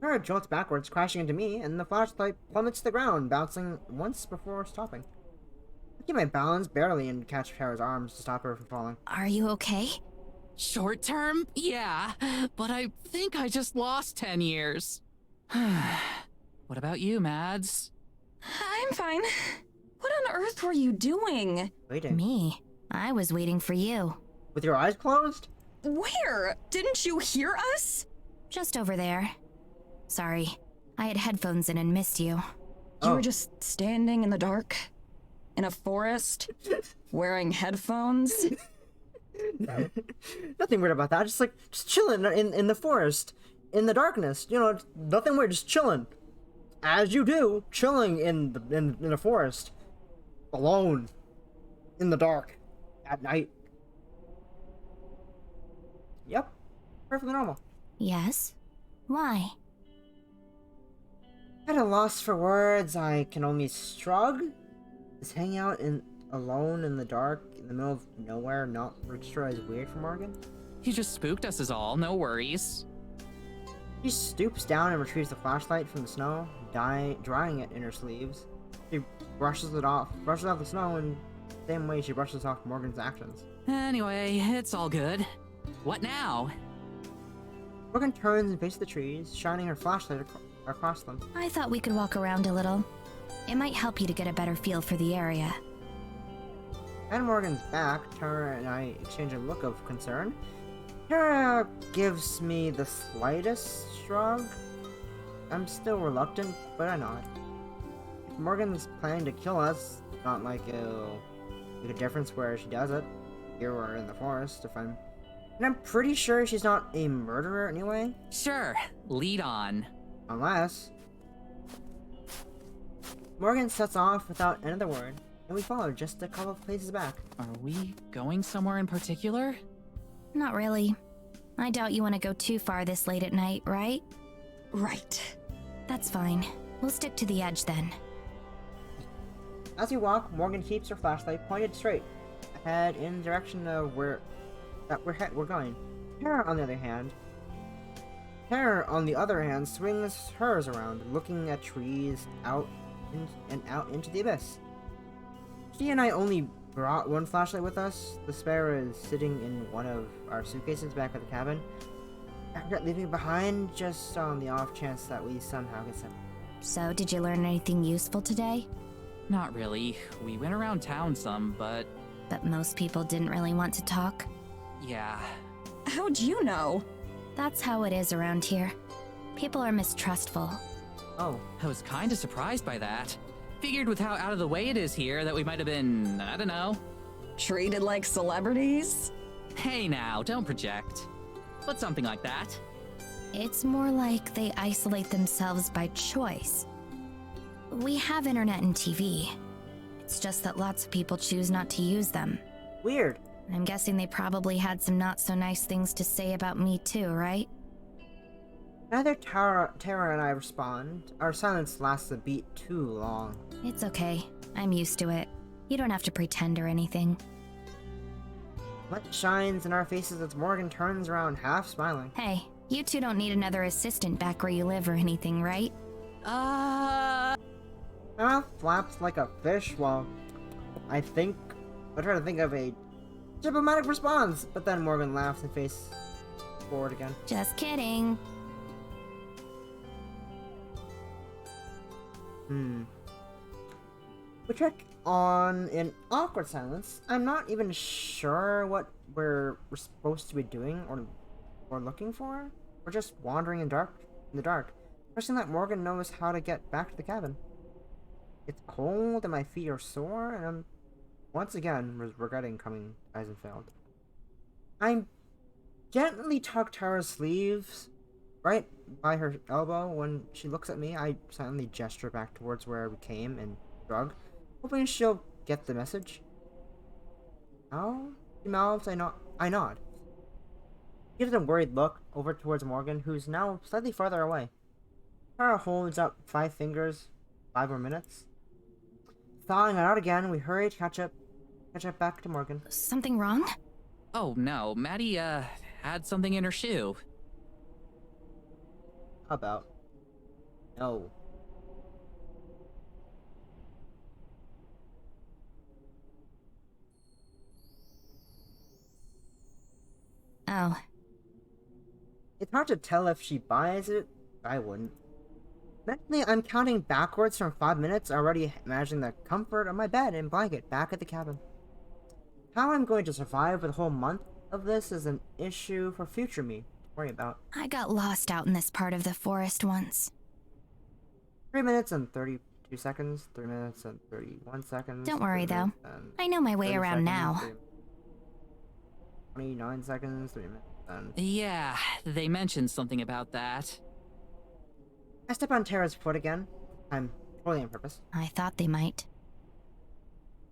Her jolts backwards, crashing into me, and the flashlight plummets to the ground, bouncing once before stopping. I keep my balance barely and catch Tara's arms to stop her from falling. Are you okay? Short term, yeah, but I think I just lost 10 years. What about you, Mads? I'm fine. What on earth were you doing? Waiting. Me? I was waiting for you. With your eyes closed? Where? Didn't you hear us? Just over there. Sorry, I had headphones in and missed you. You Oh. were just standing in the dark? In a forest? Wearing headphones? Nothing weird about that. Just chilling in the forest, in the darkness. You know, nothing weird. Just chilling, as you do, chilling in the forest, alone, in the dark, at night. Yep, perfectly normal. Yes? Why? At a loss for words, I can only shrug. Is hanging out alone in the dark in the middle of nowhere not registered as weird for Morgan? You just spooked us is all, no worries. She stoops down and retrieves the flashlight from the snow, drying it in her sleeves. She brushes off the snow in the same way she brushes off Morgan's actions. Anyway, it's all good. What now? Morgan turns and faces the trees, shining her flashlight across them. I thought we could walk around a little. It might help you to get a better feel for the area. At Morgan's back, Tara and I exchange a look of concern. Tara gives me the slightest shrug. I'm still reluctant, but I nod. If Morgan's planning to kill us, not like it'll make a difference where she does it, here or in the forest, and I'm pretty sure she's not a murderer anyway. Sure, lead on. Unless... Morgan sets off without another word, and we follow just a couple of places back. Are we going somewhere in particular? Not really. I doubt you want to go too far this late at night, right? Right. That's fine. We'll stick to the edge then. As we walk, Morgan keeps her flashlight pointed straight ahead in the direction of where we're going. Tara, on the other hand, swings hers around, looking at trees out into the abyss. She and I only brought one flashlight with us. The spare is sitting in one of our suitcases back at the cabin. I regret leaving it behind just on the off chance that we somehow get separated. So, did you learn anything useful today? Not really. We went around town some, but... But most people didn't really want to talk? Yeah. How'd you know? That's how it is around here. People are mistrustful. Oh, I was kinda surprised by that. Figured with how out of the way it is here that we might have been, I don't know. Treated like celebrities? Hey now, don't project. But something like that. It's more like they isolate themselves by choice. We have internet and TV. It's just that lots of people choose not to use them. Weird. I'm guessing they probably had some not so nice things to say about me too, right? Neither Tara and I respond. Our silence lasts a beat too long. It's okay. I'm used to it. You don't have to pretend or anything. Light shines in our faces as Morgan turns around, half smiling. Hey, you two don't need another assistant back where you live or anything, right? My mouth flaps like a fish while I try to think of a diplomatic response, but then Morgan laughs and faces forward again. Just kidding. We trek on in awkward silence. I'm not even sure what we're supposed to be doing or looking for. We're just wandering in the dark. Trusting that Morgan knows how to get back to the cabin. It's cold and my feet are sore, and I'm once again regretting coming to Eisenfeld. I gently tug Tara's sleeves right by her elbow. When she looks at me, I silently gesture back towards where we came and shrug, hoping she'll get the message. Oh? She mouths. I nod. She gives a worried look over towards Morgan, who's now slightly farther away. Tara holds up 5 fingers. 5 more minutes. Thawing it out again, we hurry to catch up back to Morgan. Something wrong? Oh no, Maddie, had something in her shoe. How about? No. Oh. It's hard to tell if she buys it. I wouldn't. Mentally, I'm counting backwards from 5 minutes, already imagining the comfort of my bed and blanket back at the cabin. How I'm going to survive with a whole month of this is an issue for future me to worry about. I got lost out in this part of the forest once. 3 minutes and 32 2 seconds, 3 minutes and 31 seconds. Don't worry, 3 though. minutes and I know my way 30 around seconds, now. 29 seconds, 3 minutes and... Yeah, they mentioned something about that. I step on Tara's foot again. I'm totally on purpose. I thought they might.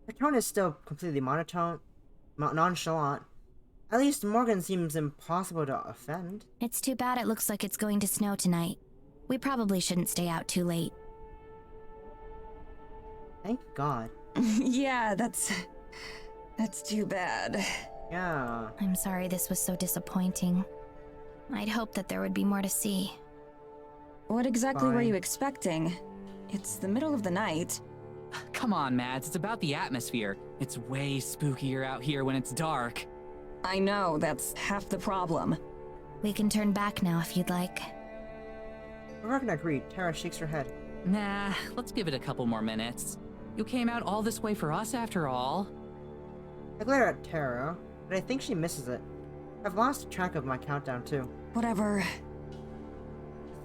Her tone is still completely nonchalant. At least Morgan seems impossible to offend. It's too bad it looks like it's going to snow tonight. We probably shouldn't stay out too late. Thank God. Yeah, that's too bad. Yeah. I'm sorry this was so disappointing. I'd hoped that there would be more to see. What exactly were Fine. you expecting? It's the middle of the night. Come on, Mads, it's about the atmosphere. It's way spookier out here when it's dark. I know, that's half the problem. We can turn back now if you'd like. Morgan agreed. Tara shakes her head. Nah, let's give it a couple more minutes. You came out all this way for us after all. I glare at Tara, but I think she misses it. I've lost track of my countdown too. Whatever.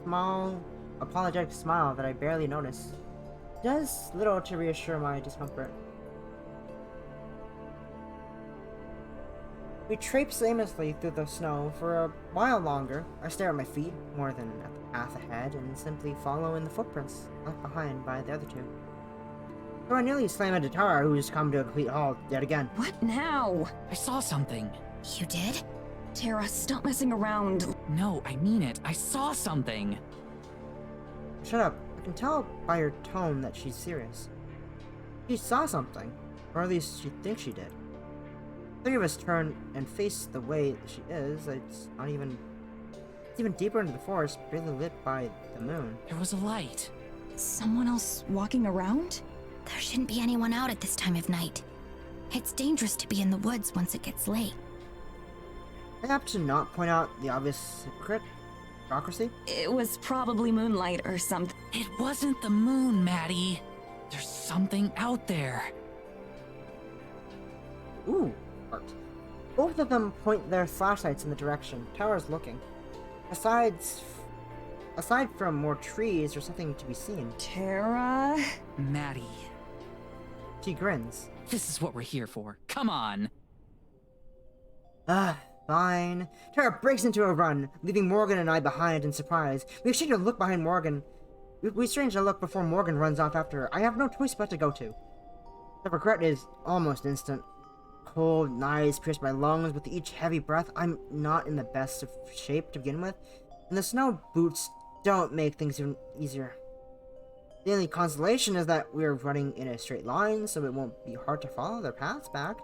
Small, apologetic smile that I barely notice. Does little to reassure my discomfort. We traipse aimlessly through the snow for a while longer. I stare at my feet more than at the path ahead and simply follow in the footprints left behind by the other two. So I nearly slam into Tara, who's come to a complete halt yet again. What now? I saw something. You did? Tara, stop messing around. No, I mean it. I saw something. Shut up. I can tell by her tone that she's serious. She saw something, or at least she thinks she did. Three of us turn and face the way that she is. It's even deeper into the forest, barely lit by the moon. There was a light. Someone else walking around? There shouldn't be anyone out at this time of night. It's dangerous to be in the woods once it gets late. I have to not point out the obvious hypocrisy. It was probably moonlight or something. It wasn't the moon, Maddie. There's something out there. Ooh, art. Both of them point their flashlights in the direction Tara's looking. Aside from more trees, there's something to be seen. Tara? Maddie. She grins. This is what we're here for. Come on. Fine. Tara breaks into a run, leaving Morgan and I behind in surprise. We exchange a look behind Morgan. We exchange a look before Morgan runs off after her. I have no choice but to go to. The regret is almost instant. Cold knives pierce my lungs with each heavy breath. I'm not in the best of shape to begin with, and the snow boots don't make things even easier. The only consolation is that we're running in a straight line, so it won't be hard to follow their path back.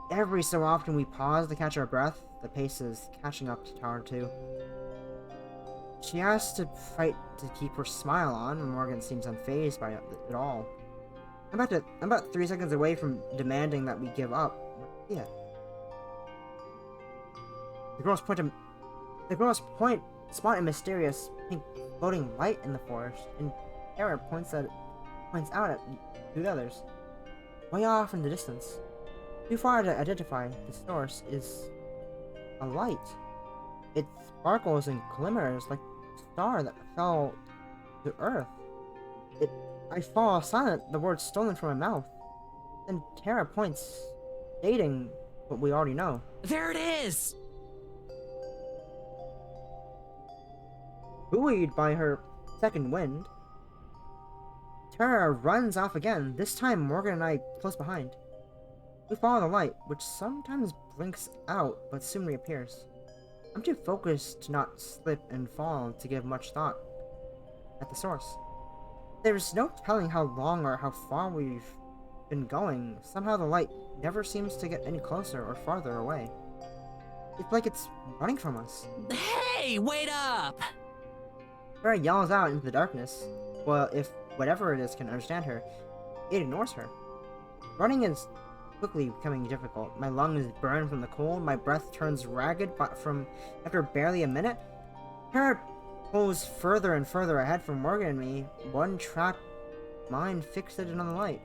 Every so often we pause to catch our breath. The pace is catching up to Tara too. She has to fight to keep her smile on, and Morgan seems unfazed by it at all. I'm about 3 seconds away from demanding that we give up. Yeah. The girls spot a mysterious pink floating light in the forest, and Tara points out at the others. Way off in the distance. Too far to identify, the source is a light. It sparkles and glimmers like a star that fell to Earth. I fall silent, the words stolen from my mouth. Then Tara points, stating what we already know. There it is! Buoyed by her second wind, Tara runs off again, this time Morgan and I close behind. We follow the light, which sometimes blinks out but soon reappears. I'm too focused to not slip and fall to give much thought at the source. There's no telling how long or how far we've been going. Somehow the light never seems to get any closer or farther away. It's like it's running from us. Hey, wait up! Tara yells out into the darkness. Well, if whatever it is can understand her, it ignores her. Running is quickly becoming difficult. My lungs burn from the cold, my breath turns ragged, but after barely a minute, Tara pulls further and further ahead from Morgan and me, one track mind fixated on the light.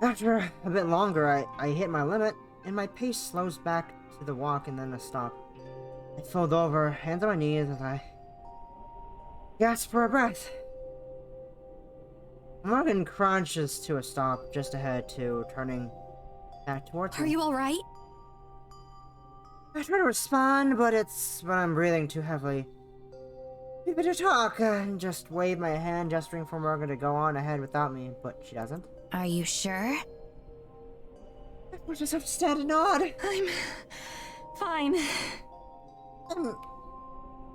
After a bit longer, I hit my limit, and my pace slows back to the walk and then a stop. I fold over, hands on my knees as I gasp for a breath. Morgan crunches to a stop just ahead to turning back towards me. Are you alright? I try to respond, but I'm breathing too heavily. We better talk and just wave my hand, gesturing for Morgan to go on ahead without me, but she doesn't. Are you sure? We'll just have to stand and nod. I'm fine.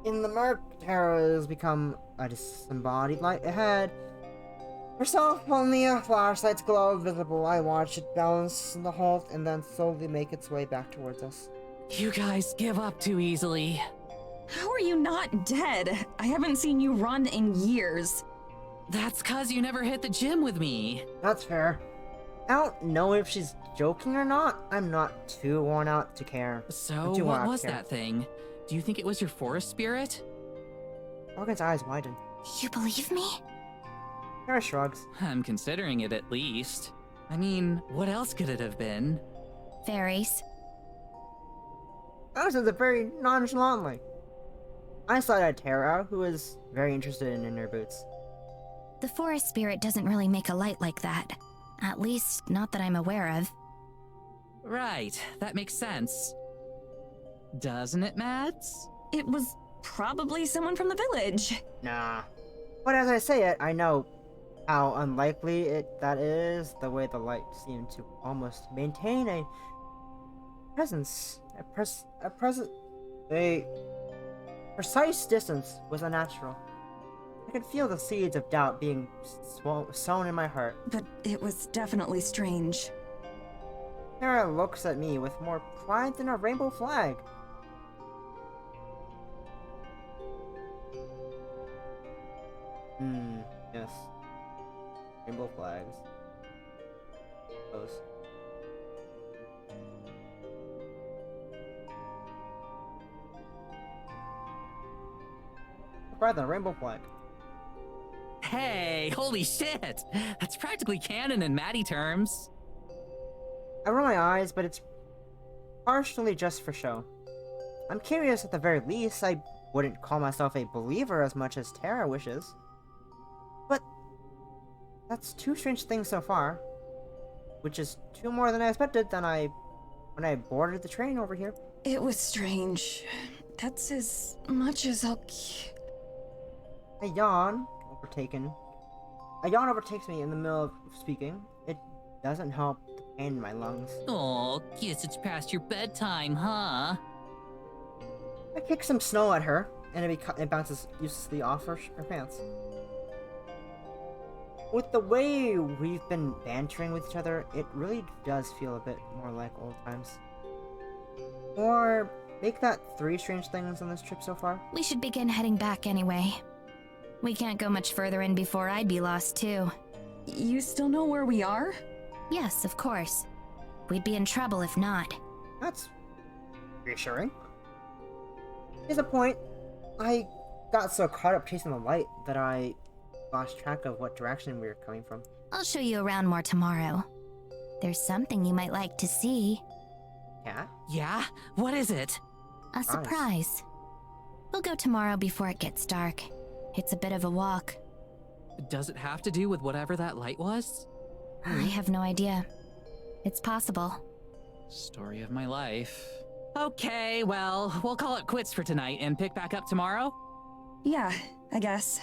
In the murk, Tara has become a disembodied light ahead. Herself, only a flashlight's glow visible. I watch it balance in the halt and then slowly make its way back towards us. You guys give up too easily. How are you not dead? I haven't seen you run in years. That's cause you never hit the gym with me. That's fair. I don't know if she's joking or not. I'm not too worn out to care. So, what was that thing? Do you think it was your forest spirit? Morgan's eyes widen. You believe me? Tara shrugs. I'm considering it at least. I mean, what else could it have been? Fairies. That says it very nonchalantly. I slide at Tara, who is very interested in her boots. The forest spirit doesn't really make a light like that. At least, not that I'm aware of. Right, that makes sense. Doesn't it, Mads? It was probably someone from the village. Nah. But as I say it, I know how unlikely that is, the way the light seemed to almost maintain a presence. A precise distance was unnatural. I could feel the seeds of doubt being sown in my heart. But it was definitely strange. Tara looks at me with more pride than a rainbow flag. Yes. Rainbow flags. Those. Pride than a rainbow flag. Hey, holy shit! That's practically canon in Maddie terms. I roll my eyes, but it's partially just for show. I'm curious at the very least. I wouldn't call myself a believer as much as Tara wishes. But that's two strange things so far. Which is two more than I expected when I boarded the train over here. It was strange. That's as much as I'll... A yawn overtakes me in the middle of speaking. It doesn't help the pain in my lungs. Oh, guess it's past your bedtime, huh? I kick some snow at her, and it bounces uselessly off her pants. With the way we've been bantering with each other, it really does feel a bit more like old times. Or make that 3 strange things on this trip so far. We should begin heading back anyway. We can't go much further in before I'd be lost too. You still know where we are? Yes, of course. We'd be in trouble if not. That's reassuring. Here's a point. I got so caught up chasing the light that I lost track of what direction we were coming from. I'll show you around more tomorrow. There's something you might like to see. Yeah? Yeah? What is it? A surprise. We'll go tomorrow before it gets dark. It's a bit of a walk. Does it have to do with whatever that light was? I have no idea. It's possible. Story of my life. Okay, well, we'll call it quits for tonight and pick back up tomorrow? Yeah, I guess.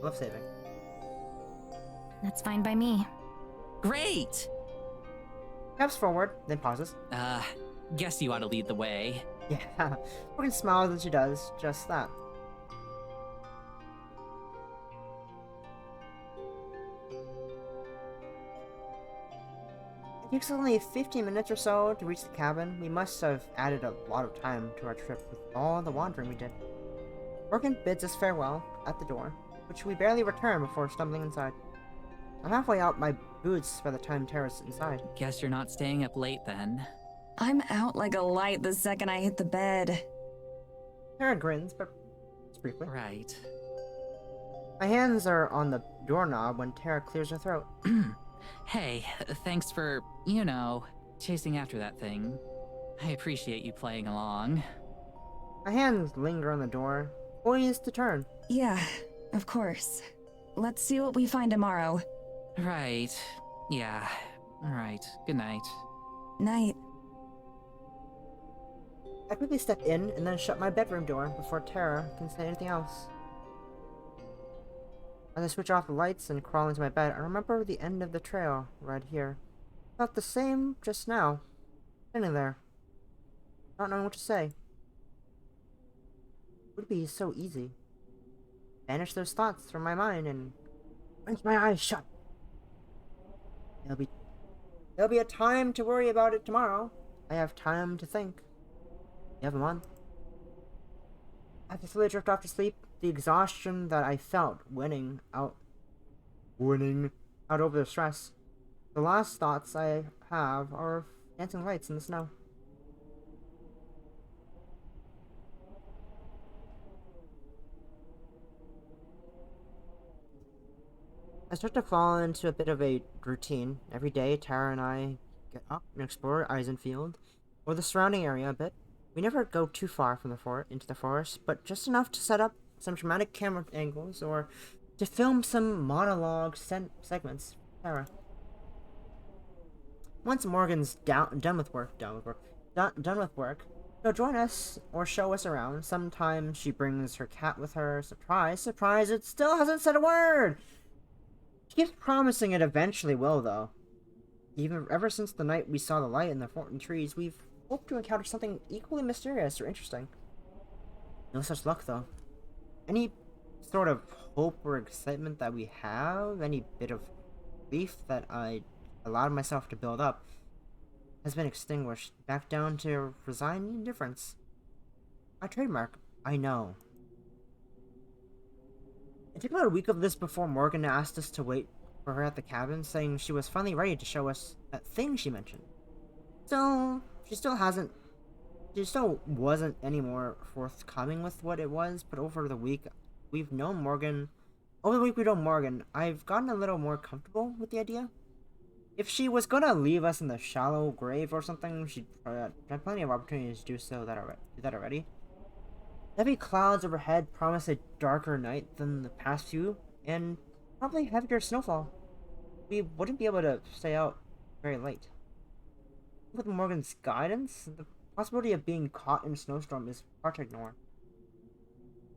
Love saving. That's fine by me. Great! Steps forward, then pauses. Guess you ought to lead the way. Yeah, Morgan smiles as she does just that. It takes only 15 minutes or so to reach the cabin. We must have added a lot of time to our trip with all the wandering we did. Morgan bids us farewell at the door, which we barely return before stumbling inside. I'm halfway out my boots by the time Tara's inside. Guess you're not staying up late then. I'm out like a light the second I hit the bed. Tara grins, but it's briefly. Right. My hands are on the doorknob when Tara clears her throat. Hey, thanks for, chasing after that thing. I appreciate you playing along. My hands linger on the door, poised to turn. Yeah, of course. Let's see what we find tomorrow. Right. Yeah. Alright. Good night. Night. I quickly step in and then shut my bedroom door before Tara can say anything else. As I switch off the lights and crawl into my bed, I remember the end of the trail right here. Felt the same just now. Standing there, not knowing what to say. It would be so easy. Banish those thoughts from my mind and wrench my eyes shut. There'll be a time to worry about it tomorrow. I have time to think. You have a month. After fully drift off to sleep, the exhaustion that I felt winning out over the stress. The last thoughts I have are dancing lights in the snow. I start to fall into a bit of a routine. Every day, Tara and I get up and explore Eisenfield, or the surrounding area a bit. We never go too far from into the forest, but just enough to set up some dramatic camera angles or to film some monologue segments for Tara. Once Morgan's done with work, she'll join us or show us around. Sometimes she brings her cat with her. Surprise, surprise, it still hasn't said a word! She keeps promising it eventually will, though. Ever since the night we saw the light in the trees, we've hoped to encounter something equally mysterious or interesting. No such luck, though. Any sort of hope or excitement that we have, any bit of belief that I allowed myself to build up, has been extinguished, back down to resigned indifference. My trademark, I know. It took about a week of this before Morgan asked us to wait for her at the cabin, saying she was finally ready to show us that thing she mentioned. So, she still wasn't any more forthcoming with what it was, but over the week we've known Morgan, I've gotten a little more comfortable with the idea. If she was gonna leave us in the shallow grave or something, she'd had plenty of opportunities to do that already. Heavy clouds overhead promise a darker night than the past few, and probably heavier snowfall. We wouldn't be able to stay out very late. With Morgan's guidance, the possibility of being caught in a snowstorm is hard to ignore.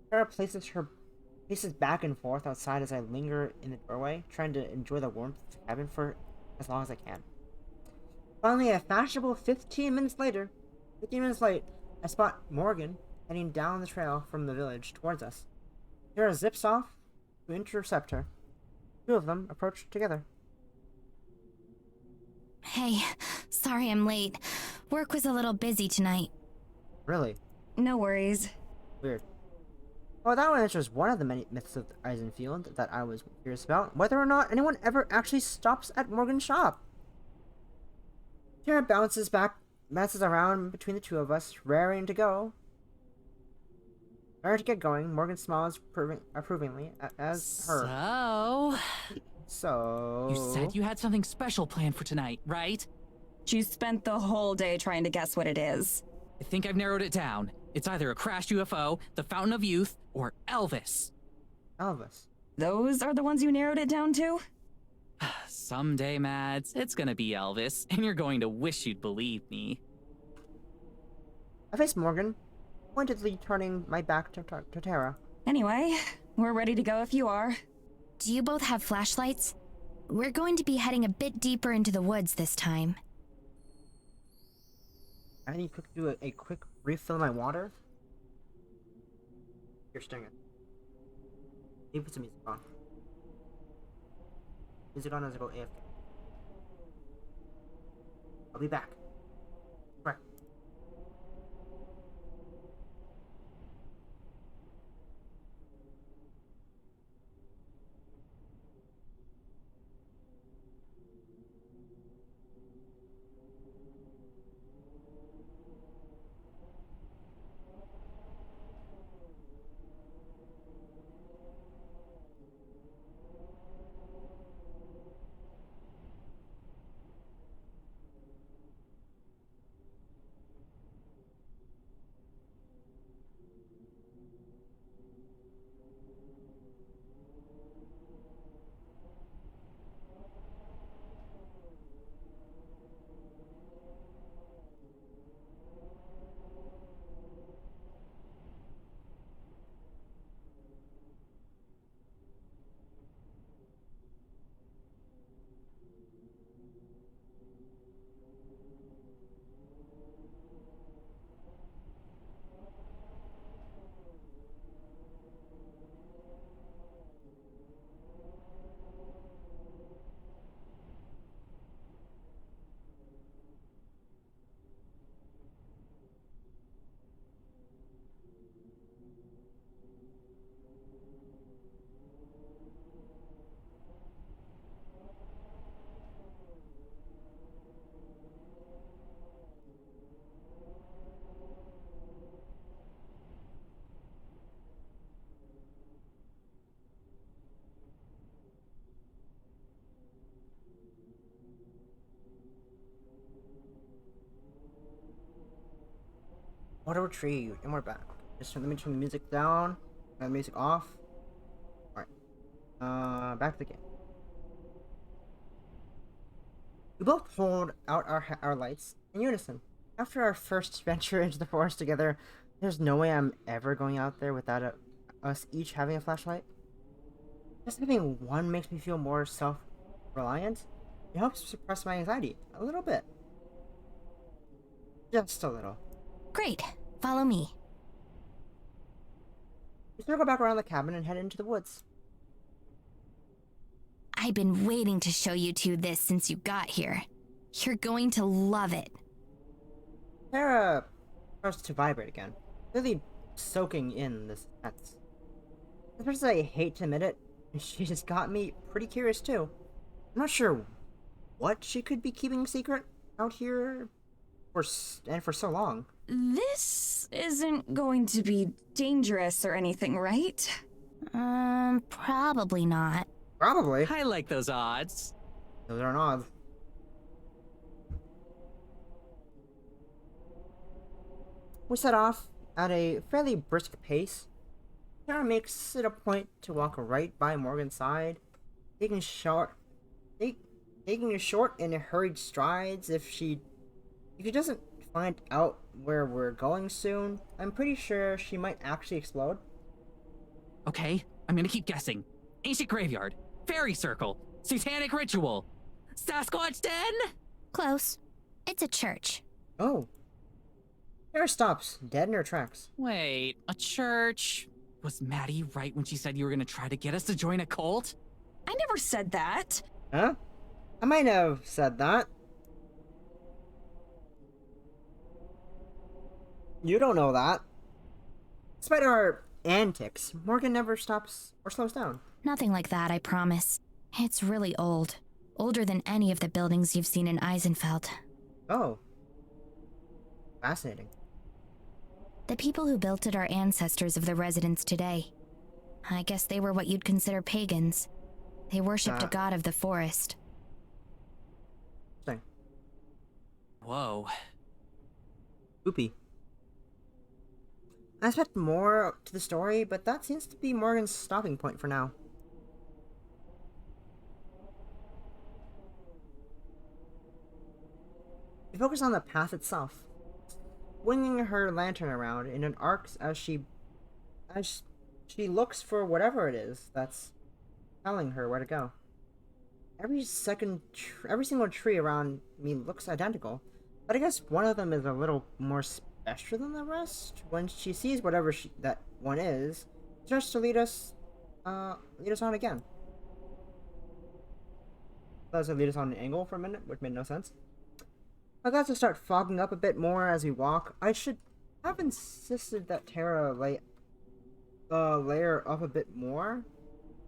Sarah paces back and forth outside as I linger in the doorway, trying to enjoy the warmth of the cabin for as long as I can. Finally, a fashionable 15 minutes late, I spot Morgan heading down the trail from the village towards us. Sarah zips off to intercept her. Two of them approach together. Hey, sorry I'm late. Work was a little busy tonight. Really? No worries. Weird. Well, that answers one of the many myths of Eisenfield that I was curious about, whether or not anyone ever actually stops at Morgan's shop. Tara bounces around between the two of us, raring to get going. Morgan smiles approvingly as her. So... You said you had something special planned for tonight, right? She spent the whole day trying to guess what it is. I think I've narrowed it down. It's either a crashed UFO, the Fountain of Youth, or Elvis. Elvis. Those are the ones you narrowed it down to? Someday, Mads, it's gonna be Elvis, and you're going to wish you'd believe me. I face Morgan, pointedly turning my back to Tara. Anyway, we're ready to go if you are. Do you both have flashlights? We're going to be heading a bit deeper into the woods this time. I need to do a quick refill of my water. You're stinging. Maybe put some music on. Music on as I go AFK. I'll be back. Right. Auto retrieved, and we're back. Let me turn the music down, and the music off. Alright. Back to the game. We both pulled out our lights in unison. After our first venture into the forest together, there's no way I'm ever going out there without us each having a flashlight. Just having one makes me feel more self-reliant. It helps suppress my anxiety a little bit. Just a little. Great. Follow me. We circle back around the cabin and head into the woods. I've been waiting to show you two this since you got here. You're going to love it. Tara starts to vibrate again, really soaking in the suspense. As much as I hate to admit it, she just got me pretty curious too. I'm not sure what she could be keeping secret out here for so long. This isn't going to be dangerous or anything, right? Probably not. Probably. I like those odds. Those aren't odds. We set off at a fairly brisk pace. Tara makes it a point to walk right by Morgan's side, taking short and hurried strides. If she doesn't find out where we're going soon, I'm pretty sure she might actually explode. Okay, I'm gonna keep guessing. Ancient graveyard, fairy circle, satanic ritual, Sasquatch den? Close. It's a church. Oh. Tara stops, dead in her tracks. Wait, a church? Was Maddie right when she said you were gonna try to get us to join a cult? I never said that. Huh? I might have said that. You don't know that. Despite our antics, Morgan never stops or slows down. Nothing like that, I promise. It's really old. Older than any of the buildings you've seen in Eisenfeld. Oh. Fascinating. The people who built it are ancestors of the residents today. I guess they were what you'd consider pagans. They worshipped a god of the forest. Thing. Whoa. Spoopy. I expect more to the story, but that seems to be Morgan's stopping point for now. We focus on the path itself, swinging her lantern around in an arc as she looks for whatever it is that's telling her where to go. Every single tree around me looks identical, but I guess one of them is a little more special than the rest. When she sees whatever that one is, she starts to lead us on again. Does it lead us on an angle for a minute, which made no sense. I got to start fogging up a bit more as we walk. I should have insisted that Tara lay the layer up a bit more.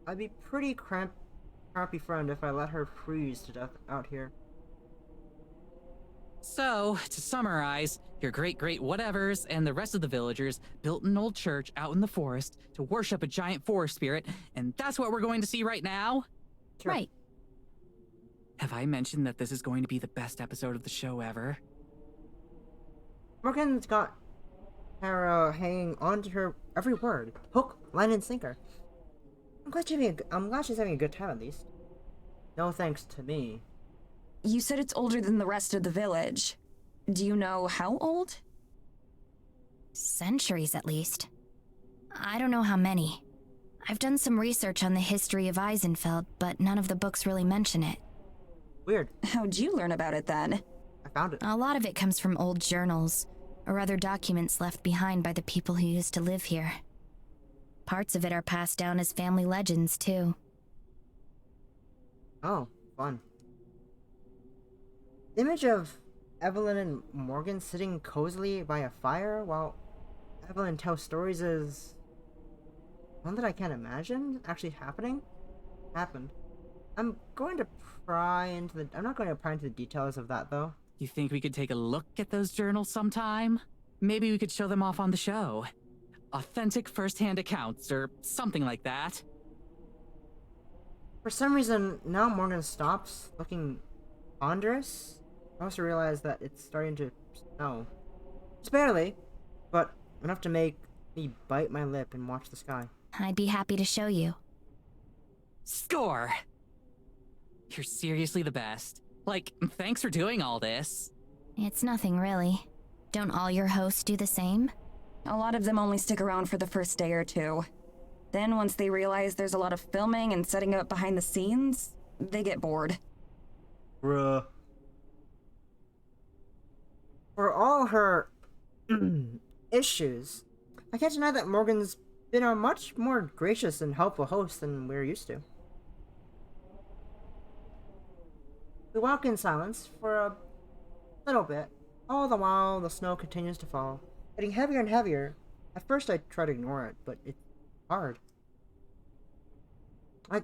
I'd be pretty crappy friend if I let her freeze to death out here. So, to summarize, your great-great-whatevers and the rest of the villagers built an old church out in the forest to worship a giant forest spirit, and that's what we're going to see right now? Sure. Right. Have I mentioned that this is going to be the best episode of the show ever? Morgan's got Tara hanging on to her every word, hook, line, and sinker. I'm glad she's having a good time at least. No thanks to me. You said it's older than the rest of the village. Do you know how old? Centuries, at least. I don't know how many. I've done some research on the history of Eisenfeld, but none of the books really mention it. Weird. How'd you learn about it then? I found it. A lot of it comes from old journals, or other documents left behind by the people who used to live here. Parts of it are passed down as family legends, too. Oh, fun. The image of Evelyn and Morgan sitting cozily by a fire while Evelyn tells stories is one that I can't imagine actually happened. I'm not going to pry into the details of that though. You think we could take a look at those journals sometime? Maybe we could show them off on the show. Authentic first-hand accounts, or something like that. For some reason, now Morgan stops looking ponderous. I also realize that it's starting to snow. Just barely. but enough to make me bite my lip and watch the sky. I'd be happy to show you. Score! You're seriously the best. Like, thanks for doing all this. It's nothing really. Don't all your hosts do the same? A lot of them only stick around for the first day or two. Then once they realize there's a lot of filming and setting up behind the scenes, they get bored. Bruh. For all her issues, I can't deny that Morgan's been a much more gracious and helpful host than we're used to. We walk in silence for a little bit. All the while, the snow continues to fall, getting heavier and heavier. At first, I try to ignore it, but it's hard. Like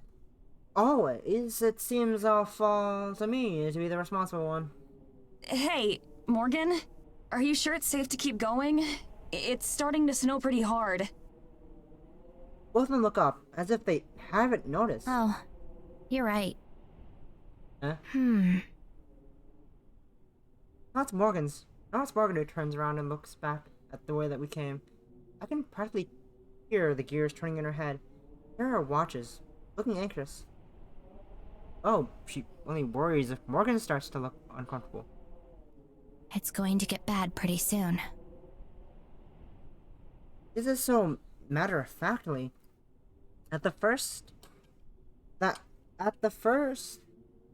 always, it seems all fall to me to be the responsible one. Hey, Morgan, are you sure it's safe to keep going? It's starting to snow pretty hard. Both of them look up, as if they haven't noticed. Oh, you're right. Huh? Hmm. Now it's Morgan's. Now it's Morgan who turns around and looks back at the way that we came. I can practically hear the gears turning in her head. Hear her watches, looking anxious. Oh, she only worries if Morgan starts to look uncomfortable. It's going to get bad pretty soon. This is so matter-of-factly. At the first,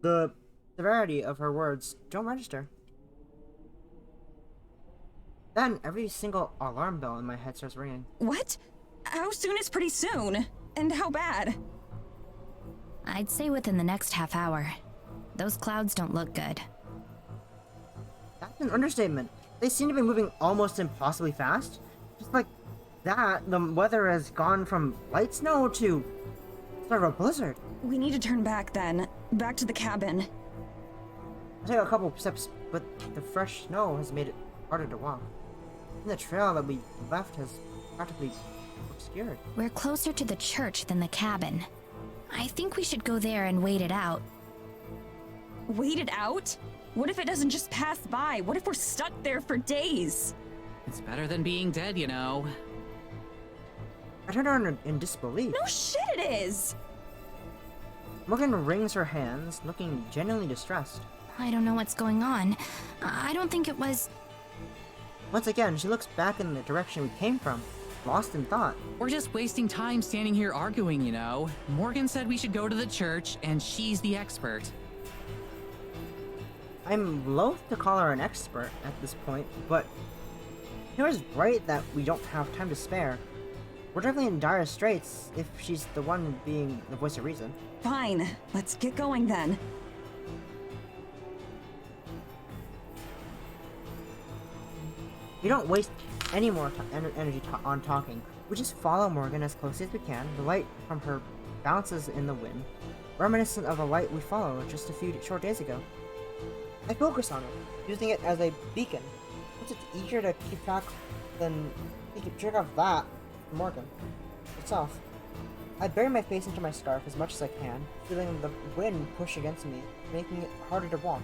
the severity of her words don't register. Then every single alarm bell in my head starts ringing. What? How soon is pretty soon? And how bad? I'd say within the next half hour. Those clouds don't look good. That's an understatement. They seem to be moving almost impossibly fast. Just like that, the weather has gone from light snow to sort of a blizzard. We need to turn back then. Back to the cabin. I take a couple steps, but the fresh snow has made it harder to walk. And the trail that we left has practically obscured. We're closer to the church than the cabin. I think we should go there and wait it out. Wait it out? What if it doesn't just pass by? What if we're stuck there for days? It's better than being dead, you know. I turn around in disbelief. No shit it is! Morgan wrings her hands, looking genuinely distressed. I don't know what's going on. I don't think it was... Once again, she looks back in the direction we came from, lost in thought. We're just wasting time standing here arguing, you know. Morgan said we should go to the church, and she's the expert. I'm loath to call her an expert at this point, but Nora's right that we don't have time to spare. We're definitely in dire straits if she's the one being the voice of reason. Fine, let's get going then. We don't waste any more energy on talking. We just follow Morgan as closely as we can. The light from her bounces in the wind, reminiscent of a light we followed just a few short days ago. I focus on it, using it as a beacon. Once it's easier to keep track than keep track of that Morgan itself. I bury my face into my scarf as much as I can, feeling the wind push against me, making it harder to walk.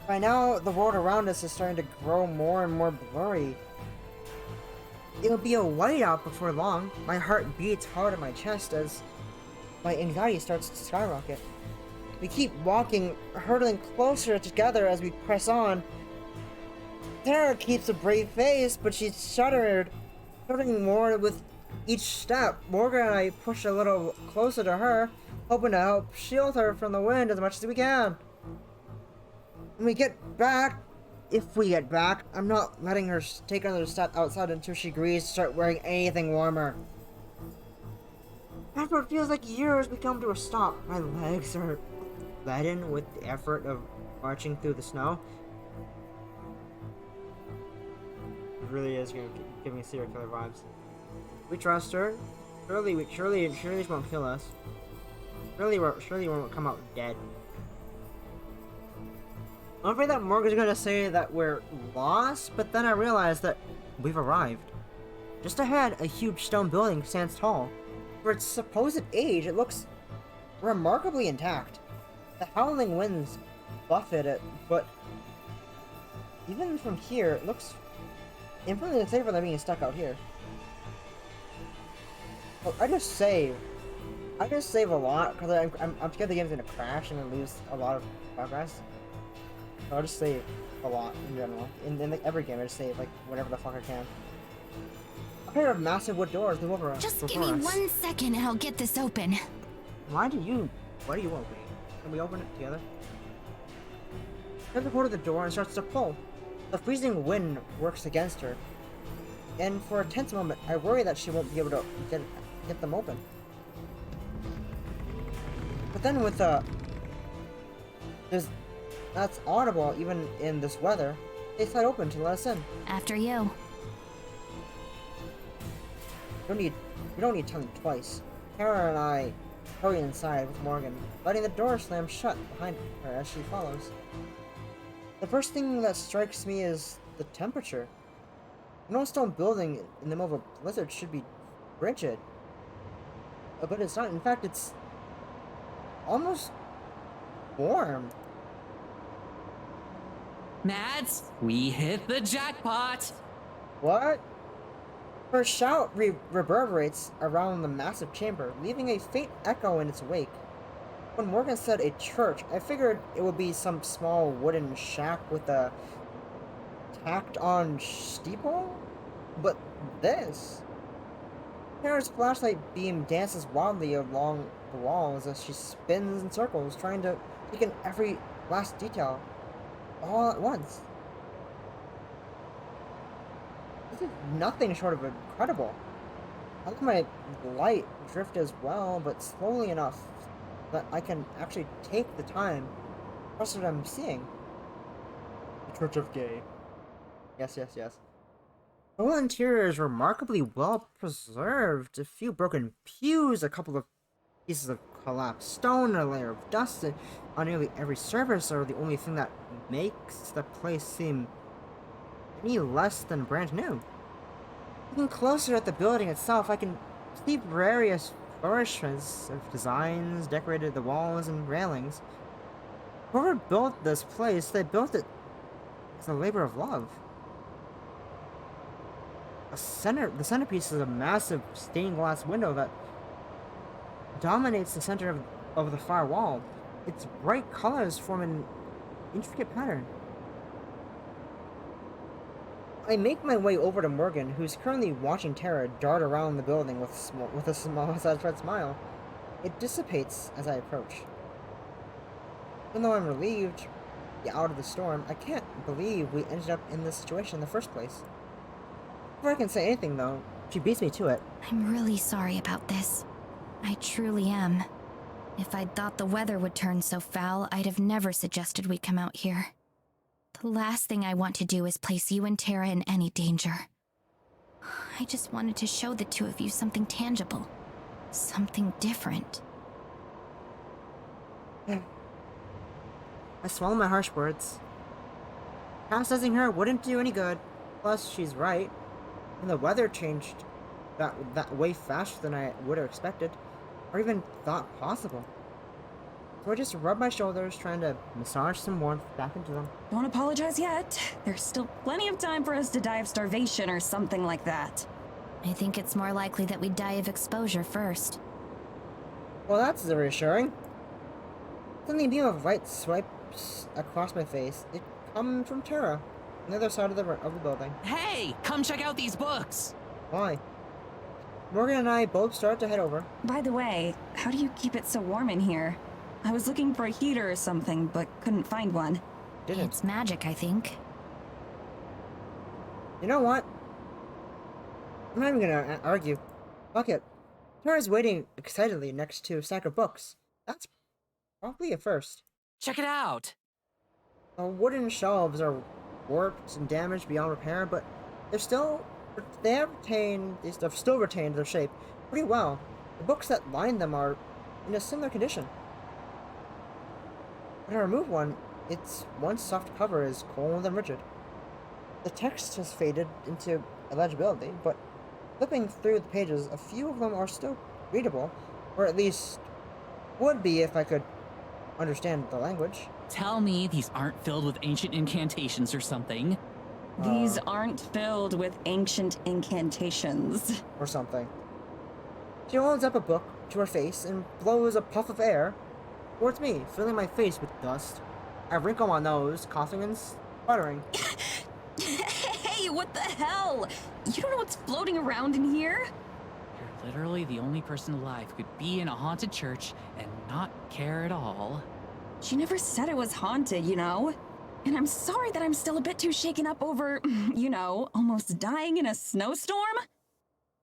By now, the world around us is starting to grow more and more blurry. It'll be a whiteout before long. My heart beats hard in my chest as my anxiety starts to skyrocket. We keep walking, hurtling closer together as we press on. Tara keeps a brave face, but she's shuddering more with each step. Morgan and I push a little closer to her, hoping to help shield her from the wind as much as we can. When we get back, if we get back, I'm not letting her take another step outside until she agrees to start wearing anything warmer. After it feels like years, we come to a stop. My legs are leaden with the effort of marching through the snow. It really is giving me serial killer vibes. We trust her. Surely she won't kill us. Surely we won't come out dead. I'm afraid that Morgan's gonna say that we're lost, but then I realize that we've arrived. Just ahead, a huge stone building stands tall. For its supposed age, it looks remarkably intact. The howling winds buffet it, but even from here, it looks infinitely safer than being stuck out here. Well, I just save a lot because I'm scared the game's gonna crash and I lose a lot of progress. So I'll just save a lot in general. In like every game, I just save like whatever the fuck I can. A pair of massive wood doors move over. Just give me 1 second and I'll get this open. Why do you open it? Can we open it together? Grab the cord of the door and starts to pull. The freezing wind works against her. And for a tense moment, I worry that she won't be able to get them open. But then with that's audible even in this weather, they slide open to let us in. After you. We don't need telling twice. Kara and I hurry inside with Morgan, letting the door slam shut behind her as she follows. The first thing that strikes me is the temperature. An old stone building in the middle of a blizzard should be frigid. But it's not. In fact, it's almost warm. Mads, we hit the jackpot! What? Her shout reverberates around the massive chamber, leaving a faint echo in its wake. When Morgan said a church, I figured it would be some small wooden shack with a tacked-on steeple? But this... Kara's flashlight beam dances wildly along the walls as she spins in circles, trying to take in every last detail, all at once. This is nothing short of incredible. I let my light drift as well, but slowly enough that I can actually take the time to trust what I'm seeing. The Church of Gay. Yes, yes, yes. The whole interior is remarkably well preserved. A few broken pews, a couple of pieces of collapsed stone, a layer of dust on nearly every surface are the only thing that makes the place seem any less than brand new. Looking closer at the building itself, I can see various flourishes of designs decorated the walls and railings. Whoever built this place, they built it as a labor of love. The centerpiece is a massive stained glass window that dominates the center of the far wall. Its bright colors form an intricate pattern. I make my way over to Morgan, who's currently watching Tara dart around the building with a small, satisfied smile. It dissipates as I approach. Even though I'm relieved to be out of the storm, I can't believe we ended up in this situation in the first place. Before I can say anything, though, she beats me to it. I'm really sorry about this. I truly am. If I'd thought the weather would turn so foul, I'd have never suggested we come out here. The last thing I want to do is place you and Tara in any danger. I just wanted to show the two of you something tangible. Something different. I swallow my harsh words. Chastising her wouldn't do any good. Plus, she's right. And the weather changed that way faster than I would have expected, or even thought possible. So I just rub my shoulders, trying to massage some warmth back into them. Don't apologize yet. There's still plenty of time for us to die of starvation or something like that. I think it's more likely that we die of exposure first. Well, that's reassuring. Suddenly a beam of light swipes across my face. It comes from Tara, on the other side of the building. Hey, come check out these books! Why? Morgan and I both start to head over. By the way, how do you keep it so warm in here? I was looking for a heater or something, but couldn't find one. Didn't. It's magic, I think. You know what? I'm not even gonna argue. Fuck it. Tara's waiting excitedly next to a stack of books. That's probably a first. Check it out! The wooden shelves are warped and damaged beyond repair, but they've still retained their shape pretty well. The books that line them are in a similar condition. When I remove one, its once soft cover is cold and rigid. The text has faded into illegibility, but flipping through the pages, a few of them are still readable, or at least would be if I could understand the language. Tell me these aren't filled with ancient incantations or something. These aren't filled with ancient incantations. Or something. She holds up a book to her face and blows a puff of air towards me, filling my face with dust. I wrinkle my nose, coughing and sputtering. Hey, what the hell? You don't know what's floating around in here? You're literally the only person alive who could be in a haunted church and not care at all. She never said it was haunted, you know? And I'm sorry that I'm still a bit too shaken up over, you know, almost dying in a snowstorm.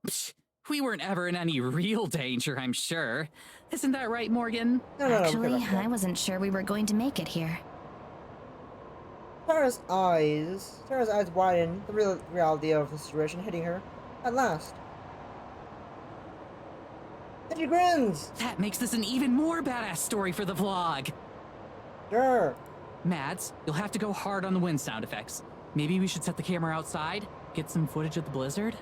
Psh, we weren't ever in any real danger, I'm sure. Isn't that right, Morgan? No, Actually, I wasn't sure we were going to make it here. Tara's eyes widen, the reality of the situation hitting her at last. And she grins! That makes this an even more badass story for the vlog. Sure. Mads, you'll have to go hard on the wind sound effects. Maybe we should set the camera outside, get some footage of the blizzard?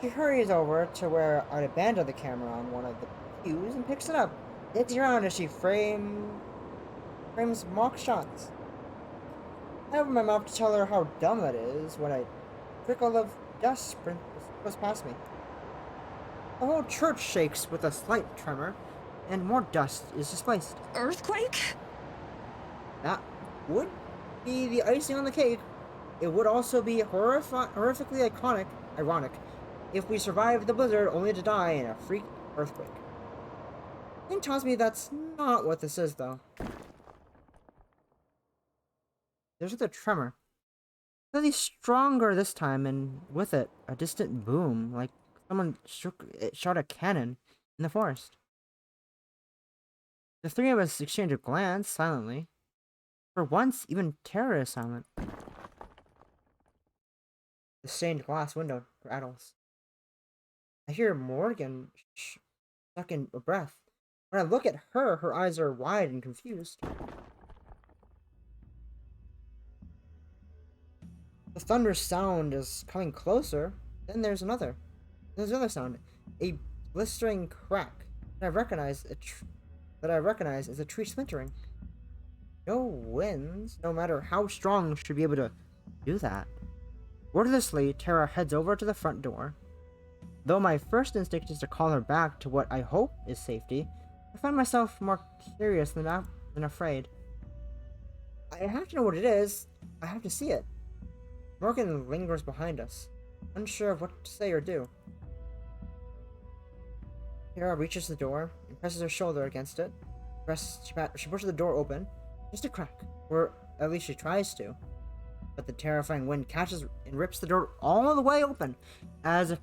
She hurries over to where I'd abandoned the camera on one of the pews and picks it up. It's around as she frames mock shots. I open my mouth to tell her how dumb it is when a trickle of dust goes past me. The whole church shakes with a slight tremor, and more dust is displaced. Earthquake? That would be the icing on the cake. It would also be horrifically ironic if we survived the blizzard only to die in a freak earthquake. Something tells me that's not what this is, though. There's the tremor. Slightly stronger this time, and with it, a distant boom, like someone shot a cannon in the forest. The three of us exchange a glance silently. For once, even Tara is silent. The stained glass window rattles. I hear Morgan suck in a breath. When I look at her, her eyes are wide and confused. The thunderous sound is coming closer. Then there's another. There's another sound. A blistering crack that I recognize as a tree splintering. No winds, no matter how strong, should be able to do that. Wordlessly, Tara heads over to the front door. Though my first instinct is to call her back to what I hope is safety, I find myself more curious than afraid. I have to know what it is. I have to see it. Morgan lingers behind us, unsure of what to say or do. Tara reaches the door and presses her shoulder against it. She pushes the door open, just a crack, or at least she tries to. But the terrifying wind catches and rips the door all the way open, as if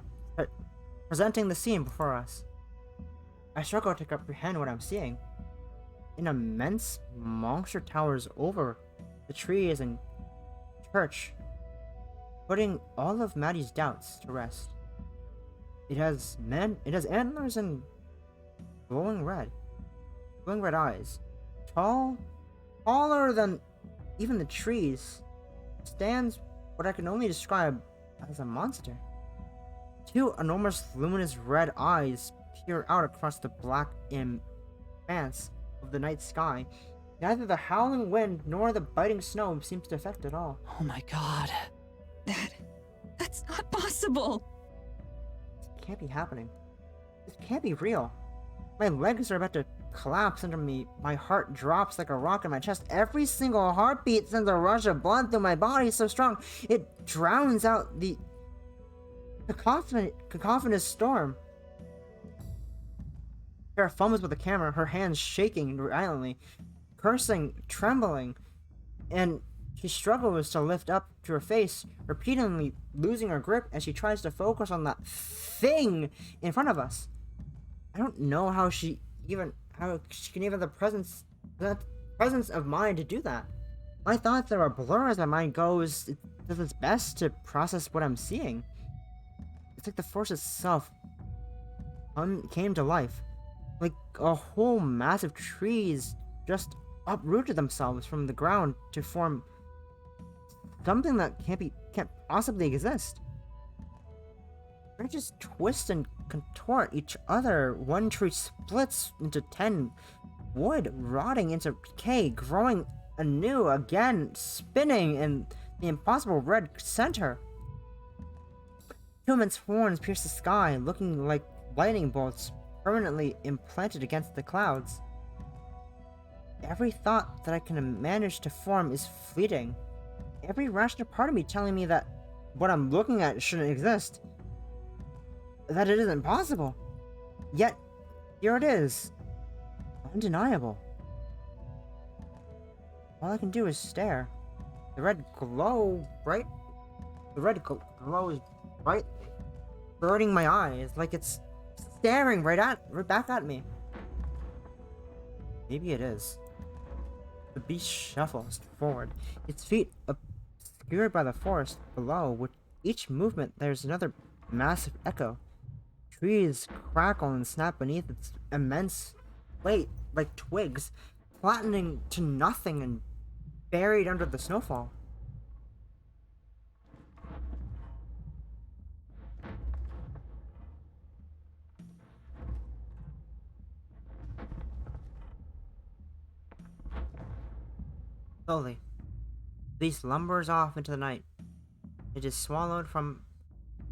presenting the scene before us. I struggle to comprehend what I'm seeing. An immense monster towers over the trees and church, putting all of Maddie's doubts to rest. It has antlers and glowing red eyes. Taller than even the trees, stands what I can only describe as a monster. Two enormous luminous red eyes peer out across the black expanse of the night sky. Neither the howling wind nor the biting snow seems to affect it all. Oh my god. That's not possible. This can't be happening. This can't be real. My legs are about to collapse under me. My heart drops like a rock in my chest. Every single heartbeat sends a rush of blood through my body so strong it drowns out the cacophonous storm. Sarah fumbles with the camera, her hands shaking violently, cursing, trembling, and she struggles to lift up to her face, repeatedly losing her grip as she tries to focus on that thing in front of us. I don't know how she can even have the presence of mind to do that. My thoughts are a blur as my mind goes. It does its best to process what I'm seeing. It's like the force itself came to life. Like a whole mass of trees just uprooted themselves from the ground to form something that can't possibly exist. Branches twist and contort each other. One tree splits into 10 wood rotting into decay, growing anew again, spinning in the impossible red center. Two immense horns pierce the sky, looking like lightning bolts permanently implanted against the clouds. Every thought that I can manage to form is fleeting. Every rational part of me telling me that what I'm looking at shouldn't exist. That it isn't possible. Yet, here it is. Undeniable. All I can do is stare. The red glow is bright, burning my eyes like it's staring right back at me. Maybe it is. The beast shuffles forward, its feet obscured by the forest below. With each movement, there's another massive echo. Trees crackle and snap beneath its immense weight like twigs, flattening to nothing and buried under the snowfall. Slowly, the beast lumbers off into the night. It is swallowed from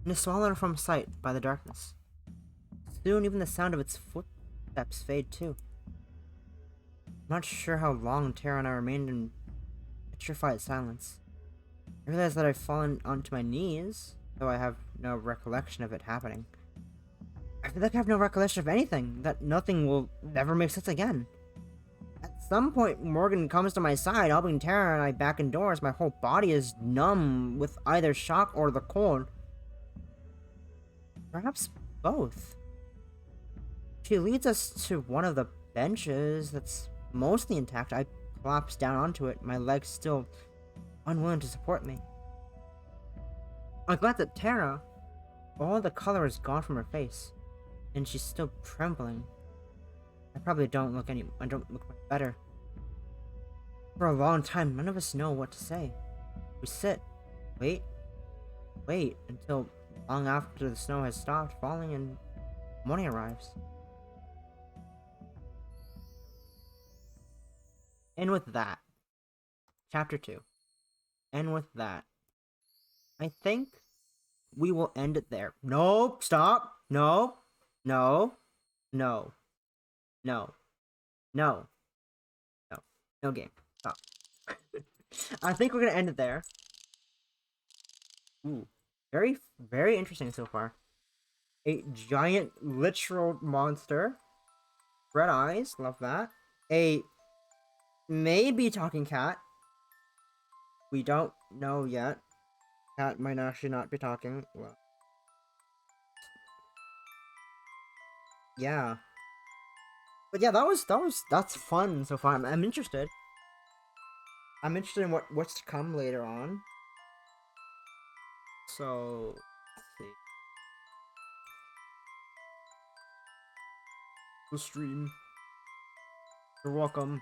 sight by the darkness. Soon even the sound of its footsteps fade too. I'm not sure how long Tara and I remained in petrified silence. I realize that I've fallen onto my knees, though I have no recollection of it happening. I feel like I have no recollection of anything, that nothing will ever make sense again. At some point, Morgan comes to my side, helping Tara and I back indoors. My whole body is numb with either shock or the cold. Perhaps both. She leads us to one of the benches that's mostly intact. I collapse down onto it, my legs still unwilling to support me. I glance at Tara. All the color is gone from her face, and she's still trembling. I probably don't look much better. For a long time, none of us know what to say. We sit, wait until long after the snow has stopped falling and morning arrives. And with that, chapter 2. And with that, I think we will end it there. Nope, stop. No. No game. Stop. I think we're gonna end it there. Ooh. Very, very interesting so far. A giant literal monster. Red eyes, love that. A maybe talking cat. We don't know yet. Cat might actually not be talking. Well, yeah. But yeah, that's fun so far. I'm interested. I'm interested in what's to come later on. So, let's see. The stream. You're welcome.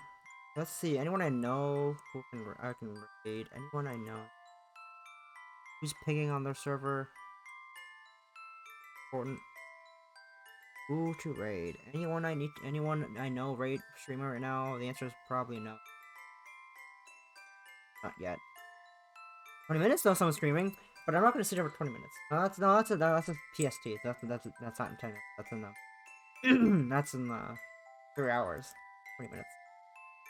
Let's see. Anyone I know who I can raid. Anyone I know who's pinging on their server. Important. Who to raid? Anyone I know raid streamer right now? The answer is probably no. Not yet. 20 minutes though, someone's streaming, but I'm not gonna sit here for 20 minutes. That's a PST. That's not in 10 minutes. That's in the that's in 3 hours, 20 minutes.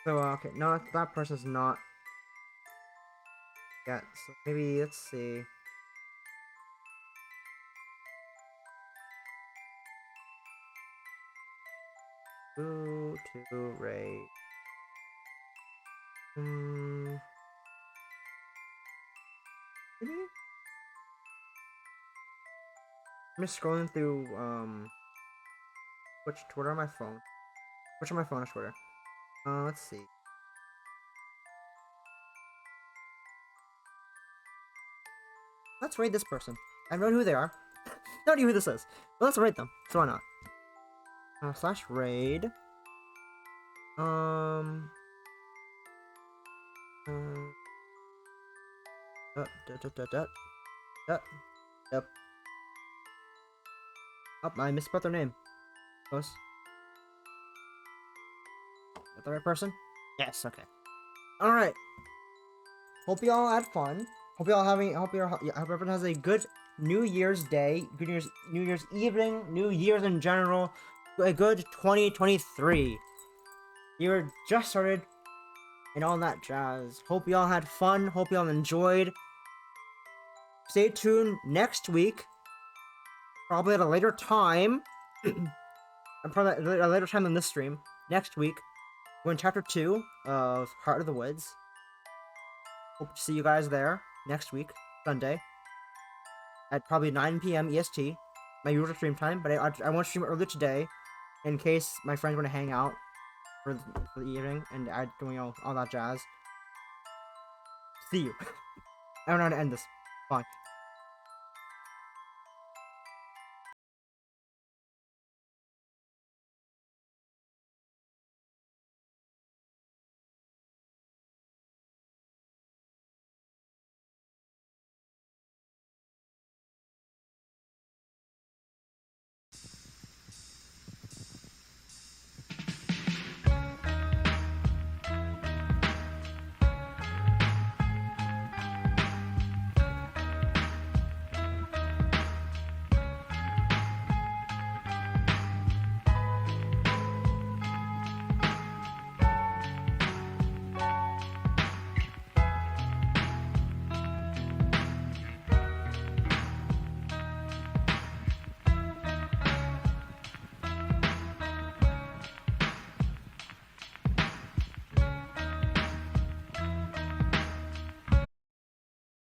So okay, no, that person's not yet. So maybe let's see. Who to raid? Maybe? I'm just scrolling through Twitter on my phone. Which on my phone is Twitter? Let's see. Let's raid this person. I don't know who they are. Don't know who this is. But let's raid them. So why not? Slash raid. Yep. Oh, I misspelled their name. Close. that the right person? Yes, okay. Alright. Hope y'all had fun. Hope everyone has a good New Year's Day, good New Year's evening, New Year's in general, a good 2023. You're just started, and all that jazz. Hope y'all had fun. Hope y'all enjoyed. Stay tuned next week, probably at a later time. Probably at a later time than this stream. Next week, we're in chapter 2 of Heart of the Woods. Hope to see you guys there next week, Sunday, at probably 9 p.m. EST, my usual stream time. But I want to stream early today, in case my friends want to hang out for the evening, and doing all that jazz. See you. I don't know how to end this. Fine.